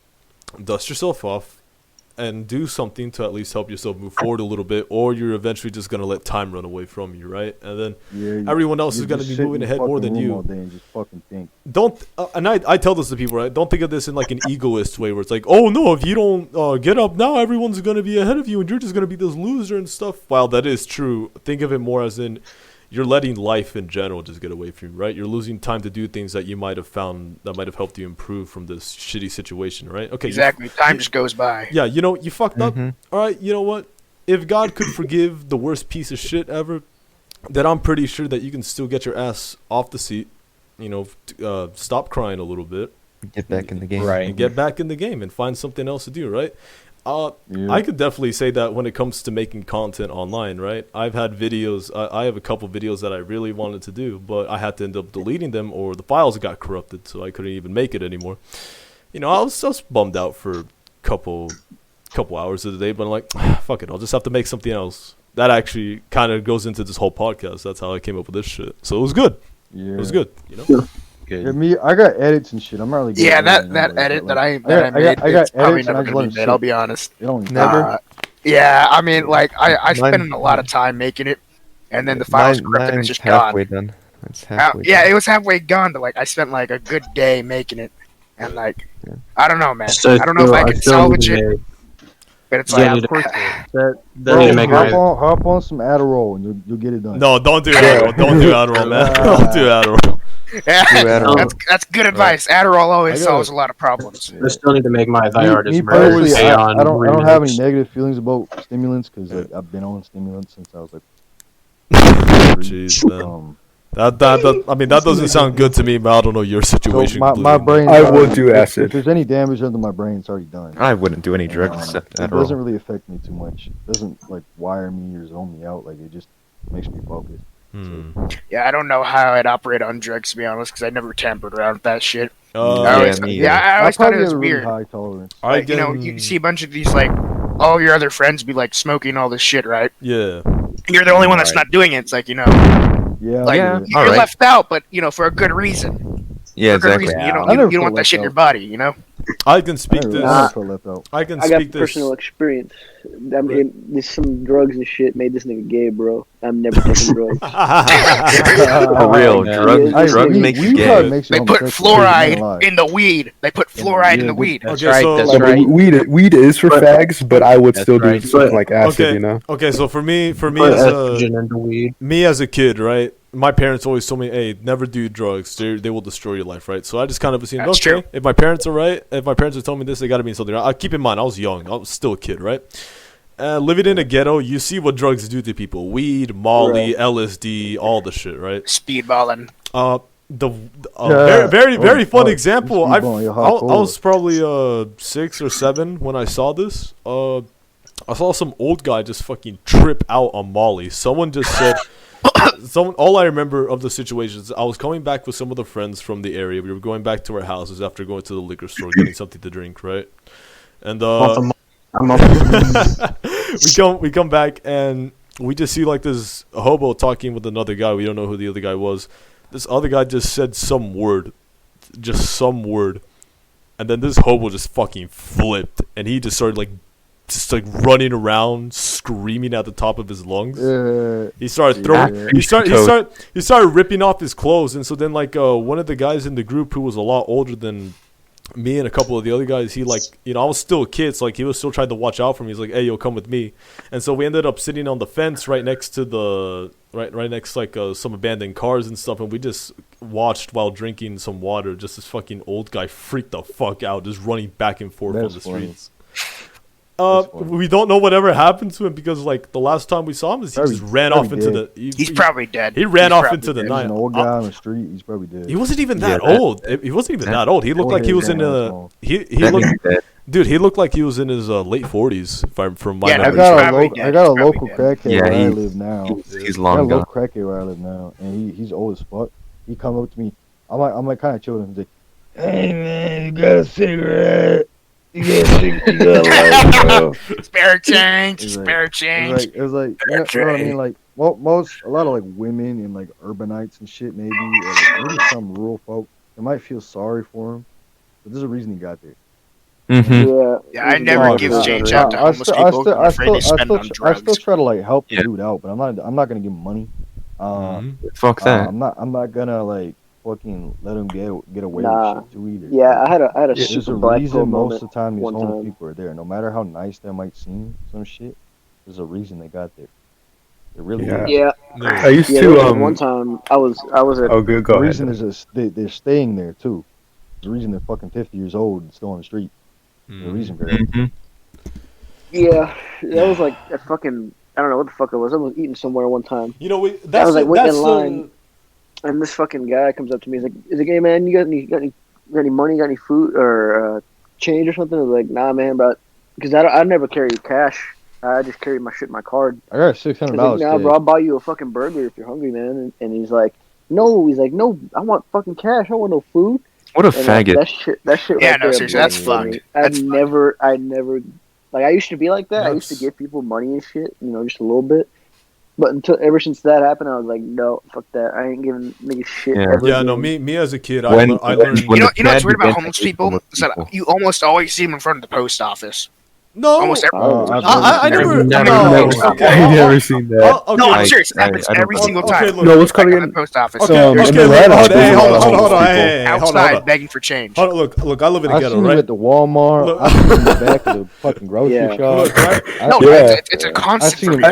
dust yourself off, and do something to at least help yourself move forward a little bit, or you're eventually just gonna let time run away from you, right? And then everyone else is gonna be moving ahead more than you. All day and just fucking think. Don't and I tell this to people, right? Don't think of this in like an egoist way where it's like, oh no, if you don't get up now, everyone's gonna be ahead of you and you're just gonna be this loser and stuff. While that is true, think of it more as in you're letting life in general just get away from you, right? You're losing time to do things that you might have found that might have helped you improve from this shitty situation, right? Okay. Exactly. Time just goes by. Yeah, you fucked up. All right, you know what? If God could forgive the worst piece of shit ever, then I'm pretty sure that you can still get your ass off the seat, stop crying a little bit, get back in the game, right? And get back in the game and find something else to do, right? I could definitely say that when it comes to making content online, right? I've had videos. I have a couple videos that I really wanted to do, but I had to end up deleting them, or the files got corrupted, so I couldn't even make it anymore. I was bummed out for a couple hours of the day, but I'm like, fuck it, I'll just have to make something else. That actually kind of goes into this whole podcast. That's how I came up with this shit. So it was good. Yeah. It was good. Good. Yeah, I got edits and shit. I'm not really good. Yeah, that edit that I made, I got probably edits and never gonna be made. I'll be honest. Never. Yeah, I mean, like I spent a lot of time making it, and then the file's corrupted and it's just halfway gone. Done. It's halfway yeah, done. it was halfway gone, but like I spent like a good day making it, and like I don't know, man. I don't know if I can salvage it. But it's like, hop on some Adderall and you'll get it done. No, don't do Adderall. Don't do Adderall, man. Don't do Adderall. Yeah, that's good advice. Adderall always solves a lot of problems. I still need to make my me personally, I don't have any negative feelings about stimulants because like, I've been on stimulants since I was like. Jeez, man. That doesn't sound good to me, but I don't know your situation. So my brain. I will do acid. If there's any damage under my brain, it's already done. I wouldn't do any drugs except It doesn't really affect me too much. It doesn't like wire me or zone me out. Like it just makes me focus. Yeah, I don't know how I'd operate on drugs, to be honest, because I never tampered around with that shit. I always thought it was weird. High tolerance. Like, you see a bunch of these like all your other friends be like smoking all this shit, right? Yeah. And you're the only one that's not doing it. It's like you're left out, but for a good reason. Yeah, exactly. Reason. You don't want that shit in your body, I can speak this. I can speak got this. personal experience. I mean, there's some drugs and shit made this nigga gay, bro. I'm never taking drugs. For real, drugs make you gay. They put fluoride in the weed. They put fluoride in the weed. That's right. Weed is for fags, but I would still do something like acid. Okay, so for me as a kid, right? My parents always told me, "Hey, never do drugs. They will destroy your life." Right? So I just kind of assumed, okay, if my parents are right, if my parents are telling me this, they got to be something. I keep in mind, I was young. I was still a kid, right? Living in a ghetto, you see what drugs do to people: weed, Molly, LSD, all the shit, right? Speedballing. Very fun example. I was probably 6 or 7 when I saw this. I saw some old guy just fucking trip out on Molly. Someone just said. All I remember of the situation is I was coming back with some of the friends from the area. We were going back to our houses after going to the liquor store, getting something to drink, right? And we come back and we just see like this hobo talking with another guy. We don't know who the other guy was. This other guy just said some word, and then this hobo just fucking flipped, and he just started like running around screaming at the top of his lungs. He started throwing he started ripping off his clothes, and so then like one of the guys in the group who was a lot older than me and a couple of the other guys, he like, I was still a kid, so like he was still trying to watch out for me. He's like, "Hey, yo, come with me." And so we ended up sitting on the fence right next to the right next like some abandoned cars and stuff, and we just watched while drinking some water. Just this fucking old guy freaked the fuck out, just running back and forth on the streets. We don't know whatever happened to him because like the last time we saw him, he just ran off into the. He's probably dead. He ran off into the night. He's an old guy on the street. He's probably dead. He wasn't even that old. He wasn't even that old. He looked like he was in a. He looked. Dude, he looked like he was in his late 40s. From my memory. I got a local crackhead where I live now. He's long gone. I got a local crackhead where I live now, and he's old as fuck. He come up to me. I'm like kind of chilling. He's like, "Hey man, you got a cigarette? You got light, bro." Spare change. It was like you know what I mean? Like a lot of like women and like urbanites and shit, maybe, or like, maybe some rural folk. They might feel sorry for him, but there's a reason he got there. Yeah, I never give change out to homeless people. I'm afraid they spend on drugs. I still try to like help the dude out, but I'm not gonna give him money. Fuck that. I'm not gonna like fucking let him get away with shit too either. Yeah, I had a There's super a black reason most moment of the time these one homeless time. people are there. No matter how nice that might seem, some shit, there's a reason they got there. It really is. Yeah. I used to one time I was at Oh, good. Go the ahead. reason is they're staying there too. The reason they're fucking 50 years old and still on the street. The reason for that. Yeah, that was like at fucking I don't know what the fuck it was. I was eating somewhere one time. You know, I was like waiting in line, and this fucking guy comes up to me. He's like, "Is it, hey man, you got any money? Got any food or change or something?" I was like, "Nah, man, but because I never carry cash. I just carry my shit in my card." I got $600. Like, nah, bro, I'll buy you a fucking burger if you're hungry, man. And he's like, "No," no, I want fucking cash. I don't want no food. What a faggot! That shit. Yeah, right no, there seriously, that's fucked. fucked. I never, like, I used to be like that. I used to give people money and shit, just a little bit. But ever since that happened, I was like, no, fuck that. I ain't giving niggas shit. Yeah, no, me as a kid, I learned. You know what's weird about homeless people? Is that you almost always see them in front of the post office. No, almost every. I never. I've never seen that. No, I'm serious. It happens every single time. No, what's coming in the post office? Okay, hold on. Hey, outside begging for change. Look, I live in a ghetto, seen right? At the Walmart. I seen him in the back of the fucking grocery shop. It's a constant. I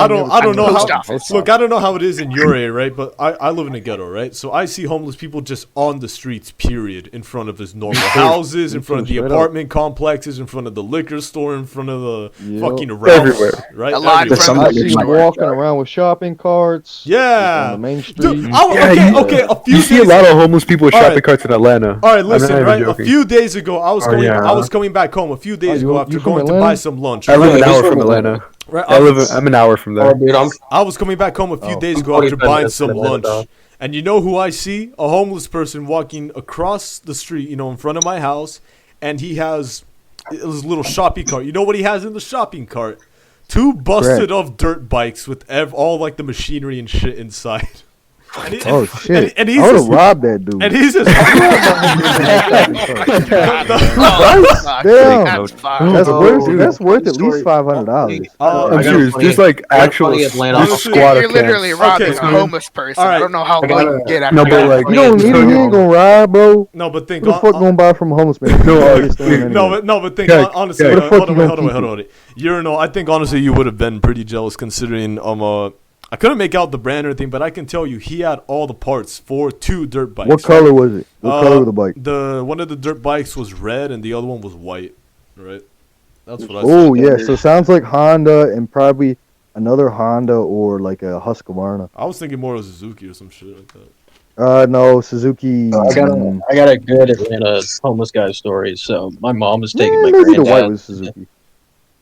don't know how. Look, I don't know how it is in your area, right? But I live in a ghetto, right? So I see homeless people just on the streets, period, in front of his normal houses, in front of the apartment complexes, in front of the liquor store, in front of the fucking everywhere, right? I see him walking around with shopping carts. Yeah, on the main street. Dude, okay. A few you see a lot of homeless people with shopping carts in Atlanta. All right, listen, right? A few days ago, I was coming back home. A few days ago, after going to buy some lunch. I live an hour from Atlanta. Right, I'm an hour from there. I was coming back home a few days ago after buying some lunch. And you know who I see? A homeless person walking across the street, in front of my house. And he has his little shopping cart. You know what he has in the shopping cart? 2 busted off dirt bikes with all like the machinery and shit inside. Oh shit! And I would have robbed that dude. And he's just damn. That's worth at least $500. I'm serious. There's like actual squatter You're literally robbing a homeless person. I don't know how low you get after that. You don't need it. You ain't gonna rob, bro. No, but think. Who the fuck gonna buy from a homeless man? But think honestly. Hold on. I think honestly you would have been pretty jealous considering I couldn't make out the brand or anything, but I can tell you he had all the parts for 2 dirt bikes. What color was it? What color was the bike? One of the dirt bikes was red and the other one was white. Right? That's what I said. Oh yeah, so it sounds like Honda and probably another Honda or like a Husqvarna. I was thinking more of Suzuki or some shit like that. No, Suzuki. I got a good Atlanta homeless guy story. So my mom was taking my granddad. The white was Suzuki.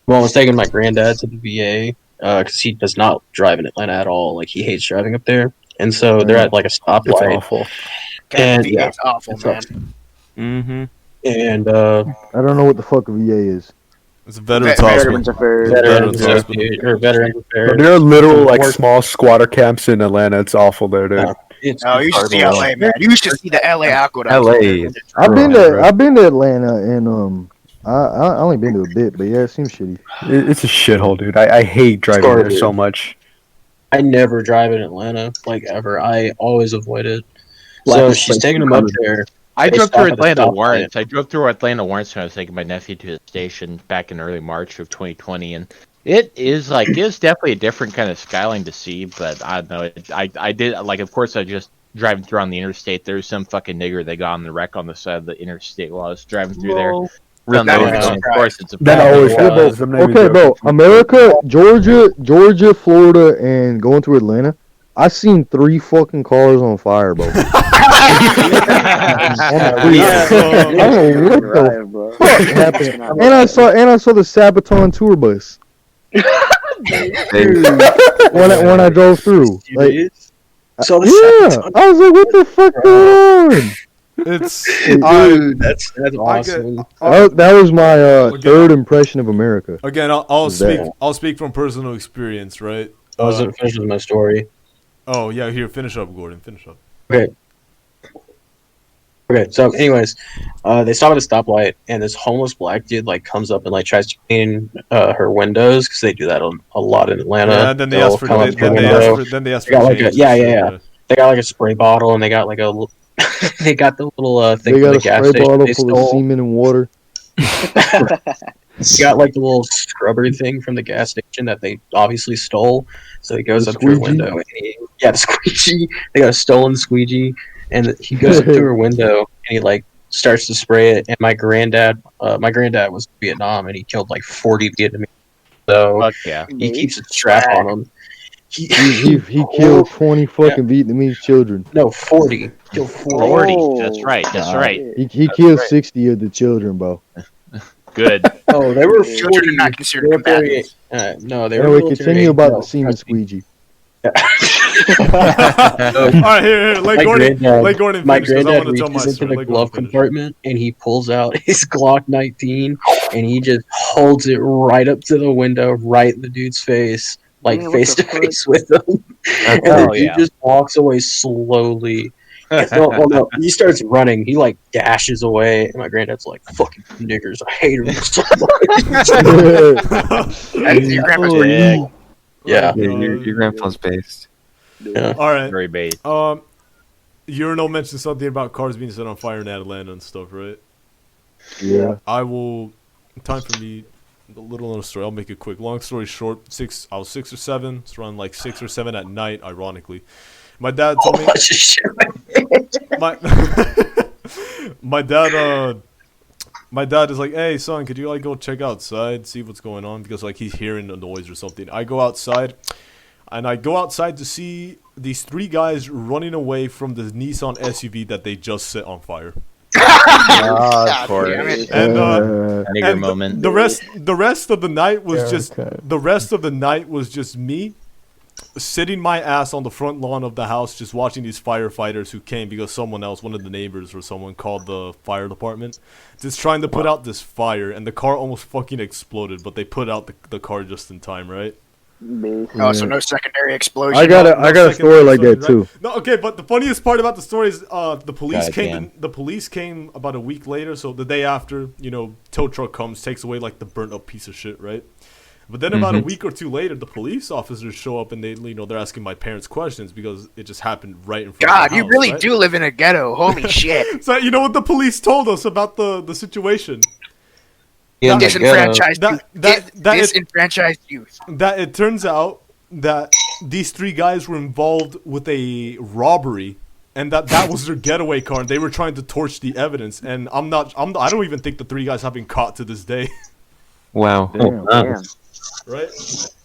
Mom was taking my granddad to the VA. Because he does not drive in Atlanta at all. Like, he hates driving up there. And so they're at, like, a stoplight. It's awful. And, it's awful, man. Mm-hmm. And, I don't know what the fuck a VA is. It's a Veterans Hospital. Veterans Affairs. There are literal, like, small squatter camps in Atlanta. It's awful there, dude. You should see LA, man. You should see the LA Aqueduct. LA. I've been to Atlanta, and, I only been to a bit, but yeah, it seems shitty. It's a shithole, dude. I hate driving there so much. I never drive in Atlanta, like, ever. I always avoid it. So she's taking him up there. I drove through Atlanta once. I drove through Atlanta once when I was taking my nephew to the station back in early March of 2020, and it's definitely a different kind of skyline to see. But I don't know. I did, like, of course, I just driving through on the interstate. There was some fucking nigger that got on the wreck on the side of the interstate while I was driving through there. Of course, it's a okay, bro. America, Georgia, Florida, and going through Atlanta. I seen 3 fucking cars on fire, bro. I don't know what the fuck happened. And I saw the Sabaton tour bus. when I drove through, like, so I was like, what the fuck going on? Dude, that's awesome. That was my third impression of America. Again, I'll speak from personal experience, right? I wasn't finished with my story. Oh yeah, here, finish up, Gordon. Finish up. Okay. So, anyways, they stop at a stoplight, and this homeless black dude like comes up and like tries to clean her windows because they do that a lot in Atlanta. Yeah, and then they ask for They got like a spray bottle, and they got like a. They got the little thing they got from the a gas spray station. bottle full of semen and water. He got like the little scrubber thing from the gas station that they obviously stole. So he goes up to her window. And the squeegee. They got a stolen squeegee, and he goes up to her window and he like starts to spray it. And my granddad was in Vietnam, and he killed like 40 Vietnamese. So Fuck yeah. he keeps a strap on him. He killed 20 fucking Vietnamese children. No, 40. Killed 40. 40. That's right. That's right. He killed 60 of the children, bro. Good. Oh, they were Children 40. are not considered military. combatants. No, they were Anyway, military continue about no, the semen squeegee. All right, here, let Gordon My finish, 'cause I granddad want to tell my reaches into story. the Let glove Gordon finish. compartment and he pulls out his Glock 19 and he just holds it right up to the window, right in the dude's face, like Man, what face the to face with him. And hell the dude yeah. just walks away slowly. No, he starts running. He like dashes away, and my granddad's like, "Fucking niggers, I hate them so much." And your grandpa's pretty Yeah. cool. Yeah. Your grandpa's based. Yeah. All right. Very base. Urinal mentioned something about cars being set on fire in Atlanta and stuff, right? Yeah. I will. Time for me. A little on a story. I'll make it quick. Long story short, I was 6 or 7. It's around like 6 or 7 at night. Ironically, my dad told me. My dad is like, "Hey son, could you like go check outside, see what's going on?" Because like he's hearing a noise or something. I go outside, and I go outside to see these 3 guys running away from the Nissan SUV that they just set on fire. Of course. And Nigger and moment. the rest of the night was just me sitting my ass on the front lawn of the house, just watching these firefighters who came because one of the neighbors or someone called the fire department, just trying to put out this fire, and the car almost fucking exploded, but they put out the car just in time, right? Oh, so no secondary explosion. I got a story like that too. Right? No, okay, but the funniest part about the story is the police Goddamn. came. The police came about a week later, so the day after, tow truck comes, takes away like the burnt up piece of shit, right? But then about a week or 2 later, the police officers show up and they're asking my parents questions because it just happened right in front of God, the you house, really right? do live in a ghetto. Holy shit. So you know what the police told us about the situation? Disenfranchised youth. Disenfranchised youth. That it turns out that these 3 guys were involved with a robbery, and that was their getaway car, and they were trying to torch the evidence. And I don't even think the 3 guys have been caught to this day. Wow. Damn. Right?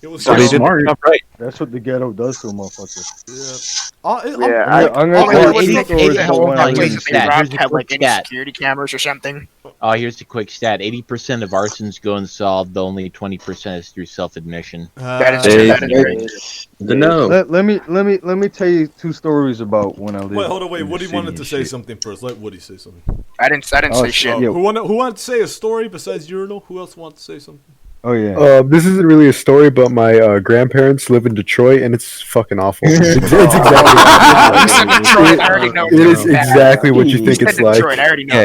It was So they did the job right. That's what the ghetto does to a motherfucker. I'm gonna tell you Like, two stories about hold when on, I lived here's in a the stat. Robbed, have like Quick any stat. security cameras or something. Here's the quick stat. 80% of arsons go unsolved. Only 20% is through self-admission. That is true. That is true. Let me tell you 2 stories about when I lived. Wait, hold on, wait. in the Woody city wanted and to say shit. something first. Let Woody say something. I didn't say shit. yeah. Who wanted to say a story besides Urinal? Who else wanted to say something? Oh yeah. This isn't really a story, but my grandparents live in Detroit, and it's fucking awful. It's exactly what you think it's like. I already know.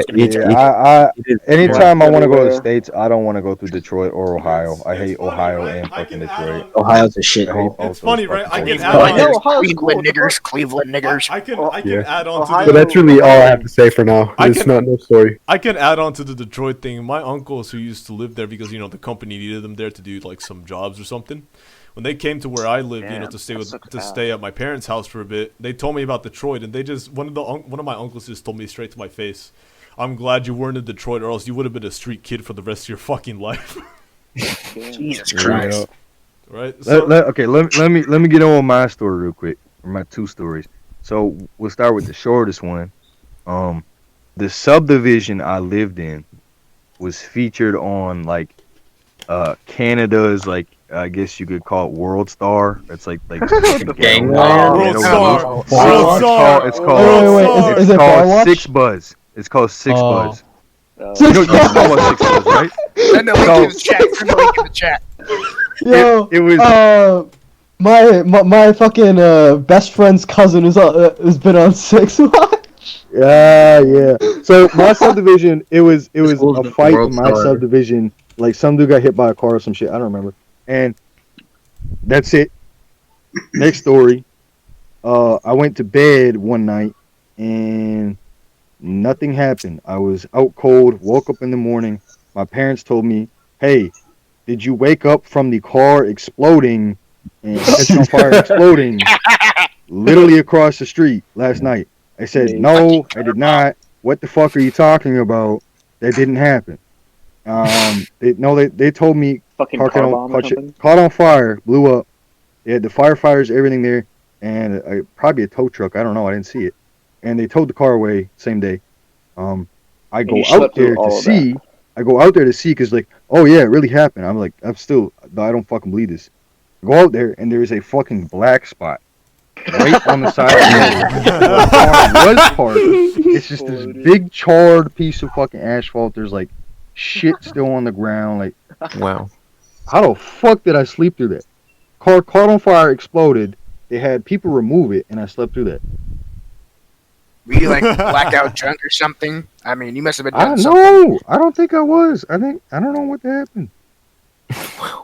Anytime I want to go to the States, I don't want to go through Detroit or Ohio. I hate Ohio and fucking Detroit. Ohio's a shithole. It's funny, right? I can Cleveland niggers. Cleveland niggers. I can add on to But that's really all I have to say for now. It's not no story. I can add on to the Detroit thing. My uncles who used to live there because the company needed them there to do like some jobs or something. When they came to where I lived, to stay at my parents' house for a bit, they told me about Detroit, and they just one of my uncles just told me straight to my face, "I'm glad you weren't in Detroit, or else you would have been a street kid for the rest of your fucking life." Jesus Christ! Right? Okay, let me get on with my story real quick, or my 2 stories. So we'll start with the shortest one. The subdivision I lived in was featured on like Canada's like, I guess you could call it World Star. It's like Gangland. World Star. It's called Six Buzz. It's called Six Buzz. You know what Six Buzz, right? Send the link in the chat. Send the link in the chat. Yo, it was my fucking best friend's cousin has been on Six Watch. Yeah. So my subdivision, it was a fight in my subdivision. Like some dude got hit by a car or some shit. I don't remember. And that's it. Next story. I went to bed one night and nothing happened. I was out cold, woke up in the morning. My parents told me, "Hey, did you wake up from the car exploding and catching on fire exploding literally across the street last night?" I said, "No, I did not. What the fuck are you talking about? That didn't happen." They told me Fucking car bomb or something? Caught on fire, blew up. They had the firefighters, everything there, and probably a tow truck. I don't know. I didn't see it. And they towed the car away same day. I go out there to see. I go out there to see because like, oh yeah, it really happened. I'm like, I don't fucking believe this. I go out there and there is a fucking black spot right on the side of the road. The car was parked. It's just this big charred piece of fucking asphalt. There's like shit still on the ground. Like, wow. How the fuck did I sleep through that? Car caught on fire, exploded. They had people remove it, and I slept through that. Were you like blacked out drunk or something? I mean, you must have been. No, I don't think I was. I don't know what happened.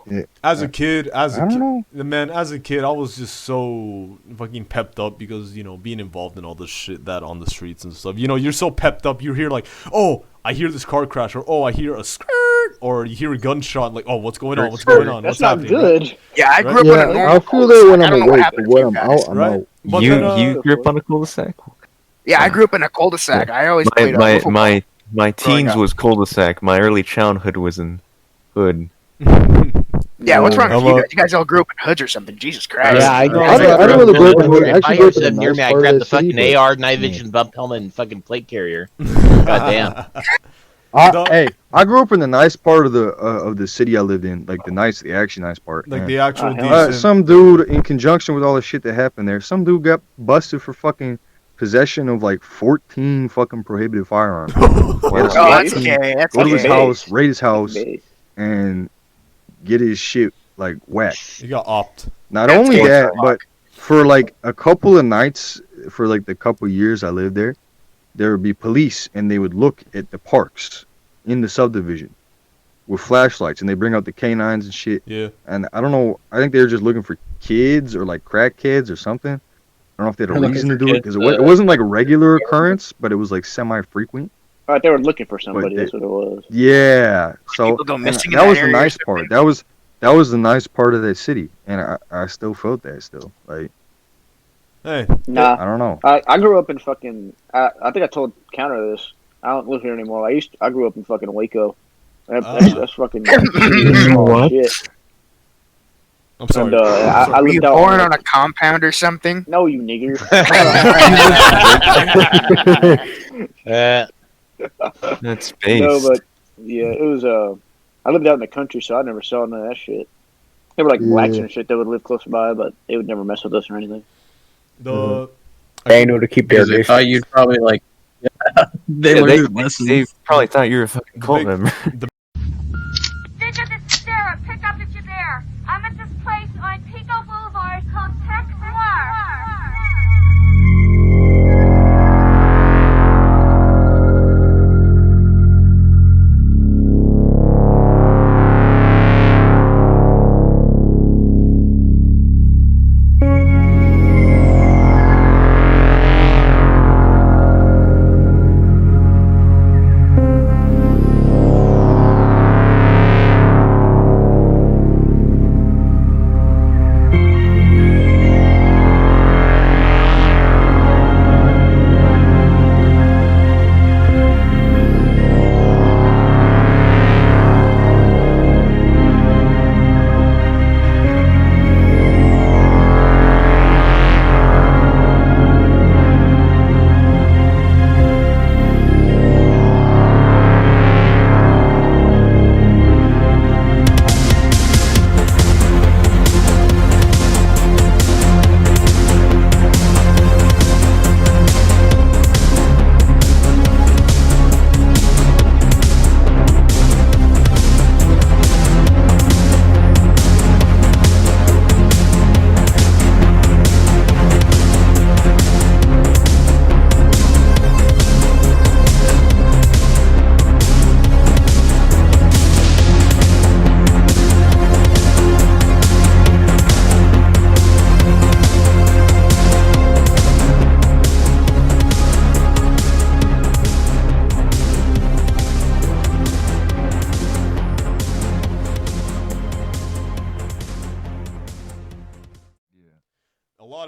Yeah. As a kid, I was just so fucking pepped up because, you know, being involved in all this shit that on the streets and stuff. You know, you're so pepped up. You hear like, oh, I hear this car crash, or oh, I hear a skirt, or you hear a gunshot. Like, oh, what's going on? What's going on? That's what's not happening? good. Right? Yeah, I grew up Yeah, in a normal. I feel that when I'm I don't know what awake, happened but to when you I'm guys. out, I'm Right? out. But You grew up on a cul-de-sac? Yeah, I grew up in a cul-de-sac. I always played my teens was cul-de-sac. My early childhood was in hood. Yeah, what's wrong with you guys? You guys all grew up in hoods or something? Jesus Christ. Yeah, I didn't really grow up in hood. I If actually I grew hear up in a something near nice me, I part of grab the the city, fucking but- AR, night vision, bump helmet, and fucking plate carrier. God damn. Hey, I grew up in the nice part of the city I lived in, like the actually nice part. Like and, the actual decent. some dude, in conjunction with all the shit that happened there, some dude got busted for fucking possession of like 14 fucking prohibited firearms. That's okay. That's Go to his okay. house, raid his house, and get his shit like whacked. You got opt. Not only that, but for like a couple of nights, for like the couple years I lived there, there would be police and they would look at the parks in the subdivision with flashlights and they bring out the canines and shit. Yeah. And I don't know, I think they were just looking for kids or like crack kids or something. I don't know if they had a reason to do it because it wasn't like a regular occurrence, but it was like semi-frequent. All right, they were looking for somebody. That's what it was. Yeah. So People go missing in that that was the area or nice part. That was the nice part of that city, and I still felt that still like. Hey. Nah. I don't know. I grew up in fucking. I think I told Counter this. I don't live here anymore. I grew up in fucking Waco. That's fucking. What? Shit. I'm sorry. And, I Were you lived out born on a compound or something? No, you nigger. That's space. No, but yeah, it was. I lived out in the country, so I never saw none of that shit. They were like blacks and shit that would live close by, but they would never mess with us or anything. They know to keep their Because they thought you'd probably like. They learned their lessons. They probably thought you were a fucking cult member. Digger, this is Sarah. Pick up if you're there. I'm at this place on Pico Boulevard called Tech Noir.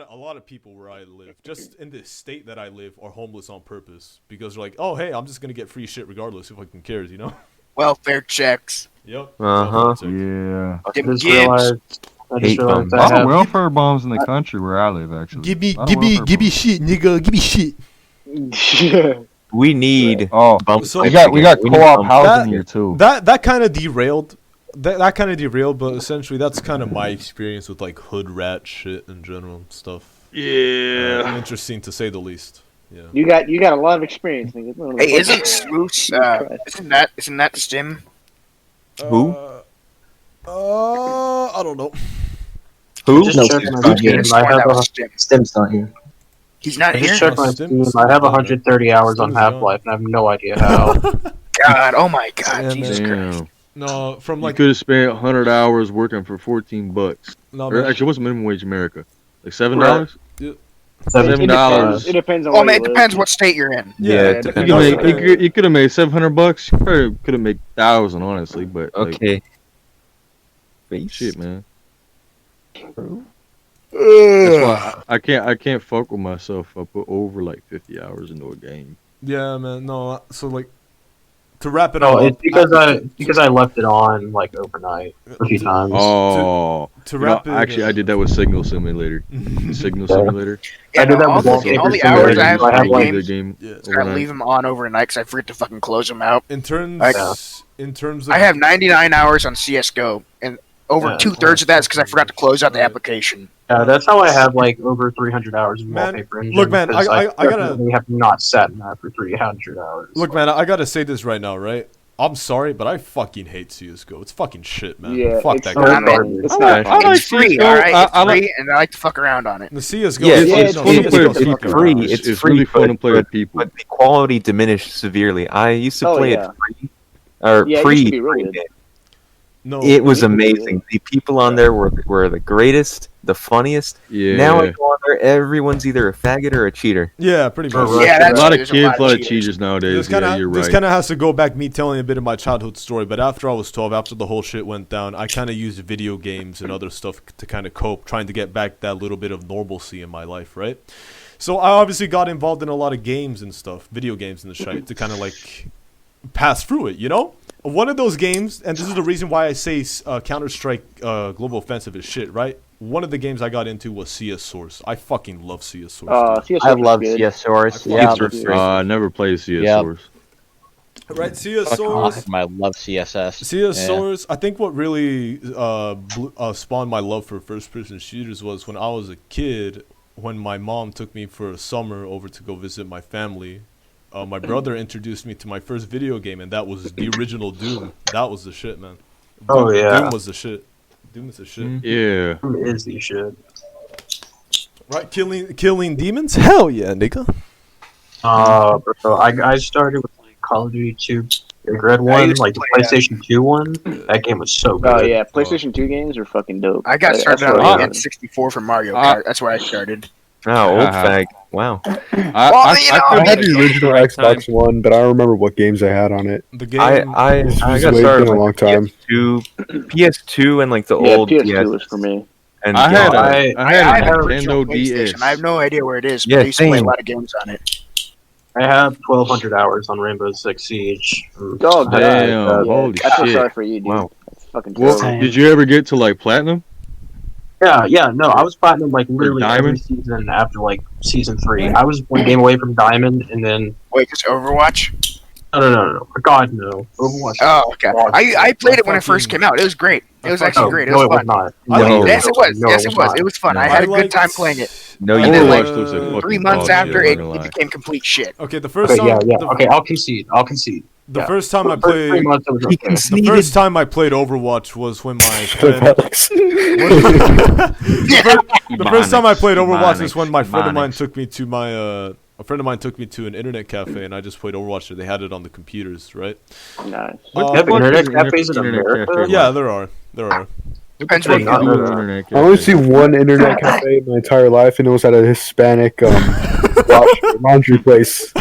A lot of people where I live, just in the state that I live, are homeless on purpose because they're like, oh hey, I'm just gonna get free shit regardless. Who fucking cares, you know? welfare checks. Yep. Yeah. Them Gibbs. A lot of welfare bombs in the country where I live, actually. Give me shit, nigga. Give me shit. We need. So we got co-op housing here too. That kind of derailed. That kind of derailed, but essentially that's kind of my experience with like hood rat shit in general and stuff. Yeah. Interesting to say the least. Yeah. You got a lot of experience, nigga. Hey, isn't Smoosh? Isn't that the stim? Who? I don't know. Who? Just check my Steam. I have Stim's not here. He's not I here. just checked my Steam. I have 130 hours on Half-Life, and I have no idea how. God, oh my God, Jesus Christ. No, from like you could have spent 100 hours working for $14. No, or actually, what's minimum wage in America? Like $7? Right. $7. It depends on. Oh man, it depends what state you're in. Yeah, you could have made $700. You probably could have made 1,000, honestly. But okay. Shit, man. That's why I can't fuck with myself if I put over like 50 hours into a game. Yeah, man. No, so like to wrap it No, up. it's because I left it on like overnight a few times. Oh, to wrap it. Actually, I did that with Signal Simulator. Signal Simulator. Yeah, I did that with all the hours I have I in the games. game. I gotta leave them on overnight because I forget to fucking close them out. In terms of, I have 99 hours on CS:GO, and over 2/3 of that is because I forgot to close out the application. That's how I have like over 300 hours in Wallpaper Engine. look, man, because I gotta. We have not sat in that for 300 hours. Look, man, I gotta say this right now, right? I'm sorry, but I fucking hate CS:GO. It's fucking shit, man. Yeah, fuck it's that so game. garbage. It's not. I like It's free, CS:GO. alright? It's free, and I like to fuck around on it. The CS:GO. Yeah, it's fun to play with people. free. It's free, really fun to play with people. But the quality diminished severely. I used to play it free or Yeah, it pre. used to be really good. No, it was amazing. The people on there were the greatest, the funniest. Yeah. Now I go on there, everyone's either a faggot or a cheater. Yeah, pretty much. Yeah, a lot of kids, a lot of cheaters nowadays. This You're right. kind of has to go back me telling a bit of my childhood story. But after I was 12, after the whole shit went down, I kind of used video games and other stuff to kind of cope, trying to get back that little bit of normalcy in my life, right? So I obviously got involved in a lot of games and stuff, video games and the shit, to kind of like pass through it, you know? One of those games, and this is the reason why I say Counter-Strike Global Offensive is shit, right? One of the games I got into was CS Source. I fucking love CS Source. I love CS Source. Yeah, I never played CS Source. Right, CS Source. Awesome. I love CSS. CS Source. I think what really spawned my love for first-person shooters was when I was a kid, when my mom took me for a summer over to go visit my family. My brother introduced me to my first video game, and that was the original Doom. That was the shit, man. Oh, yeah. Doom was the shit. Doom is the shit. Yeah. Doom is the shit. Right, killing demons? Hell yeah, nigga. Bro, I started with like Call of Duty 2, Big Red one, like the PlayStation 2 one. That game was so good. Oh yeah, PlayStation 2 games are fucking dope. I got started on N64 from Mario Kart. That's where I started. Oh, old fag. Wow. I had the original Xbox One, but I don't remember what games I had on it. The game I got started in a long time. PS2 and like the old PS2 was for me. And I had a Nintendo Nintendo DS. I have no idea where it is, but Yeah, I used to play a same. lot of games on it. I have 1,200 hours on Rainbow Six Siege. Oh god, Damn, holy I feel shit. sorry for you, dude. Wow. That's fucking Well, terrible. did you ever get to like platinum? Yeah, no, I was platinum like literally every Diamond? season after like season 3. I was one game away from Diamond, and then Wait, just Overwatch? no, God no, Overwatch. Oh, okay. I played it when it first came out. It was great. It was actually great. It no, was it was fun. not. Yes, it was. No, Yes, it was. not. It was fun. No. I had a I good time liked- playing it. No, And you then, didn't. like, Overwatch looks like 3 fucking months dog after, shit, I'm it not gonna lie. became complete shit. Okay, the first Okay, time. yeah. The, Okay, I'll concede. the first time I For the first 3 played. months, it was He okay. The conceded. first time I played Overwatch was when my friend. The first time I played Overwatch is when my friend of mine took me to my a friend of mine took me to an internet cafe and I just played Overwatch. They had it on the computers, right? Nice. Have internet cafes in America? Yeah, there are. Depends what what you you do. I only see one internet cafe in my entire life, and it was at a Hispanic laundry place.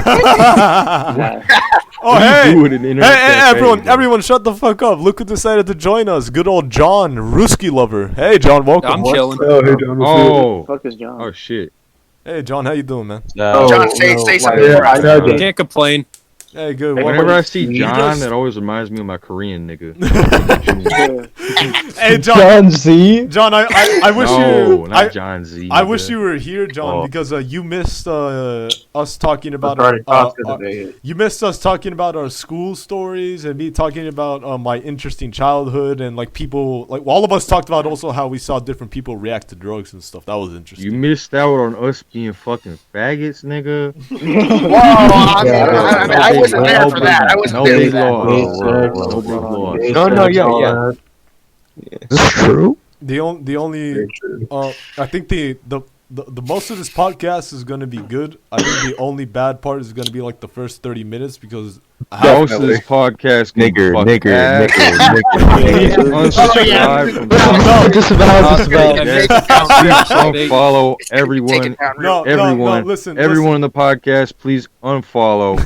Oh hey, do with an internet cafe, everyone, shut the fuck up! Look who decided to join us. Good old John, Ruski lover. Hey John, welcome. I'm chilling. Oh, hey, John, what's Oh, Fuck is John? oh shit. Hey John, how you doing, man? John, say something. Yeah, I know, Can't complain. Hey, good. Whenever I see John, that always reminds me of my Korean nigga. Hey, John Z. John, I wish no, not John Z. I wish you were here, John, because you missed us talking about you missed us talking about our school stories and me talking about my interesting childhood and like people like all of us talked about also how we saw different people react to drugs and stuff. That was interesting. You missed out on us being fucking faggots, nigga. Whoa, I wasn't there for that. I wasn't there for that. No, yeah. Is this true? The only I think the most of this podcast is gonna be good. I think the only bad part is gonna be like the first 30 minutes because most of this podcast nigger. Unfollow everyone. Everyone in the podcast, please unfollow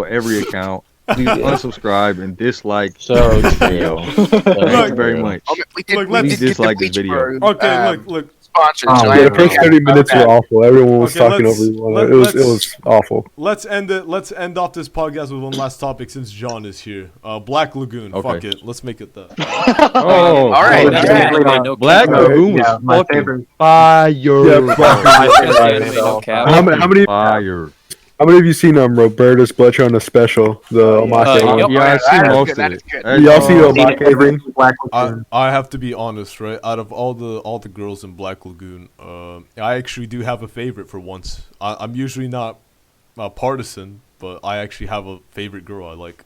every account. Please unsubscribe and dislike. So Thank you very much. Please dislike this video. Okay, look. Sponsored. The first 30 minutes were awful. Everyone was talking over everyone. It was awful. Let's end off this podcast with one last topic since John is here. Black Lagoon. Okay. Fuck it. Let's make it that. Oh, all right. Black Lagoon was my fucking favorite. fire. How many of you seen Roberta's Bletcher on the special? The Omake one? Yeah, I've seen most of it. Y'all see the Omake thing? I have to be honest, right? Out of all the girls in Black Lagoon, I actually do have a favorite for once. I'm usually not partisan, but I actually have a favorite girl I like.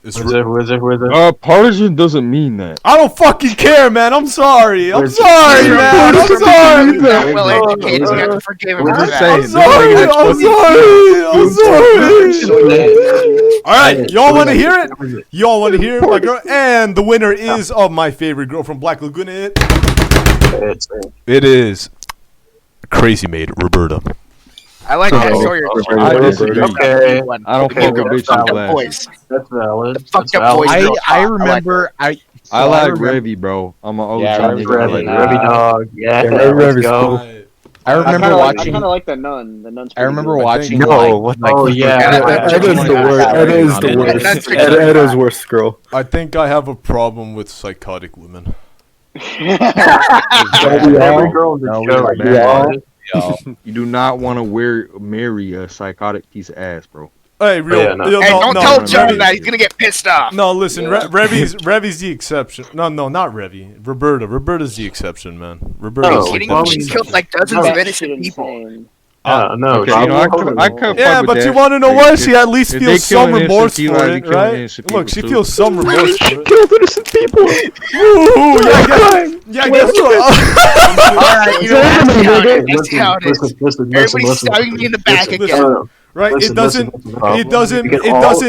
Who is it? Partisan doesn't mean that. I don't fucking care, man. I'm sorry. I'm sorry, man. I'm sorry. Well educated, you have to forgive him for that. I'm sorry. All right, y'all want to hear it? Y'all want to hear my girl? And the winner is of my favorite girl from Black Lagoon. It is Crazy Maid Roberta. I like that Sawyer. I disagree. Okay. I don't fuck a bitch in class. That's valid. The fucked up voice. I remember. I like Revy, bro. I'm an old Revy dog. Yeah, Revy's cool. I remember watching. I kind of like the nun. The nun's. I remember watching. Ed is the worst. Ed is the worst. Ed is worst girl. I think I have a problem with psychotic women. Every girl in the show. You do not want to marry a psychotic piece of ass, bro. Hey, real. Hey, don't tell John that. He's gonna get pissed off. No, listen. Revy's the exception. No, not Revy. Roberta. Roberta's the exception, man. Roberta. Are you kidding me? She's killed like dozens of innocent people. No. Okay, I could yeah, but you want to know what? She at least feels some remorse for it, right? Look, she feels some remorse for it. Killed innocent people. Ooh, yeah, I guess so. Alright, you know, let's see how it is. Everybody's stabbing me in the back again. Right? It doesn't.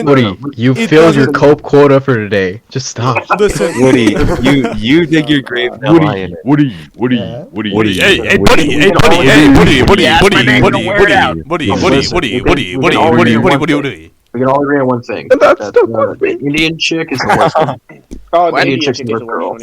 Woody, you filled your cope quota for today. Just stop. Listen, Woody, you dig your grave now. Woody. Hey, buddy. We can all agree on one thing. The Indian chick is the worst. The Indian chick's the worst girl.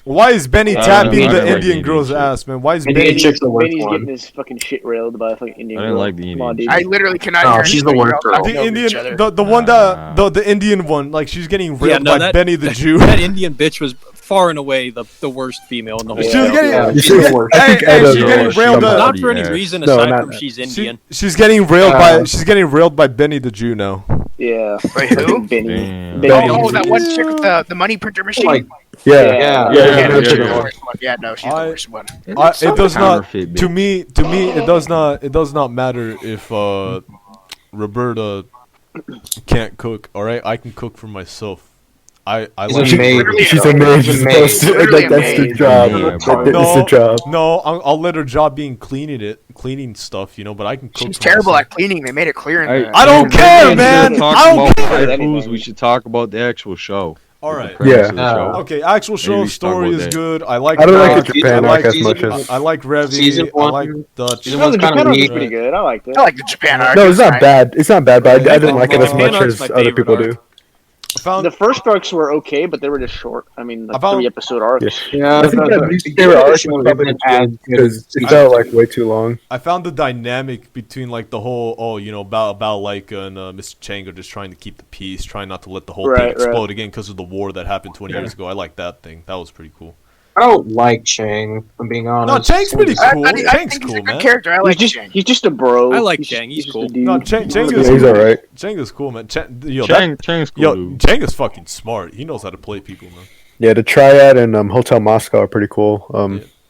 Why is Benny tapping the Indian girl's ass, man? Why is Indian chick's the worst Benny's one? getting his fucking shit railed by a fucking Indian girl. I didn't like the Indian. Dude. I literally cannot No, hear she's the anything worst else. girl. the Indian, the one that the Indian one, like she's getting railed by Benny the Jew. That Indian bitch was far and away the worst female in the whole world. She's getting railed. Not for any reason aside from she's Indian. She's getting railed by Benny the Jew now. Yeah. Wait, who? Benny. Oh, that one chick with the money printer machine. Yeah. Yeah, no, she's the worst one. It does not. To me, it does not. It does not matter if Roberta can't cook. All right, I can cook for myself. I like. She's a maid. She's supposed to. Like that's the job. That's the job. No, I'll let her job being cleaning stuff, you know. But I can cook. She's terrible at cleaning. They made it clear in there. I don't care, man. I don't care. We should talk about the actual show. All right. Yeah. Okay. Actual show story is good. I like. I don't like the Japan arc as much as. I like Revy. I like Dutch. The Japan arc is pretty good. I liked it. I like the Japan arc. No, it's not bad. It's not bad, but I didn't like it as much as other people do. The first arcs were okay, but they were just short. I mean, like 3-episode arcs. Yeah, I think that least they were arcs was probably because it felt like way too long. I found the dynamic between like the whole Bao Laika and Mr. Chang are just trying to keep the peace, trying not to let the whole thing explode again because of the war that happened 20 years ago. I like that thing. That was pretty cool. I don't like Chang, if I'm being honest. No, Chang's pretty cool. I Chang's think cool, he's a man. good character. I like Chang. He's just a bro. I like Chang. He's cool. No, Chang is he's alright. Chang is cool, man. Chang's cool. Yo, Chang is fucking smart. He knows how to play people, man. Yeah, the Triad and Hotel Moscow are pretty cool.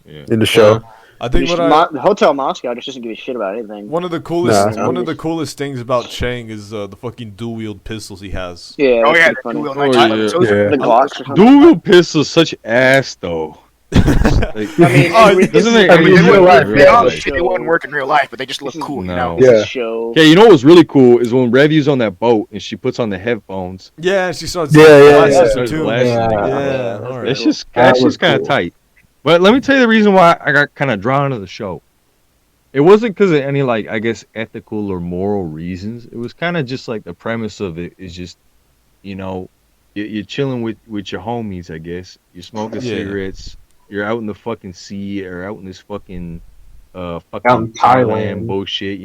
In the show. I think Hotel Moscow just doesn't give a shit about anything. One of the coolest things about Chang is the fucking dual wield pistols he has. Yeah. Oh yeah. The Glocks or something. Dual wield pistols, such ass though. Like, doesn't make any sense. They wouldn't work in real life, but they just look cool. No. You know? Show. Okay, you know what was really cool is when Review's on that boat and she puts on the headphones. Yeah, and she starts. Glasses too. Yeah. That's just kind of tight. But let me tell you the reason why I got kind of drawn to the show. It wasn't because of any like I guess ethical or moral reasons. It was kind of just like the premise of it is just, you're chilling with your homies. I guess you're smoking cigarettes. You're out in the fucking sea or out in this fucking Thailand bullshit,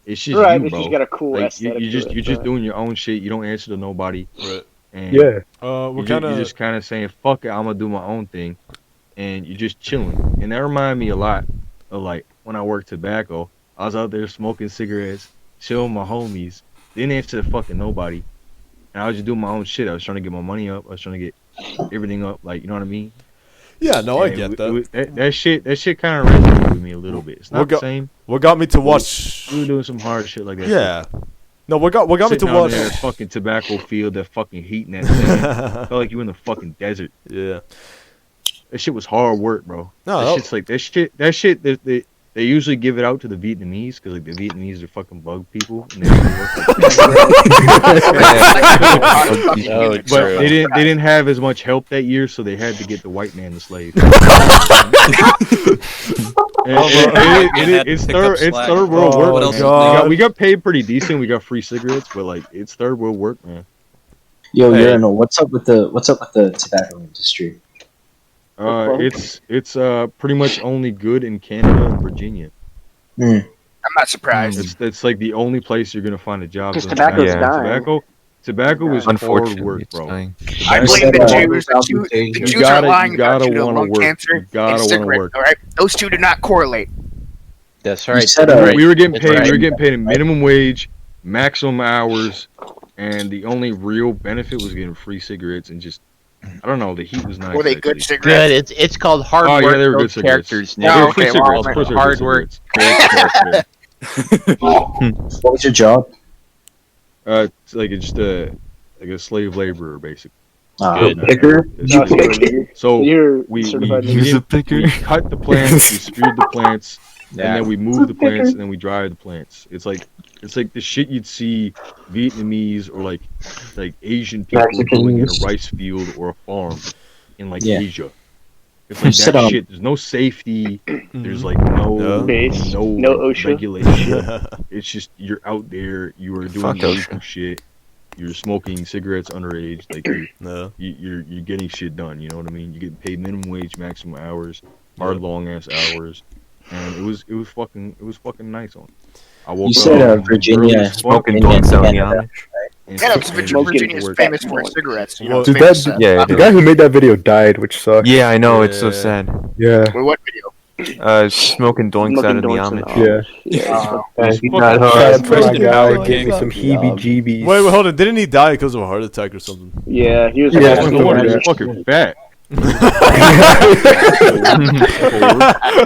It's just you, bro. It's just got a cool aesthetic. You're just doing your own shit. You don't answer to nobody. Right. And you're just kind of saying, fuck it, I'm gonna do my own thing. And you're just chilling. And that reminded me a lot of like when I worked tobacco. I was out there smoking cigarettes, chilling with my homies. Didn't answer to fucking nobody. And I was just doing my own shit. I was trying to get my money up. I was trying to get everything up. Like, you know what I mean? Yeah, no, I get that. That shit kind of resonated with me a little bit. It's not the same. What got me to watch? We were doing some hard shit like that. Yeah. No, what got me to watch? That fucking tobacco field, that fucking heat and that thing. Felt like you in the fucking desert. Yeah. That shit was hard work, bro. No, that shit's like that shit. They usually give it out to the Vietnamese because like the Vietnamese are fucking bug people. And but they didn't have as much help that year, so they had to get the white man the slave. It's third world work. We got paid pretty decent. We got free cigarettes, but like it's third world work, man. Yo, Urinal, what's up with the tobacco industry? It's pretty much only good in Canada and Virginia. I'm not surprised. It's like the only place you're gonna find a job. Because tobacco's dying. Tobacco is hard work, bro. I blame the Jews. The Jews are lying about lung cancer and cigarettes. All right, those two do not correlate. That's right. We were getting paid. We were getting paid a minimum wage, maximum hours, and the only real benefit was getting free cigarettes and just. I don't know. The heat was nice. Were they good cigarettes? Good. It's called hard work. Yeah, they were good characters. No, Okay, hard work. What was your job? It's like just a slave laborer, basically. Picker. So we cut the plants, we speared the plants, and then we move the plants, and then we dry the plants. It's like the shit you'd see Vietnamese or like Asian people doing in a rice field or a farm in like Asia. It's like that shit. There's no safety. There's like no OSHA regulation. It's just you're out there. You are doing illegal shit. You're smoking cigarettes underage. Like you're getting shit done. You know what I mean? You get paid minimum wage, maximum hours, hard long ass hours, and it was fucking nice on. I woke you said Virginia smoking blunts out in the Amish. Yeah, Virginia is famous for its cigarettes. You know, Dude, the guy who made that video died, which sucks. Yeah, I know. It's so sad. Yeah. Wait, what video? Smoking doinks out in the Amish. Gave me some heebie-jeebies. Wait, hold on. Didn't he die because of a heart attack or something? Yeah, he was. Fucking fat. It's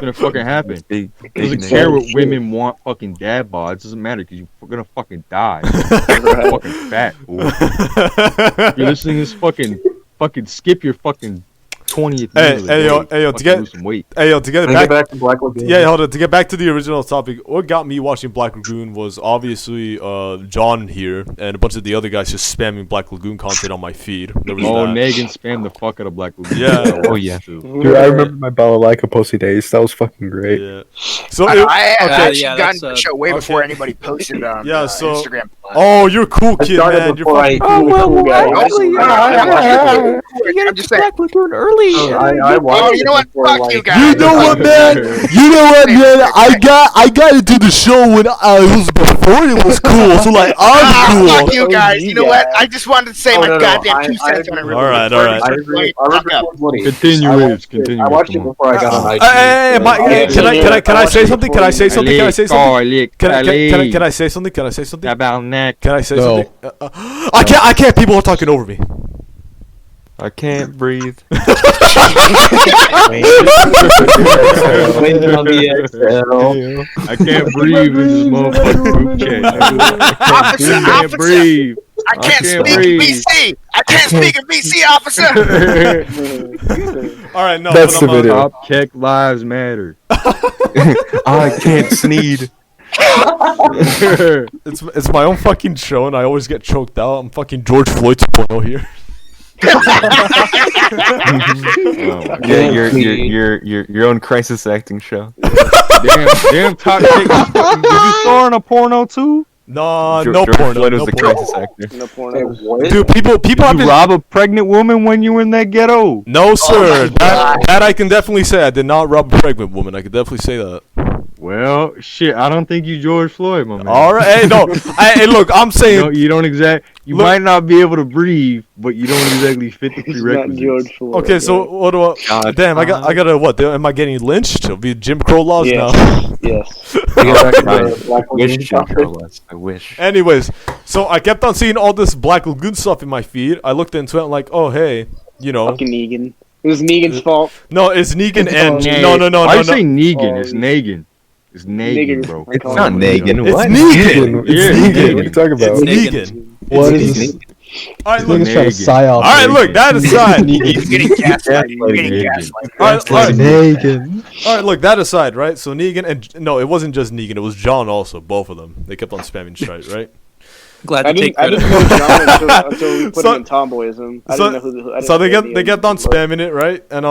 gonna fucking happen. Doesn't care what women want. Fucking dad bods. Doesn't matter because you're gonna fucking die. You're fucking fat. Fool. You're listening to this fucking skip your fucking 20th. Hey, yo, to get some weight. Hey, yo, to get back to Black Lagoon. Yeah, hold on. To get back to the original topic, what got me watching Black Lagoon was obviously John here and a bunch of the other guys just spamming Black Lagoon content on my feed. There was that. Negan spammed the fuck out of Black Lagoon. Yeah. Oh yeah. Dude, I remember my Balalaika Posey days. That was fucking great. Yeah. So I had actually gotten the show way before anybody posted on Instagram. Oh, you're cool, kid, man. You're fucking cool guy. I'm just saying. I watched you know what? Fuck you guys. You know what, man? I got into the show when it was before it was cool. So like, I'm cool. Fuck you guys. You know what? I just wanted to say my goddamn 2 cents on it. All right. Continue. I watched it before I got on iTunes. Can I say something? Can I say something? Can I say something? Can I say something? Can I say something? About neck. Can I say something? I can't. People are talking over me. I can't breathe. On the XL. I can't breathe in this motherfucking group chat. I can't breathe. I can't speak in BC. I can't speak in BC, officer. All right, no. That's the video. Top check lives matter. I can't sneed. It's my own fucking show, and I always get choked out. I'm fucking George Floyd 2.0 here. Yeah, your own crisis acting show. Damn, top check. Did you star in a porno too? No, George no porno. Floyd No was the porno. crisis actor. No porno. Dude, people Did have you been. rob a pregnant woman when you were in that ghetto? No, sir. That I can definitely say. I did not rob a pregnant woman. I can definitely say that. Well, shit, I don't think you George Floyd, my man. All right, hey, no, hey, look, I'm saying You might not be able to breathe, but you don't exactly fit the prerequisites. Okay, so what do I? Damn, I gotta what? Am I getting lynched? It'll be Jim Crow laws now. Yes. I wish. Anyways, so I kept on seeing all this Black Lagoon stuff in my feed. I looked into it and like, oh hey, you know. Fucking Negan. It was Negan's fault. No, it's Negan and no. I say Negan. It's Negan. It's Negan, bro. It's not Negan. It's What? Negan. It's Negan. What are you talking about? It's Negan. What is this? All right, look. Niggas trying to psyop. All right, look. That aside. He's getting gaslighted. You're getting gaslighted. All right, Negan. All right, look. That aside, right? So Negan and no, it wasn't just Negan. It was John also. Both of them. They kept on spamming shite, right? Glad I to take didn't credit. know John until we put him in tomboyism. I didn't know who. So they kept on spamming it, right? And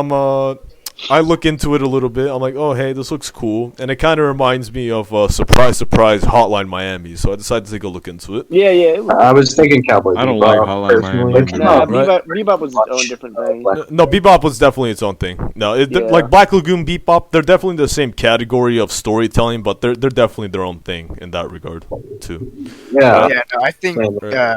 I look into it a little bit. I'm like, oh hey, this looks cool, and it kind of reminds me of Surprise Hotline Miami. So I decided to take a look into it. Yeah. It was, I was thinking Cowboy. I don't like Hotline Miami. nah, Bebop was its own different thing. No, Bebop was definitely its own thing. No, like Black Lagoon, Bebop, they're definitely the same category of storytelling, but they're definitely their own thing in that regard too. Yeah. Yeah, no, I think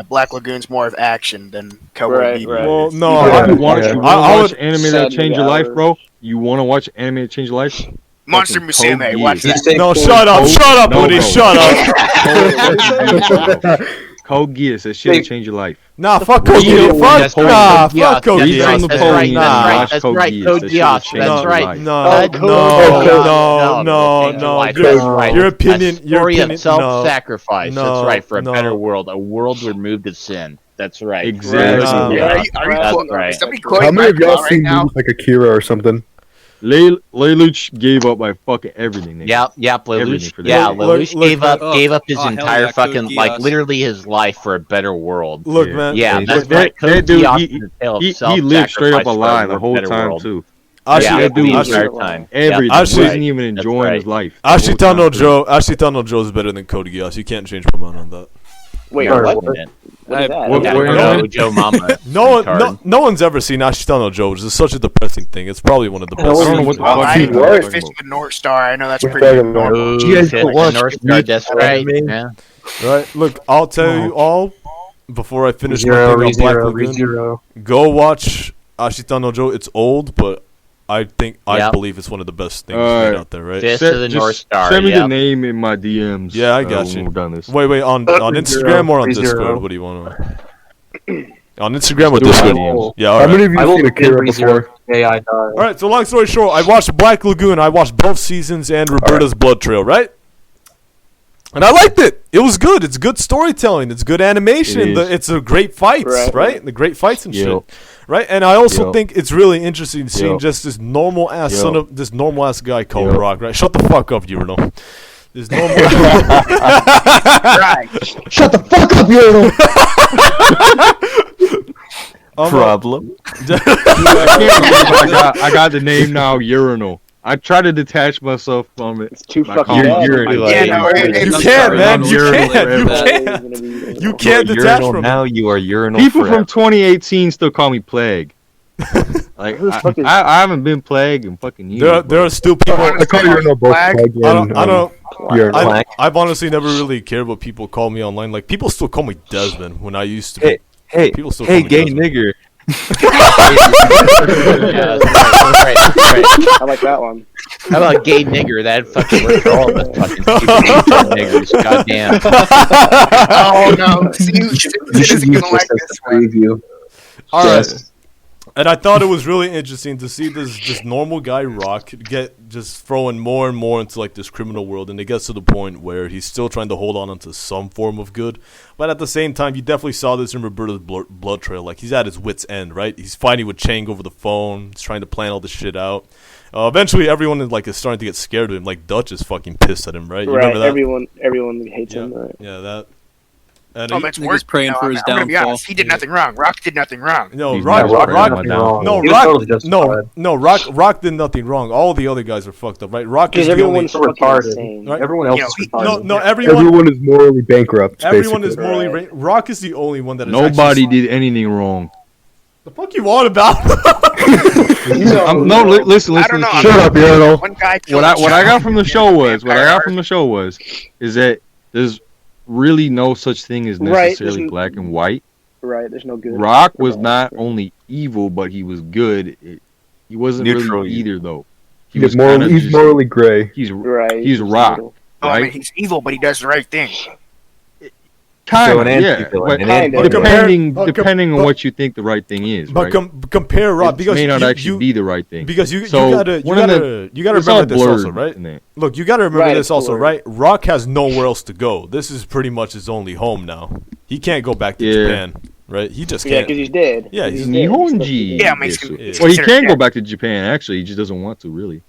Black Lagoon's more of action than Cowboy Bebop. Right. Well, no, You want to watch anime that'll Sadly, change your life, hours. bro? You want to watch anime that change your life? Monster Fucking Musume, Code watch Geass. that. No, shut up, No, Woody, bro. shut up. Code Geass, that shit will change your life. Nah, fuck Code Geass. Fuck Code Read on Geass. the That's pole right, and that's right, watch that's Code right, Geass. Code That shit will Geass, change that's your right. life. No, Your opinion, story your opinion, of self-sacrifice. no, That's right, for a no. better world, a world removed of sin. That's right. Exactly. Are you That's quoting- right. somebody How quoting many my of y'all plot right seen now? movies like Akira or something? Lelouch gave up by fucking everything. Nigga. Yep, Everything Lelouch. for that. Yeah, Look, Lelouch look, gave up his hell entire yeah, Code fucking, like, Geass. literally his life for a better world. Look, Yeah. man. Yeah, that's That- right. that Code dude, Geass he- is a tale of He lived straight up a self-sacrifice lie for the a whole better time world. too. Actually, Yeah, that dude the was entire time. Everything. Yeah, Actually- He wasn't even That's enjoying right. his life. Actually, the whole time, too. Tano Joe's better than Code Geass. You can't change my mind on that. Wait, No, what? wait a minute. What is that? What- Yeah, what- no, Joe Mama. No one's ever seen Ashitano Joe, which is such a depressing thing. It's probably one of the best. I don't know what the Well, fuck I he's know talking Fist about. of the North Star. I know that's We're pretty talking about- normal. Ooh, You guys shit, don't watch North Star, that's right. Yeah. Right? Look, I'll tell you all before I finish my Zero, thing on Black Lagoon. ReZero. Go watch Ashitano Joe. It's old, but I Yep. believe it's one of the best things made out there, right? Fist of the North Star. Send me the Yep. name in my DMs. Yeah, I got when you. we're done this. Wait, on Instagram or on ReZero. Discord? What do you want to? On Instagram or Do it on Discord? DMs. Yeah, all How right. many of you I will seen Akira before? AI die. All right, so long story short, I watched Black Lagoon. I watched both seasons and Roberta's Blood Trail, right? And I liked it. It was good. It's good storytelling. It's good animation. It's a great fights, right? The great fights and shit, right? And I also think it's really interesting seeing just this normal ass guy called Rock, right? Shut the fuck up, Urinal. This normal. Right. Shut the fuck up, Urinal. Problem. I got the name now, Urinal. I try to detach myself from it. It's too fucking bad. You can't, man. You can't detach from it. Now you are urinal. People forever. from 2018 still call me Plague. Like I haven't been Plague in fucking years. There are still people. I call Urinal both Plague and I've honestly never really cared what people call me online. Like people still call me Desmond when I used to. People still call me gay Desmond. nigger. I like that one. How about gay nigger? That fucking works for all of us fucking niggers. Goddamn. Oh no! You should use this as the preview. All right. And I thought it was really interesting to see this normal guy Rock get just throwing more and more into like this criminal world, and it gets to the point where he's still trying to hold on to some form of good, but at the same time, you definitely saw this in Roberto's blood trail. Like he's at his wit's end, right? He's fighting with Chang over the phone. He's trying to plan all this shit out. Eventually, everyone is starting to get scared of him. Like Dutch is fucking pissed at him, right? You remember that? Everyone hates him. Right? Yeah, that. And it's worse. Praying for his I'm gonna be downfall. honest. He did nothing wrong. Rock did nothing wrong. No, Rock did nothing wrong. All the other guys are fucked up, right? Rock is everyone's retarded. Right? Everyone else is retarded. Everyone is morally bankrupt. Everyone is morally. Rock is the only one that is. Nobody did anything wrong. The fuck you on about? Listen. Shut up, Urinal. What I got from the show was is that there's really no such thing as necessarily black and white. Right, there's no good. Rock was not only evil, but he was good. He wasn't Neutral really either, though. He's morally gray. He's right. He's Rock. Oh Right? man, he's evil, but he does the right thing. Depending on what you think the right thing is. But right? compare Rock because may not actually be the right thing. Because you gotta remember this also, right? Look, you gotta remember this also, right? Rock has nowhere else to go. This is pretty much his only home now. He can't go back to Japan, right? He just can't. Yeah, because he's dead. Yeah, he's dead. Nihonji. Yeah, makes him. Well, he can go back to Japan. Actually, he just doesn't want to really.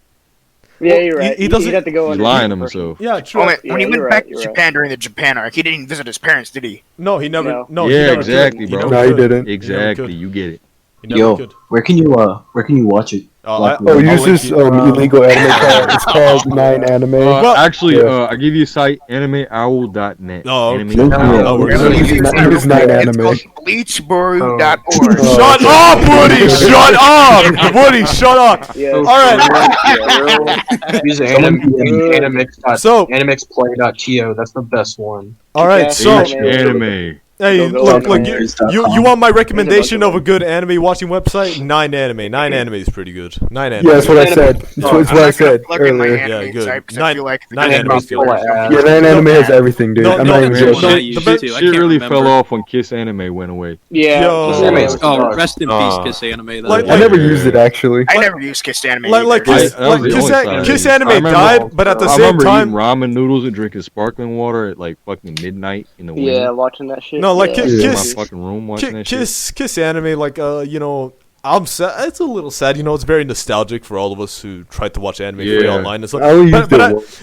Yeah, you're right. He doesn't have to go. He's lying to himself. Yeah, true. When he went back to Japan during the Japan arc, he didn't even visit his parents, did he? No, he never. No, yeah, exactly, bro. No, he didn't. Exactly, you get it. Yo, where can you watch it? Use this illegal anime called. It's called 9 Anime. I give you a site, animeowl.net. Oh, It is 9 Anime. Bleachbrew.org. Shut up, Woody! Shut up! Woody, shut up! Alright. Use animexplay.to. That's the best one. Alright, so. Anime. Hey, look, you want my recommendation of a good anime watching website? 9 Anime. 9 Anime is pretty good. 9 Anime. Yeah, that's what I said. That's what I said earlier. Yeah, good. 9 Anime is good. Yeah, 9 Anime has everything, dude. I'm not even joking. Shit really fell off when Kiss Anime went away. Yeah. Oh, rest in peace, Kiss Anime. I never used it, actually. I never used Kiss Anime. Kiss Anime died, but at the same time. I remember eating ramen noodles and drinking sparkling water at like fucking midnight in the winter. Yeah, watching that shit. No, like Kiss, my fucking room watching that shit. Kiss Anime, like I'm sad. It's a little sad, it's very nostalgic for all of us who tried to watch anime free online and stuff.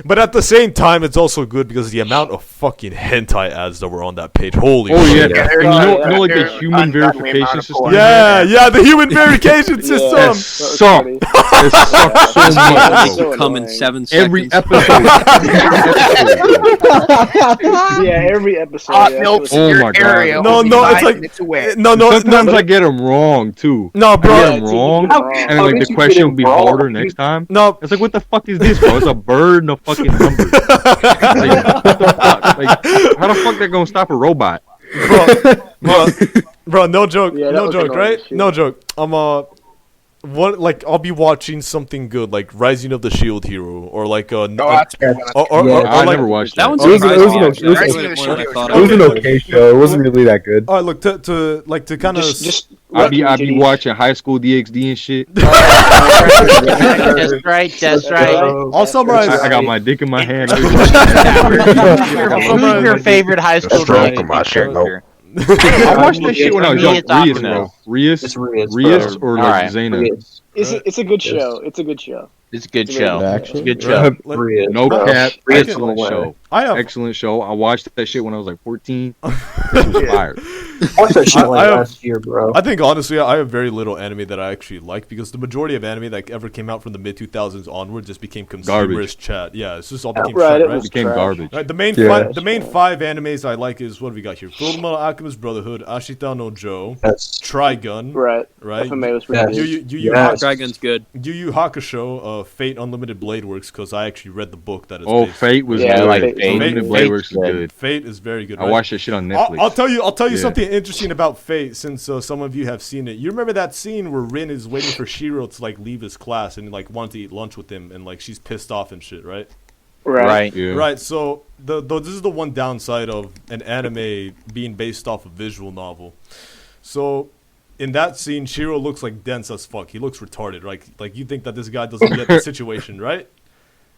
But at the same time, it's also good because the amount of fucking hentai ads that were on that page. Holy shit! Yeah. And like the human verification system. Yeah, the human verification system. Sucked. It sucked so much. Come in 7 seconds. Every episode. Every episode. Oh my god. No, it's like no. Sometimes I get them wrong too. No, bro. I get them wrong, and like the question will be harder next time. No, it's like, what the fuck is this, bro? It's a bird and a fucking number. Like, what the fuck? Like, how the fuck they gonna stop a robot? Bro, no joke, right? No joke. what like I'll be watching something good like Rising of the Shield Hero or like that's I never watched that. That one's it was an okay show. It wasn't really that good. All right, look to kind of I be watching High School DxD and shit. That's right. That's right. I'll summarize. I got my dick in my hand. Who's your favorite high school character? I watched that shit when I was young. Rias or like Zayna. It's a good show. It's a good show. It's a good show. It's a good show. No cap. Excellent show. Excellent show. I watched that shit when I was like 14. This was fire. I watched that shit last year, bro. I think honestly, I have very little anime that I actually like because the majority of anime that ever came out from the mid 2000s onward just became consumerist chat. Yeah, it's just all became right. It became garbage. Right, the main five animes I like is what do we got here? Fullmetal Alchemist Brotherhood, Ashita no Joe, Trigun. Right. FMA was pretty good. Trigun's good. Yu Yu Hakusho, Fate Unlimited Blade Works because I actually read the book that is. Fate was good. Unlimited Blade Works is good. Fate is very good. I watched that shit on Netflix. I'll tell you something interesting about Fate since some of you have seen it. You remember that scene where Rin is waiting for Shiro to like leave his class and like want to eat lunch with him and like she's pissed off and shit, right? Right. Yeah. Right. So this is the one downside of an anime being based off a visual novel. So in that scene, Shiro looks like dense as fuck. He looks retarded. Like you think that this guy doesn't get the situation, right?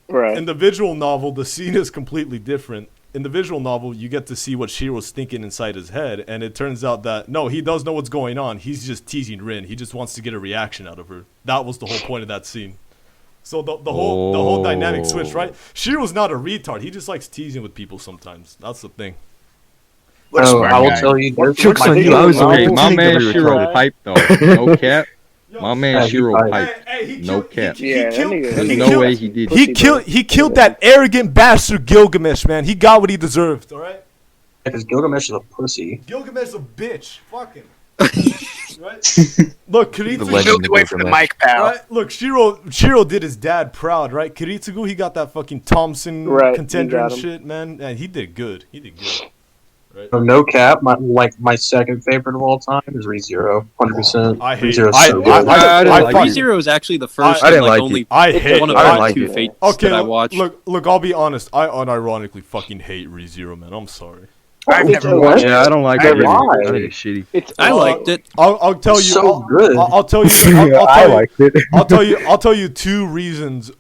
Right. In the visual novel, the scene is completely different. In the visual novel, you get to see what Shiro's thinking inside his head, and it turns out that, no, he does know what's going on. He's just teasing Rin. He just wants to get a reaction out of her. That was the whole point of that scene. So the whole dynamic switched, right? Shiro's not a retard. He just likes teasing with people sometimes. That's the thing. I will tell you. My man Shiro pipe though. No cap. My man Shiro pipe. No cap. There's no way he did. He killed that arrogant bastard Gilgamesh, man. He got what he deserved. All right. Because Gilgamesh is a pussy. Gilgamesh is a bitch. Fuck him. Right? Look, Kiritsugu moved away from the mic, pal. Right? Look, Shiro did his dad proud, right? Kiritsugu, he got that fucking Thompson contender and shit, man. And he did good. Right. So no cap, my second favorite of all time is ReZero, 100%. I hate ReZero is actually the first and like only one of the two Fates that I watched. Look, I'll be honest. I unironically fucking hate ReZero, man. I'm sorry. I've never watched it. Yeah, I don't like it. I think it's shitty. I liked it. I'll tell you. So good. I'll tell you. I liked it. I'll tell you two reasons.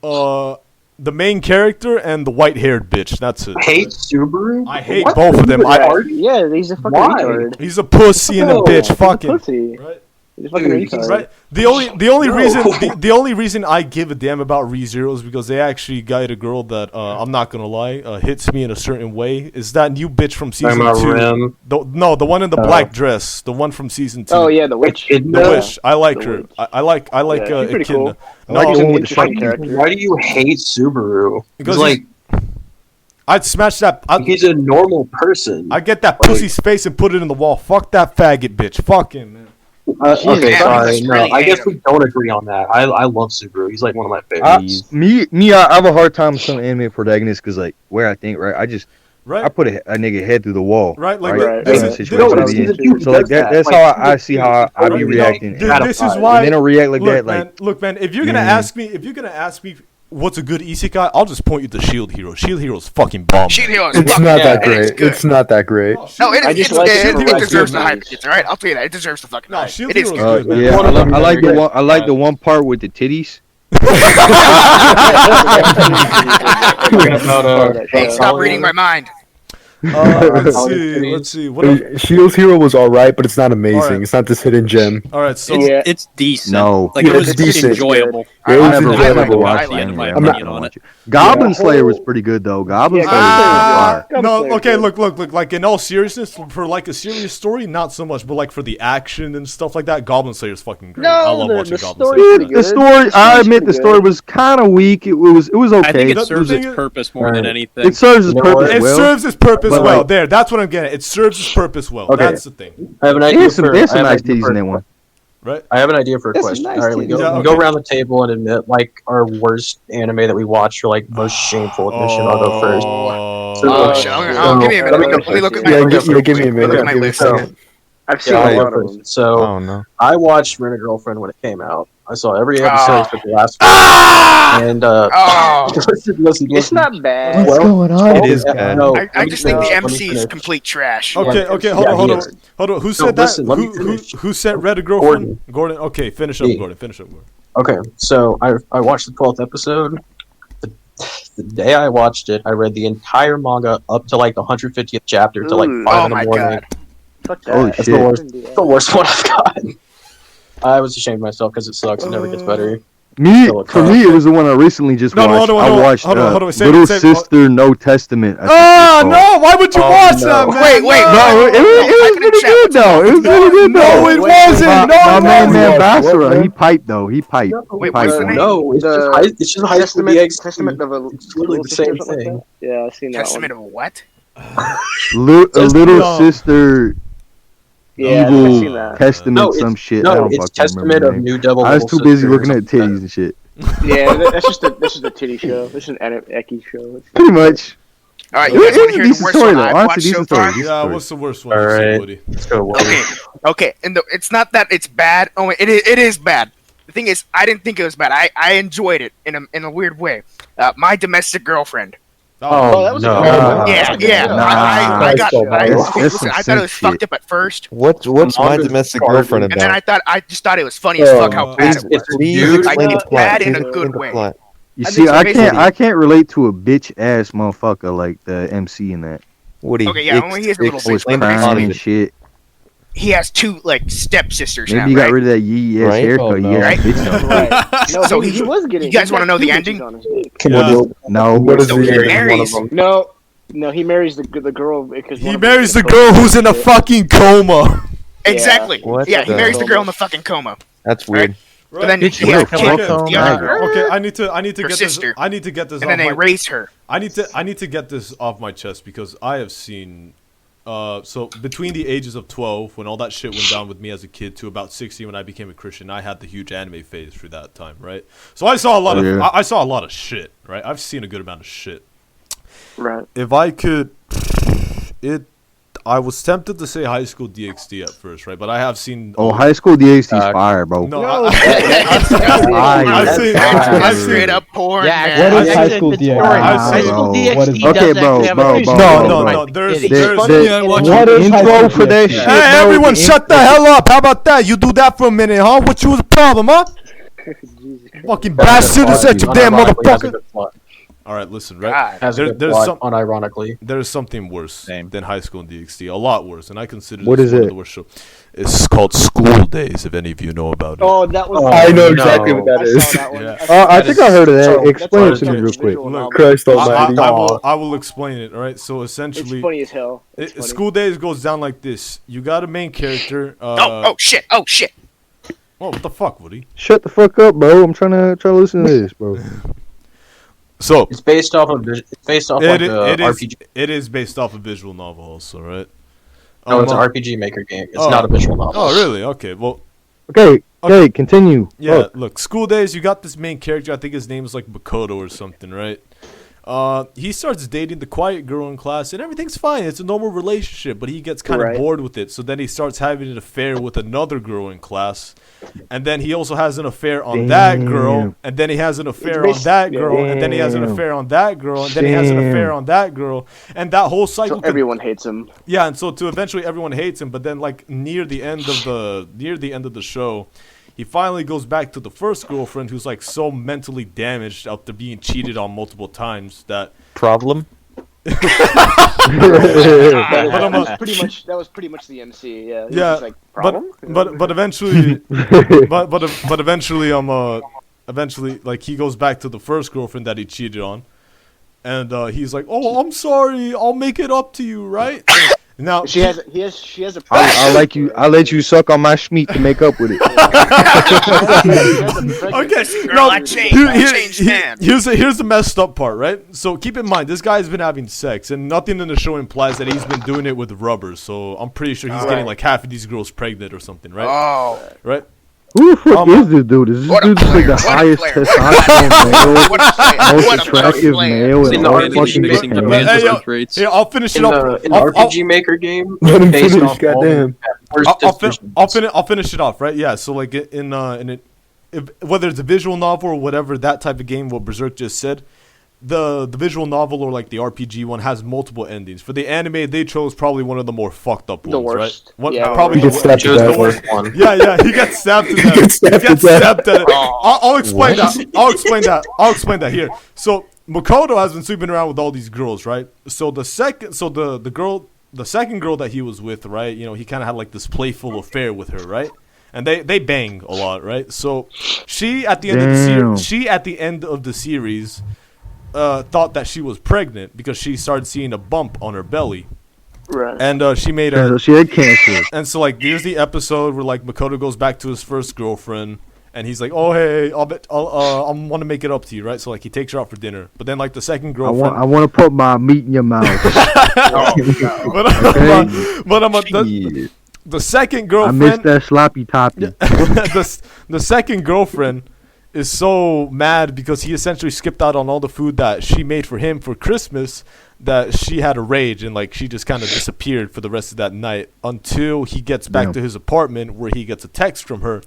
The main character and the white-haired bitch. That's it. Hate Subaru? I hate both of them. Yeah, he's a fucking retard. He's a pussy and a bitch. Fucking. Pussy. Right. He's a fucking retard. Right. The only reason I give a damn about ReZero is because they actually got a girl that I'm not gonna lie hits me in a certain way. Is that new bitch from season 2? The one in the black dress, the one from season 2. Oh yeah, the witch. The witch. I like her. I like Echidna. Cool. Why do you hate Subaru? Because like I'd smash that. He's a normal person. I get that pussy's face and put it in the wall. Fuck that faggot bitch. Fuck him, man. Okay, sorry. No, I guess we don't agree on that. I love Subaru. He's like one of my favorites. I have a hard time with some anime protagonists because like where I think I put a nigga head through the wall. Right. So like that's how I see how I be reacting. This is why they don't react like that. Like, look, man. If you're gonna ask me what's a good isekai, I'll just point you to Shield Hero. Shield Hero's fucking bomb. Shield Hero is It's not that great. It's not that great. No, it deserves the hype. All right, I'll tell you that. It deserves the fucking hype. Shield It is Hero's good. good. yeah, I like the one part with the titties. Hey, stop reading my mind. Let's see. What Shield's Hero was alright, but it's not amazing. Right. It's not this hidden gem. All right, so it's decent. No, like it was decent. enjoyable. I never watched my opinion on it. Goblin Slayer was pretty good though. Goblin Slayer was fire. No, okay, look. Like in all seriousness, for like a serious story, not so much. But like for the action and stuff like that, Goblin Slayer is fucking great. I love watching Goblin Slayer. The story, I admit, the story was kind of weak. It was okay. I think it serves its purpose more than anything. It serves its purpose. It serves its purpose well. There, that's what I'm getting at. It serves its purpose well. Okay. That's the thing. I have an idea. There's some nice titties in that one. Right. I have an idea for a question. nice All right, we go around the table and admit like our worst anime that we watch or like most shameful admission. I'll go first. Give me a minute. Let me look at my list. Give me a minute. Look at my list. I've seen a lot of them. So I watched Rent a Girlfriend when it came out. I saw every episode for the last one. And listen. It's not bad. What's going on? It is bad. No, I just think the MC is complete trash. Okay, hold on. Who said that? Who said Red a girlfriend? Gordon. Okay, finish up, Gordon. Okay, so I watched the 12th episode. The day I watched it, I read the entire manga up to like the 150th chapter to like 5 in the morning. God. Fuck that. Holy That's shit. the worst one I've gotten. I was ashamed of myself because it sucks. It never gets better. For me, it was the one I recently just watched. I watched Little Sister No Testament. Oh no! Why would you watch that, man? Wait. No, it was pretty good though. It was really good though. No, it wasn't. My man Basara, he piped though. He piped. Wait, what's the name? No, it's just high school DxD. Testament of a It's literally the same thing. Yeah, I've seen that Testament one. of what? Little Sister. Yeah, I've seen Evil that. Testament, some shit. I No, don't it's fucking Testament remember of the name. New Devil. I was too busy looking at titties and shit. Yeah, that's just a titty show. This is an Eki show. Pretty much. All right, you guys want to hear the worst one I've watched Honestly, so far? Yeah, what's the worst one? All right. Let's go. Okay, and it's not that it's bad. Oh, it is bad. The thing is, I didn't think it was bad. I enjoyed it in a weird way. My Domestic Girlfriend. Oh, that was no. Yeah. I got. Listen, I thought it was fucked up at first, What's My Domestic Girlfriend and then about? I just thought it was funny as fuck how bad it was. Please explain the plot. Bad in a good way. You see, I can't relate to a bitch ass motherfucker like the MC in that. Woody. Okay, yeah, only he has a little Always bit. crying and shit. He has two like stepsisters now, Maybe he got right? rid of that yee ass haircut. Right? Bitch. No, So he was getting. You guys want to know the ending? No. What is So the he ending? marries. No, he marries the girl because He marries the girl who's in a fucking coma. Exactly. What Yeah, he the- marries the girl in the fucking coma. That's weird. But then Bitch, he has okay, kids okay, with the other girl. Okay, I need to Her get sister. this. I need to get this. And then off they my- raise her. I need to get this off my chest because I have seen. So between the ages of 12, when all that shit went down with me as a kid, to about 16 when I became a Christian, I had the huge anime phase through that time, right? So I saw a lot of I saw a lot of shit, right? I've seen a good amount of shit. Right. If I could, I was tempted to say High School DxD at first, right? But I have seen. Oh, High School DxD's fire, bro. No, I've I've seen seen straight up porn. Yeah, man. What is High School DxD? High School DxD What is- does Okay, bro, actually have bro, a bro, No, bro. there's What is High intro School for that DxD? shit? Hey, bro, everyone, the shut the hell up! How about that? You do that for a minute, huh? What you was the problem, huh? Fucking bastard, is that you damn motherfucker? All right, listen, right? Has a good plot, unironically. There is something worse than High School and DxD, a lot worse, and I consider What this is one it? of the worst shows. It's called School Days, if any of you know about it. Oh, that was. I know exactly what that I is. saw that one. Yeah. I think I heard of that. So, Explain it that's to me a real quick. visual novel. Christ almighty. I will explain it, all right? So essentially, It's funny as hell. It's funny. School Days goes down like this. You got a main character. Oh shit! Oh, what the fuck, Woody? Shut the fuck up, bro. I'm trying to listen to this, bro. So It's based off like a RPG. It is based off a visual novel, also, right? No, it's an RPG Maker game. It's not a visual novel. Oh, really? Okay. Well, Okay, continue. yeah. Look, School Days. You got this main character. I think his name is like Makoto or something, right? He starts dating the quiet girl in class, and everything's fine. It's a normal relationship, but he gets kind of bored with it. So then he starts having an affair with another girl in class, and then he also has an affair on that girl, and then he has an affair on that girl, and then he has an affair on that girl, and then he has an affair on that girl, and that whole cycle. So everyone hates him. Yeah, and so to eventually everyone hates him, but then like near the end of the show, he finally goes back to the first girlfriend who's like so mentally damaged after being cheated on multiple times that Problem? That was pretty much the MC. Yeah. He was yeah, just like, problem? but eventually, but eventually, eventually like he goes back to the first girlfriend that he cheated on, and he's like, oh, I'm sorry, I'll make it up to you, right? Now she has a. I'll let you suck on my schmeat to make up with it. Okay, Girl, I changed man. Here's the messed up part, right? So keep in mind, this guy's been having sex, and nothing in the show implies that he's been doing it with rubbers. So I'm pretty sure he's getting like half of these girls pregnant or something, right? Oh, right. Who the fuck is this dude? Is this dude just like the highest testosterone male, most attractive male in all fucking Japan? Hey, I'll finish it up. In the RPG Maker game, Let him based finish, off goddamn. first decision. I'll finish it off, right? Yeah. So like in it, whether it's a visual novel or whatever that type of game, what Berserk just said, the visual novel or like the RPG one has multiple endings. For the anime, they chose probably one of the more fucked up ones, the worst. right? Yeah, probably He gets stabbed to death. the worst one. Yeah, he gets stabbed to death. He gets stabbed to death. I'll explain that. I'll explain that here. So Makoto has been sweeping around with all these girls, right? So the second girl that he was with, right? You know, he kind of had like this playful affair with her, right? And they bang a lot, right? So she at the end of the series thought that she was pregnant because she started seeing a bump on her belly. Right. And she made a... She had cancer. And so, like, there's the episode where, like, Makoto goes back to his first girlfriend, and he's like, oh, hey, I want to make it up to you, right? So, like, he takes her out for dinner. But then, like, the second girlfriend... I want to put my meat in your mouth. The second girlfriend... I miss that sloppy toppy. The second girlfriend is so mad because he essentially skipped out on all the food that she made for him for Christmas that she had a rage and like she just kind of disappeared for the rest of that night until he gets back to his apartment where he gets a text from her,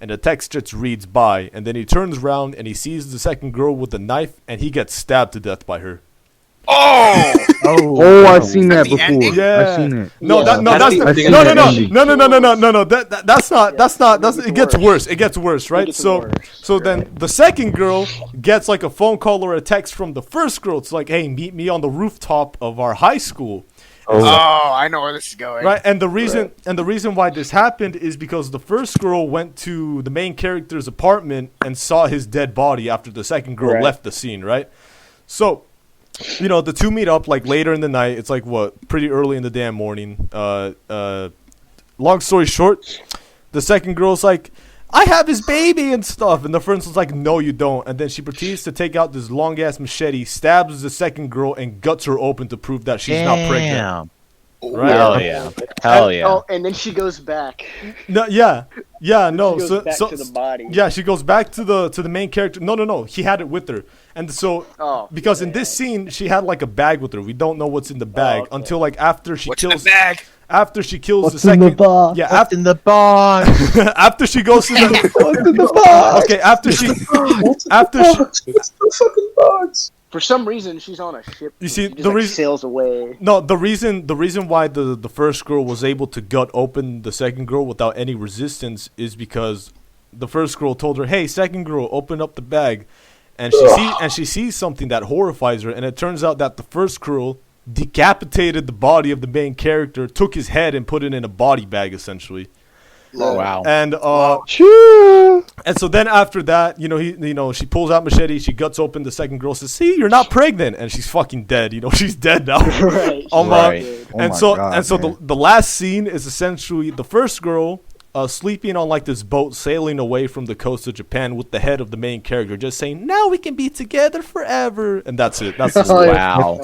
and the text just reads bye, and then he turns around and he sees the second girl with a knife and he gets stabbed to death by her. I've seen that before. Yeah. I've seen it. That's it gets worse. It gets worse, right? So then the second girl gets like a phone call or a text from the first girl. It's like, hey, meet me on the rooftop of our high school. I know where this is going. Right, and the reason why this happened is because the first girl went to the main character's apartment and saw his dead body after the second girl left the scene, right? So, you know, the two meet up like later in the night. It's like pretty early in the damn morning. Long story short, the second girl's like, I have his baby and stuff, and the first one's like, no, you don't. And then she proceeds to take out this long ass machete, stabs the second girl, and guts her open to prove that she's not pregnant. Right? Hell yeah! Oh, and then she goes back. No, yeah, no. She goes back to the body. Yeah, she goes back to the main character. No. He had it with her, and so because in this scene she had like a bag with her. We don't know what's in the bag until like after she kills. In the bag? After she kills What's the second. in the box? Yeah, What's in the box? After she goes to the. What's in the box? Okay, after she. What's the fucking box? For some reason, she's on a ship. You see, she just, like, sails away. No, the reason why the first girl was able to gut open the second girl without any resistance is because the first girl told her, "Hey, second girl, open up the bag," and she sees something that horrifies her, and it turns out that the first girl decapitated the body of the main character, took his head, and put it in a body bag, essentially. Wow. And and so then after that, she pulls out machete, she guts open the second girl, says, "See, you're not pregnant," and she's fucking dead. She's dead now. Right. And so the last scene is essentially the first girl sleeping on like this boat sailing away from the coast of Japan with the head of the main character just saying, "Now we can be together forever," and that's it. That's the story. Wow.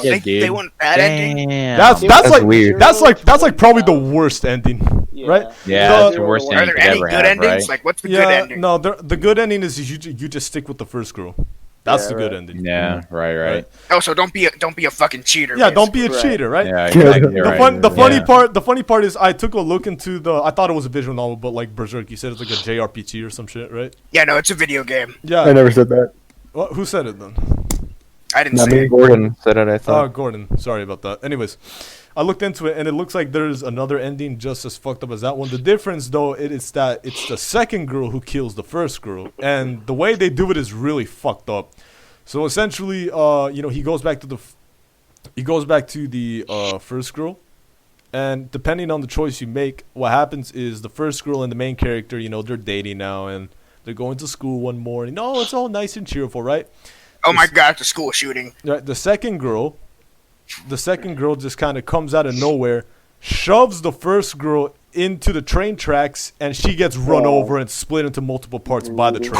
They want that ending. That's like weird. That's like probably the worst ending, right? Yeah, that's the worst ending. Are there any good endings? Like, what's the good ending? No, the good ending is you just stick with the first girl. That's the good ending. Yeah, right. Oh, so don't be a fucking cheater. Yeah, don't be a cheater, right? Yeah, exactly. The funny part is I took a look into I thought it was a visual novel, but like Berserk, you said it's like a JRPG or some shit, right? Yeah, no, it's a video game. Yeah, I never said that. What? Who said it then? I didn't say it. Gordon said it, I thought. Oh, Gordon. Sorry about that. Anyways, I looked into it, and it looks like there's another ending just as fucked up as that one. The difference, though, is that it's the second girl who kills the first girl, and the way they do it is really fucked up. So essentially, he goes back to the first girl, and depending on the choice you make, what happens is the first girl and the main character, they're dating now, and they're going to school one morning. Oh, it's all nice and cheerful, right? Oh my god, it's a school shooting. Right, the second girl just kind of comes out of nowhere, shoves the first girl into the train tracks, and she gets run over and split into multiple parts by the train.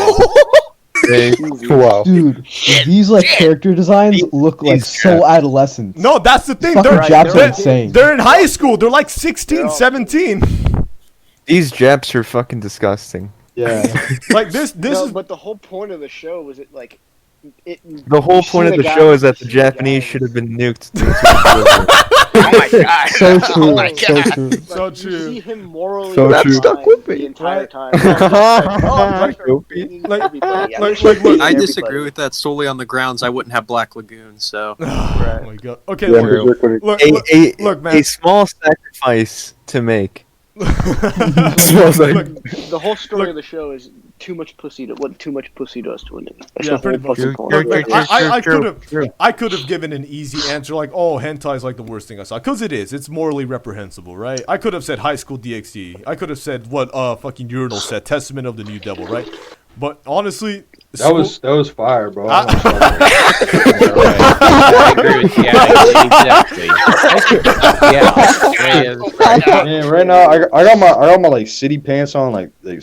Wow, dude, these like character designs look like so adolescent. No, that's the thing. They're insane. They're in high school. They're like 16, 17. These Japs are fucking disgusting. Yeah. Like this is. But the whole point of the show was it like The whole point of the show is that the Japanese should have been nuked. Oh my god! So true. Oh my So god! true. So You true. see him morally So decline true. stuck with me the entire time. I disagree with that solely on the grounds I wouldn't have Black Lagoon. So. Oh my god. Okay, Yeah, look, man. A small sacrifice to make. The whole story of the show is too much pussy to us to win it. That's Yeah, the whole pretty much. fucking point. Look, I could have given an easy answer like, oh, hentai is like the worst thing I saw, because it is. It's morally reprehensible, right? I could have said High School DxD. I could have said what fucking Urinal said, Testament of the New Devil, right? But honestly, that was fire, bro. I agree with you. Yeah, exactly. Man, right now I got my like city pants on, like the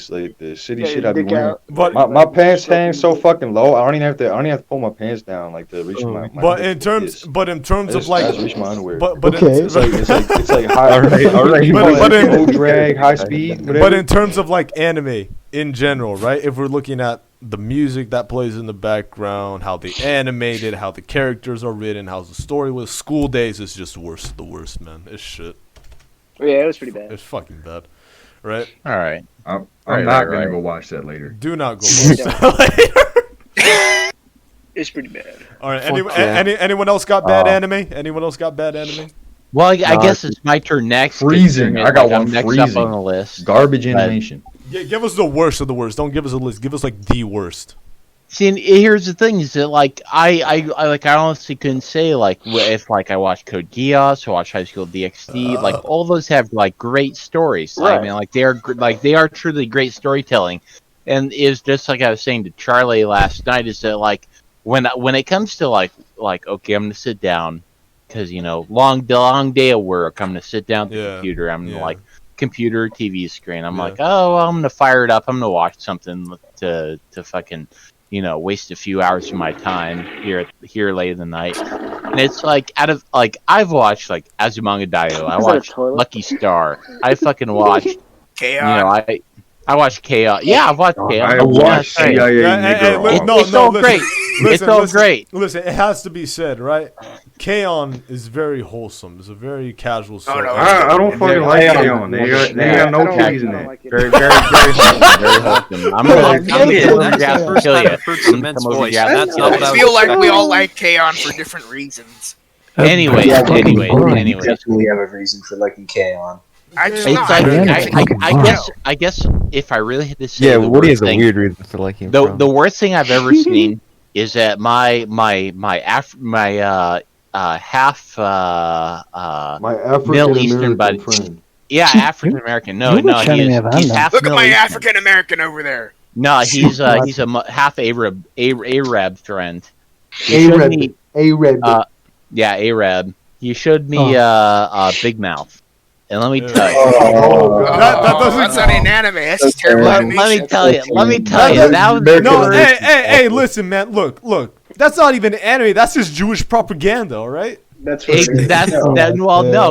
city shit I be wearing. But my pants hang so fucking low. I don't even have to pull my pants down like to reach my. But in terms of like, I just reach my underwear. But Okay. it's like high. All right. Low drag, high speed. Whatever. But in terms of like anime in general, right? If we're looking at the music that plays in the background, how they animated, how the characters are written, how the story was, School Days is just the worst, man. It's shit. Yeah, it was pretty bad. It's fucking bad, right? All right. I'm not gonna go watch that later. Do not go watch that later. It's pretty bad. All right. Anyone else got bad anime? Anyone else got bad anime? Well, I guess it's my turn next. Freezing. I got one. Next Freezing. up on the list. Garbage animation. Yeah, give us the worst of the worst. Don't give us a list. Give us like the worst. See, and here's the thing: is that like I honestly couldn't say like if like I watched Code Geass or watch High School DxD, like all those have like great stories. Right. I mean, like they are truly great storytelling, and is just like I was saying to Charlie last night is that like when it comes to like okay, I'm gonna sit down because long day of work. I'm gonna sit down at the computer. I'm gonna like computer TV screen. I'm like, oh, well, I'm gonna fire it up. I'm gonna watch something to fucking waste a few hours of my time here late in the night. And it's like out of like I've watched like Azumanga Daioh. I watched Lucky Star. I fucking watched Chaos. I watched Chaos. Yeah, I've watched Chaos. I watched It's so great. It's so great. Listen, it has to be said, right? K-On! Is very wholesome. It's a very casual story. No. I don't fucking like K-On! They got no titties in it. Very wholesome. Very wholesome. I'm gonna kill you. I feel like we all like K-On! For different reasons. Anyways. Definitely have a reason for liking K-On! I guess if I really had to say, Woody has a weird reason for liking him. The worst thing I've ever seen is that my half Middle Eastern buddy. Friend. Yeah, African American. No, he's half. Look at my African American over there. No, he's a half Arab friend. Arab. Yeah, Arab. He showed me Big Mouth. And let me tell you, that's not an anime. That's terrible. Let me tell you, that was hey, listen, man, look, that's not even anime. That's just Jewish propaganda, all right? No,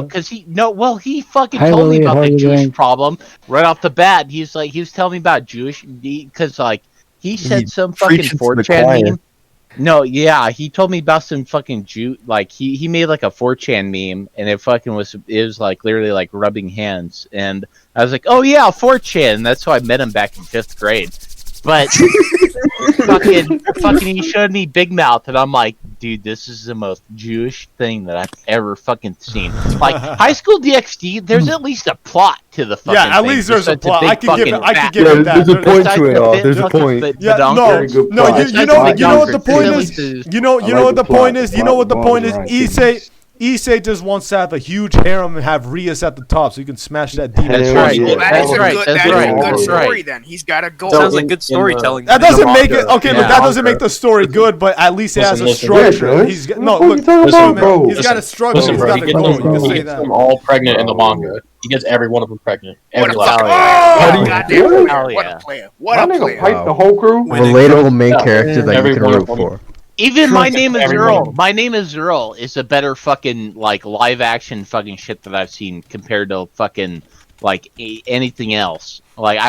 because he fucking told me about the Jewish problem right off the bat. He was telling me about Jewish because like he said some fucking 4chan meme. No, yeah, he told me about some fucking Jew. Like he made like a 4chan meme, and it was like literally like rubbing hands, and I was like, oh yeah, 4chan. That's how I met him back in 5th grade. But fucking, he showed me Big Mouth, and I'm like, dude, this is the most Jewish thing that I've ever fucking seen. Like High School DxD, there's at least a plot to the fucking thing. Yeah, at least there's a plot. I can give it that. There's a point to it all. There's a point. Yeah, no, you know what the point is? You know what the point is? You know what the point is? Issei just wants to have a huge harem and have Rias at the top so you can smash that demon. That's right. Well, That's right. That is a good story then. He's got a goal. Sounds like good storytelling. That doesn't make it okay. Look, that doesn't make the story good, but at least it has a structure. He's got a structure. He's got a goal. You can say that. Them all pregnant in the manga. He gets every one of them pregnant. What a player! What a player! Pipe the whole crew. Relatable main character that you can root for. Even My Name is Earl. My Name is Earl is a better fucking like live action fucking shit that I've seen compared to fucking like anything else. Like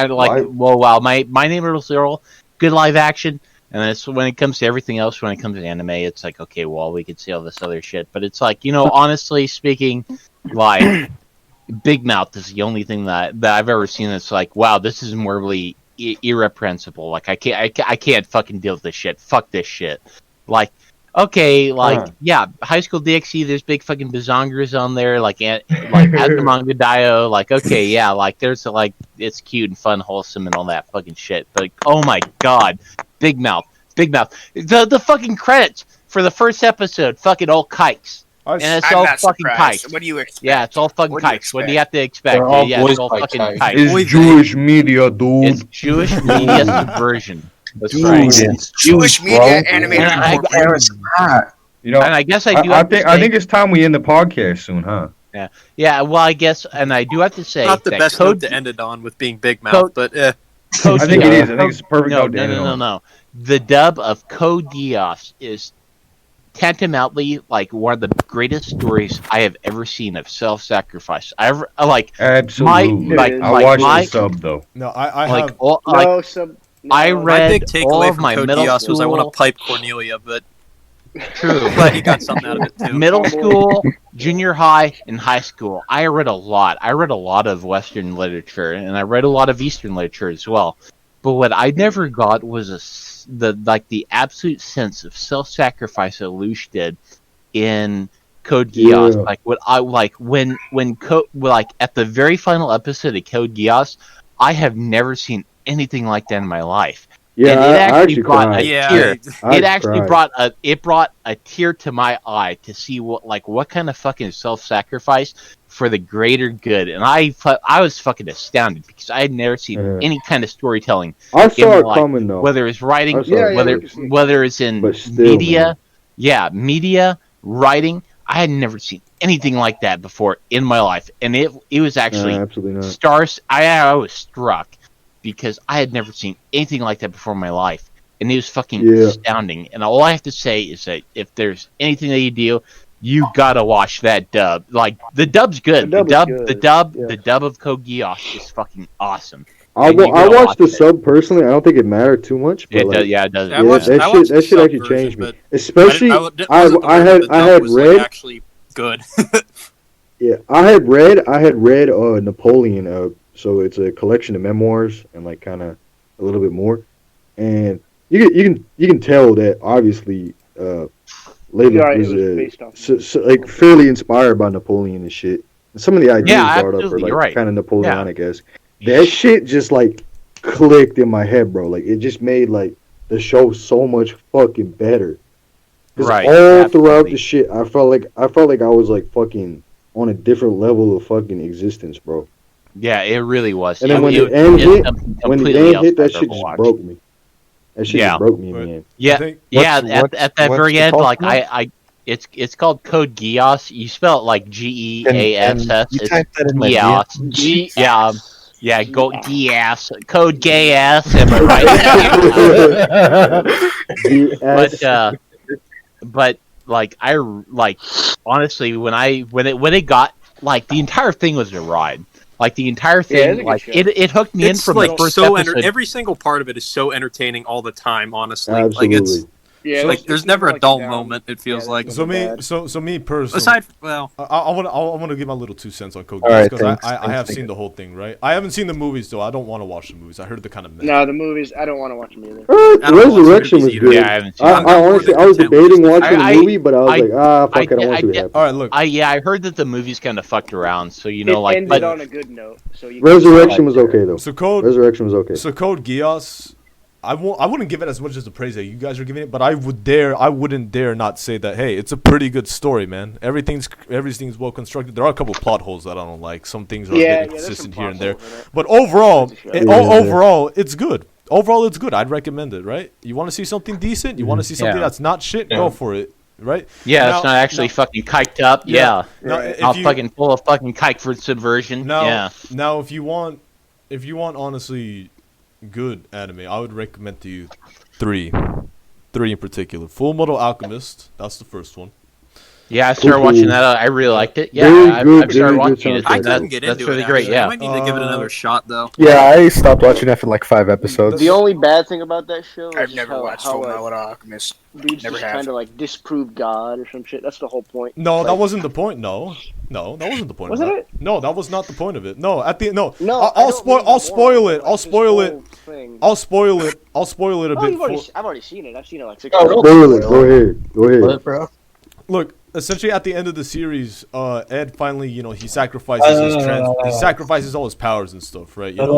My Name is Earl, good live action. And it's when it comes to everything else, when it comes to anime, it's like, okay, well, we could see all this other shit. But it's like, honestly speaking, like, Big Mouth is the only thing that I've ever seen that's like, wow, this is morally irreprehensible. Like, I can't fucking deal with this shit. Fuck this shit. Like, okay, like, yeah, High School DxD, there's big fucking bazongers on there, like Azumanga Daioh, like, okay, yeah, like, there's, like, it's cute and fun, wholesome, and all that fucking shit. But, like, oh my god, Big Mouth. The fucking credits for the first episode, fucking all kikes. And it's all fucking kikes. What do you expect? Yeah, it's all fucking kikes. What do you have to expect? They're all Yeah, it's all fucking kikes. It's Jewish media, dude. It's Jewish media subversion. That's Dude, right. it's Jewish media animated. You know, and I guess I do. I think it's time we end the podcast soon, huh? Yeah. Yeah. Well, I guess, and I do have to say, Not the that best note to end it on with being Big Mouth, but I think it is. I think it's a perfect note to end it on. No. The dub of Code Geass is tantamoutly like one of the greatest stories I have ever seen of self-sacrifice. Absolutely. I watched the sub though. No, I like have all, no like, sub. No. I read my big all takeaway of from my Code middle Geass school. was I want to pipe Cornelia, but True. glad you got something out of it too. Middle school, junior high, and high school. I read a lot. I read a lot of Western literature, and I read a lot of Eastern literature as well. But what I never got was the absolute sense of self-sacrifice that Lush did in Code Geass. Yeah. Like what I like when at the very final episode of Code Geass, I have never seen anything like that in my life. Yeah, and it actually brought cried. a tear. I It actually cried. brought a tear to my eye to see what kind of fucking self-sacrifice for the greater good. And I was fucking astounded because I had never seen any kind of storytelling. I saw in it my life, coming though. whether it's writing, I saw it. whether it's in But still, media, media, writing. I had never seen anything like that before in my life, and it was actually absolutely not. stars. I was struck because I had never seen anything like that before in my life, and it was fucking astounding. And all I have to say is that if there's anything that you do, you gotta watch that dub. Like the dub's good. The dub of Code Geass is fucking awesome. I watched the sub personally. I don't think it mattered too much. But It like, does, yeah, it does. Yeah, that shit actually changed me. Especially, I had read actually good. Yeah, I had read Napoleon. So it's a collection of memoirs and like kind of a little bit more, and you can tell that obviously Layla was like fairly inspired by Napoleon and shit. And some of the ideas brought up are like kind of Napoleonic-esque. That shit just like clicked in my head, bro. Like it just made like the show so much fucking better. All throughout the shit, I felt like I was like fucking on a different level of fucking existence, bro. Yeah, it really was. And then when the end hit, that shit just broke me. That shit just broke me in the end. Yeah, at that very end, like it's called Code Geass. You spell it like Geass. It's Geass. Yeah, go Geass. Code Geass. Am I right? But like honestly, when it got like the entire thing was a ride. Like the entire thing, it hooked me in from the first episode. Every single part of it is so entertaining all the time. Honestly, Absolutely. like it's like there's never a dull moment. It feels like. So me personally. Aside, I want to give my little 2 cents on Code Geass because I have seen the whole thing. Right, I haven't seen the movies though. I don't want to watch the movies. I heard the kind of. No, the movies. I don't want to watch them either. Resurrection was good. Yeah, I haven't seen I honestly was debating watching the movie, but I was like, fuck, I don't want to see what happens. All right, look. I heard that the movie's kind of fucked around, so It ended on a good note. So Resurrection was okay though. Resurrection was okay. So Code Geass, I wouldn't give it as much as the praise that you guys are giving it, but I wouldn't dare not say that. Hey, it's a pretty good story, man. Everything's well constructed. There are a couple plot holes that I don't like. Some things are a bit inconsistent here and there, but overall, it's good. Overall, it's good. I'd recommend it. Right? You want to see something decent? You want to see something that's not shit? Go for it. Right? Yeah, it's not actually fucking kiked up. Yeah. I'll fucking full of fucking kike for subversion. Now, if you want honestly good anime, I would recommend to you three in particular. Full Metal Alchemist, that's the first one. Yeah, I started watching that. I really liked it. Yeah, I've started watching it. I couldn't get into That's really it. great. Actually. Yeah, I might need to give it another shot though. Yeah, I stopped watching after like 5 episodes. The only bad thing about that show is I've just never watched how Fullmetal Alchemist. dude's Never just have. trying to like disprove God or some shit. That's the whole point. No, that Like, wasn't the point. No, that wasn't the point. Wasn't of that. it? No, that was not the point of it. No, at the no. No, I'll spoil. I'll spoil it. I'll spoil it. thing. I'll spoil it. I'll spoil it a Oh, bit. I've already seen it. I've seen it like 6 Spoil it. Go ahead. Go ahead. bro. Look, essentially at the end of the series, Ed finally, he sacrifices he sacrifices all his powers and stuff, right? You know?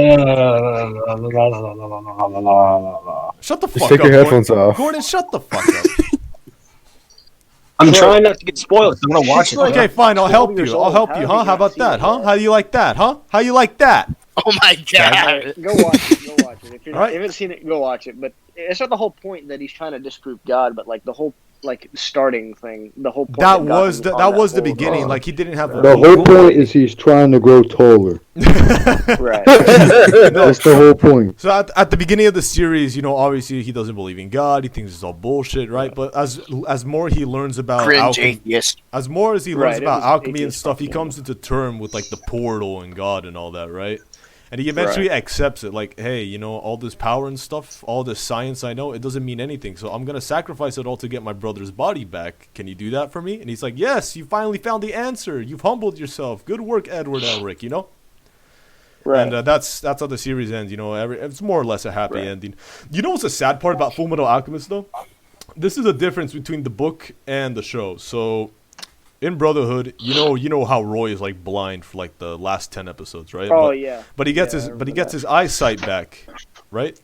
Shut the fuck take up, your headphones Gordon. off. Gordon, shut the fuck up. I'm trying not to get spoiled. I'm gonna watch it. Okay, fine. I'll help you. I'll help you, huh? How about that, huh? How do you like that, huh? How you like that? Oh my god! Go watch it. Go watch it. If you All right. haven't seen it, go watch it. But it's not the whole point that he's trying to disprove God, but like the whole starting thing, the whole point. That was the beginning. Like he didn't have The whole point is he's trying to grow taller. Right. That's the whole point. So at the beginning of the series, obviously he doesn't believe in God. He thinks it's all bullshit, right? But as more he learns about Cringe alchemy, atheist. as more as he learns Right, it about was alchemy and atheist stuff, he fucking. comes into term with like the portal and God and all that, right? And he eventually accepts it, like, hey, all this power and stuff, all this science I know, it doesn't mean anything. So I'm gonna sacrifice it all to get my brother's body back. Can you do that for me? And he's like, yes, you finally found the answer. You've humbled yourself. Good work, Edward Elric. Right. And that's how the series ends. It's more or less a happy ending. You know what's the sad part about Fullmetal Alchemist though? This is a difference between the book and the show. So in Brotherhood, you know how Roy is like blind for like the last 10 episodes, right? Oh, yeah. But he gets his eyesight back, right?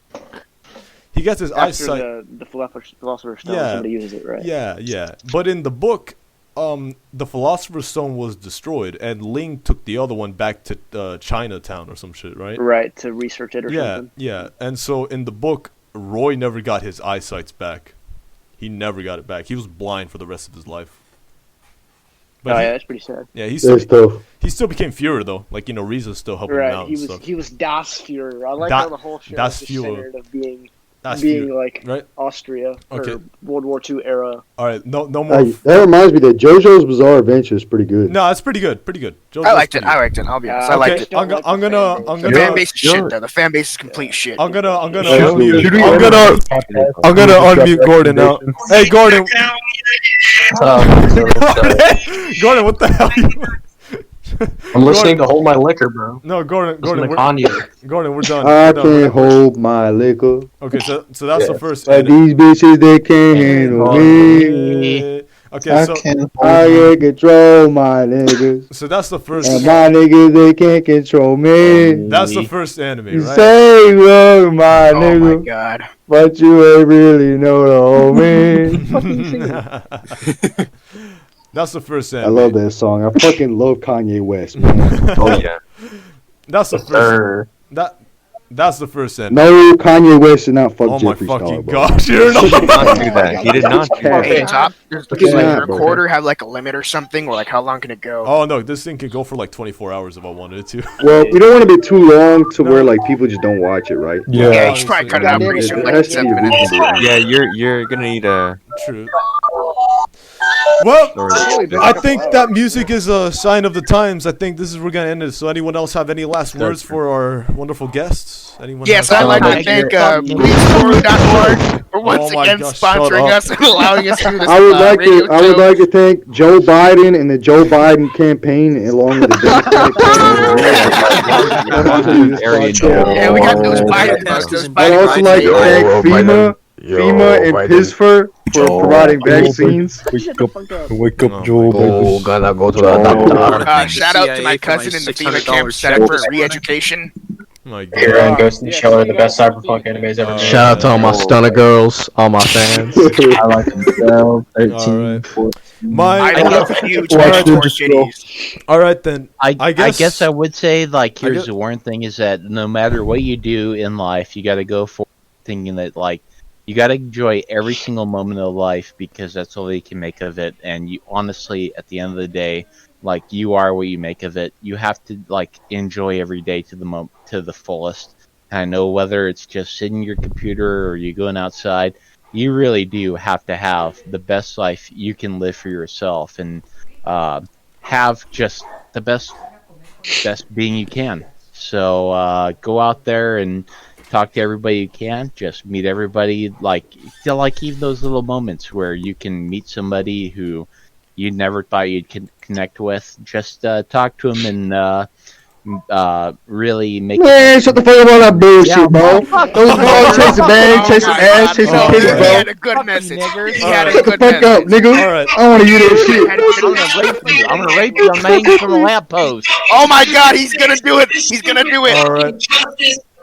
He gets his eyesight. The Philosopher's Stone, Yeah. somebody uses it, right? Yeah. But in the book, the Philosopher's Stone was destroyed, and Ling took the other one back to Chinatown or some shit, right? Right, to research it or something. Yeah. And so in the book, Roy never got his eyesight back. He never got it back. He was blind for the rest of his life. But yeah, that's pretty sad. Yeah, he That's still became Führer though. Like Riza's still helping him Right, out. he and was stuff. he was Das Führer. I like how the whole show Das is just Führer. centered of being Das being Führer, like right? Austria Okay. or World War II era. All right, no more. that reminds me that JoJo's Bizarre Adventure is pretty good. No, it's pretty good. I liked it. I'll be honest. I liked it. I'm gonna. The fan base is shit though. The fan base is complete shit. I'm gonna Should we unmute Gordon now. Hey, Gordon. Gordon, what the hell? I'm listening to Hold My Liquor, bro. No, Gordon, Listen to Kanye. We're done. I We're done. can't hold my liquor. Okay, so that's the first. But these bitches, they can't handle me. Okay, I so can't control my niggas. So that's the first. And my niggas, they can't control me. That's the first anime, You right? say you love my nigga. my god. But you ain't really know the whole man. That's the first I anime. love that song. I fucking love Kanye West, man. Oh yeah. That's the first. That's the first anime. No, Kanye West did not fuck Oh my Jeffree Star, fucking bro. gosh, you're not. He did not do that. He did not do that. Hey, Top, does Look at like that, the bro. recorder have like a limit or something, or like how long can it go? Oh no, this thing could go for like 24 hours if I wanted it to. Well, we don't want to be too long to where like people just don't watch it, right? Yeah, you should probably cut it out pretty soon, It like has to be 7 minutes. reasonable. Yeah, you're gonna need a. True. Well, I think that music is a sign of the times. I think this is we're gonna end it. So, anyone else have any last words for our wonderful guests? Anyone? Yes, have- I'd like to thank BleachForum.org for once Oh my again gosh, shut sponsoring up. us and allowing us to do this. I would like radio to. I would show. like to thank Joe Biden and the Joe Biden campaign, along with the Democratic campaign. Yeah, we got those Biden bucks. Those I'd Biden also like to thank FEMA and PISFR for providing vaccines. Wake up, Joe. Oh, gotta go to the doctor. Shout out to my cousin in the FEMA camp set up for re-education. My Hero and Ghost in the Shell are the best cyberpunk animes ever made. Shout out to all my stunner girls, all my fans. I like them 12, 13, Alright. 14. I love huge Alright, titties. All right then. I guess I would say like I here's guess- the one thing is that no matter what you do in life, you got to go for thinking that like you got to enjoy every single moment of life because that's all you can make of it. And you honestly, at the end of the day, like you are what you make of it. You have to like enjoy every day to the fullest. And I know whether it's just sitting in your computer or you going outside, you really do have to have the best life you can live for yourself, and have just the best being you can. So go out there and talk to everybody you can. Just meet everybody, like even those little moments where you can meet somebody who you never thought you'd connect with. Just talk to them and really make. Man, shut the fuck up on that bullshit, bro. Those boys chasing bang, chasing ass, chasing titties, bro. He had a good message. He had a Shut the good fuck up, message. nigga. Alright. I want to hear that shit. I'm gonna rape you. I'm gonna hang you from a lamppost. Oh my god, he's gonna do it. He's gonna do it. Alright.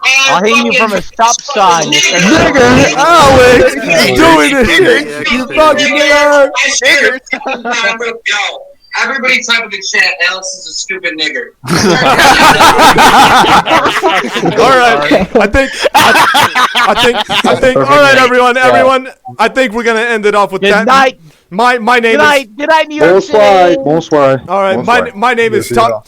I'll hang you from a stop sign. Nigga, Alex, you doing this shit. You fucking nigga. Everybody type in the chat, Alex is a stupid nigger. Alright, I think, alright everyone, I think we're gonna end it off with that. Good night. My name is... Good night, New York City. Bonsoir. Alright, my name is Top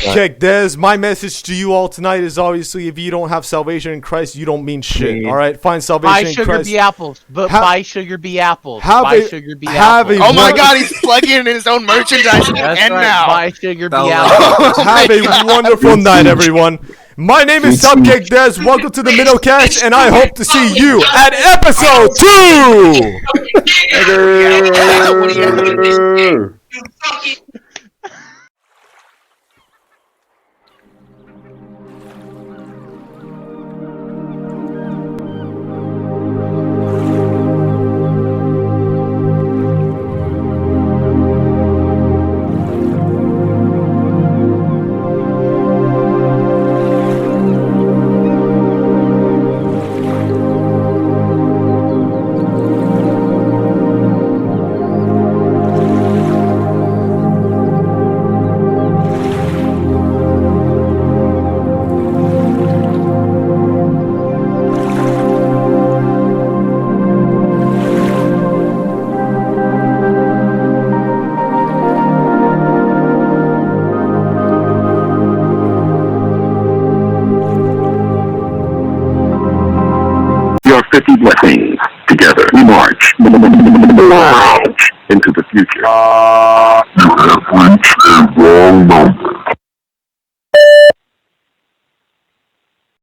Check Dez. My message to you all tonight is obviously if you don't have salvation in Christ, you don't mean shit. Alright, find salvation Buy in sugar Christ. bee apples. Buy sugar bee apples. Buy sugar bee apples. Oh my god, he's plugging in his own merchandise. That's and right. now. Buy sugar bee apples. Have a wonderful night, everyone. My name is Topcake Dez. Welcome to the Minocast, and I hope to see you at episode 2! Blessings. Together we march into the future. You have reached a wrong number.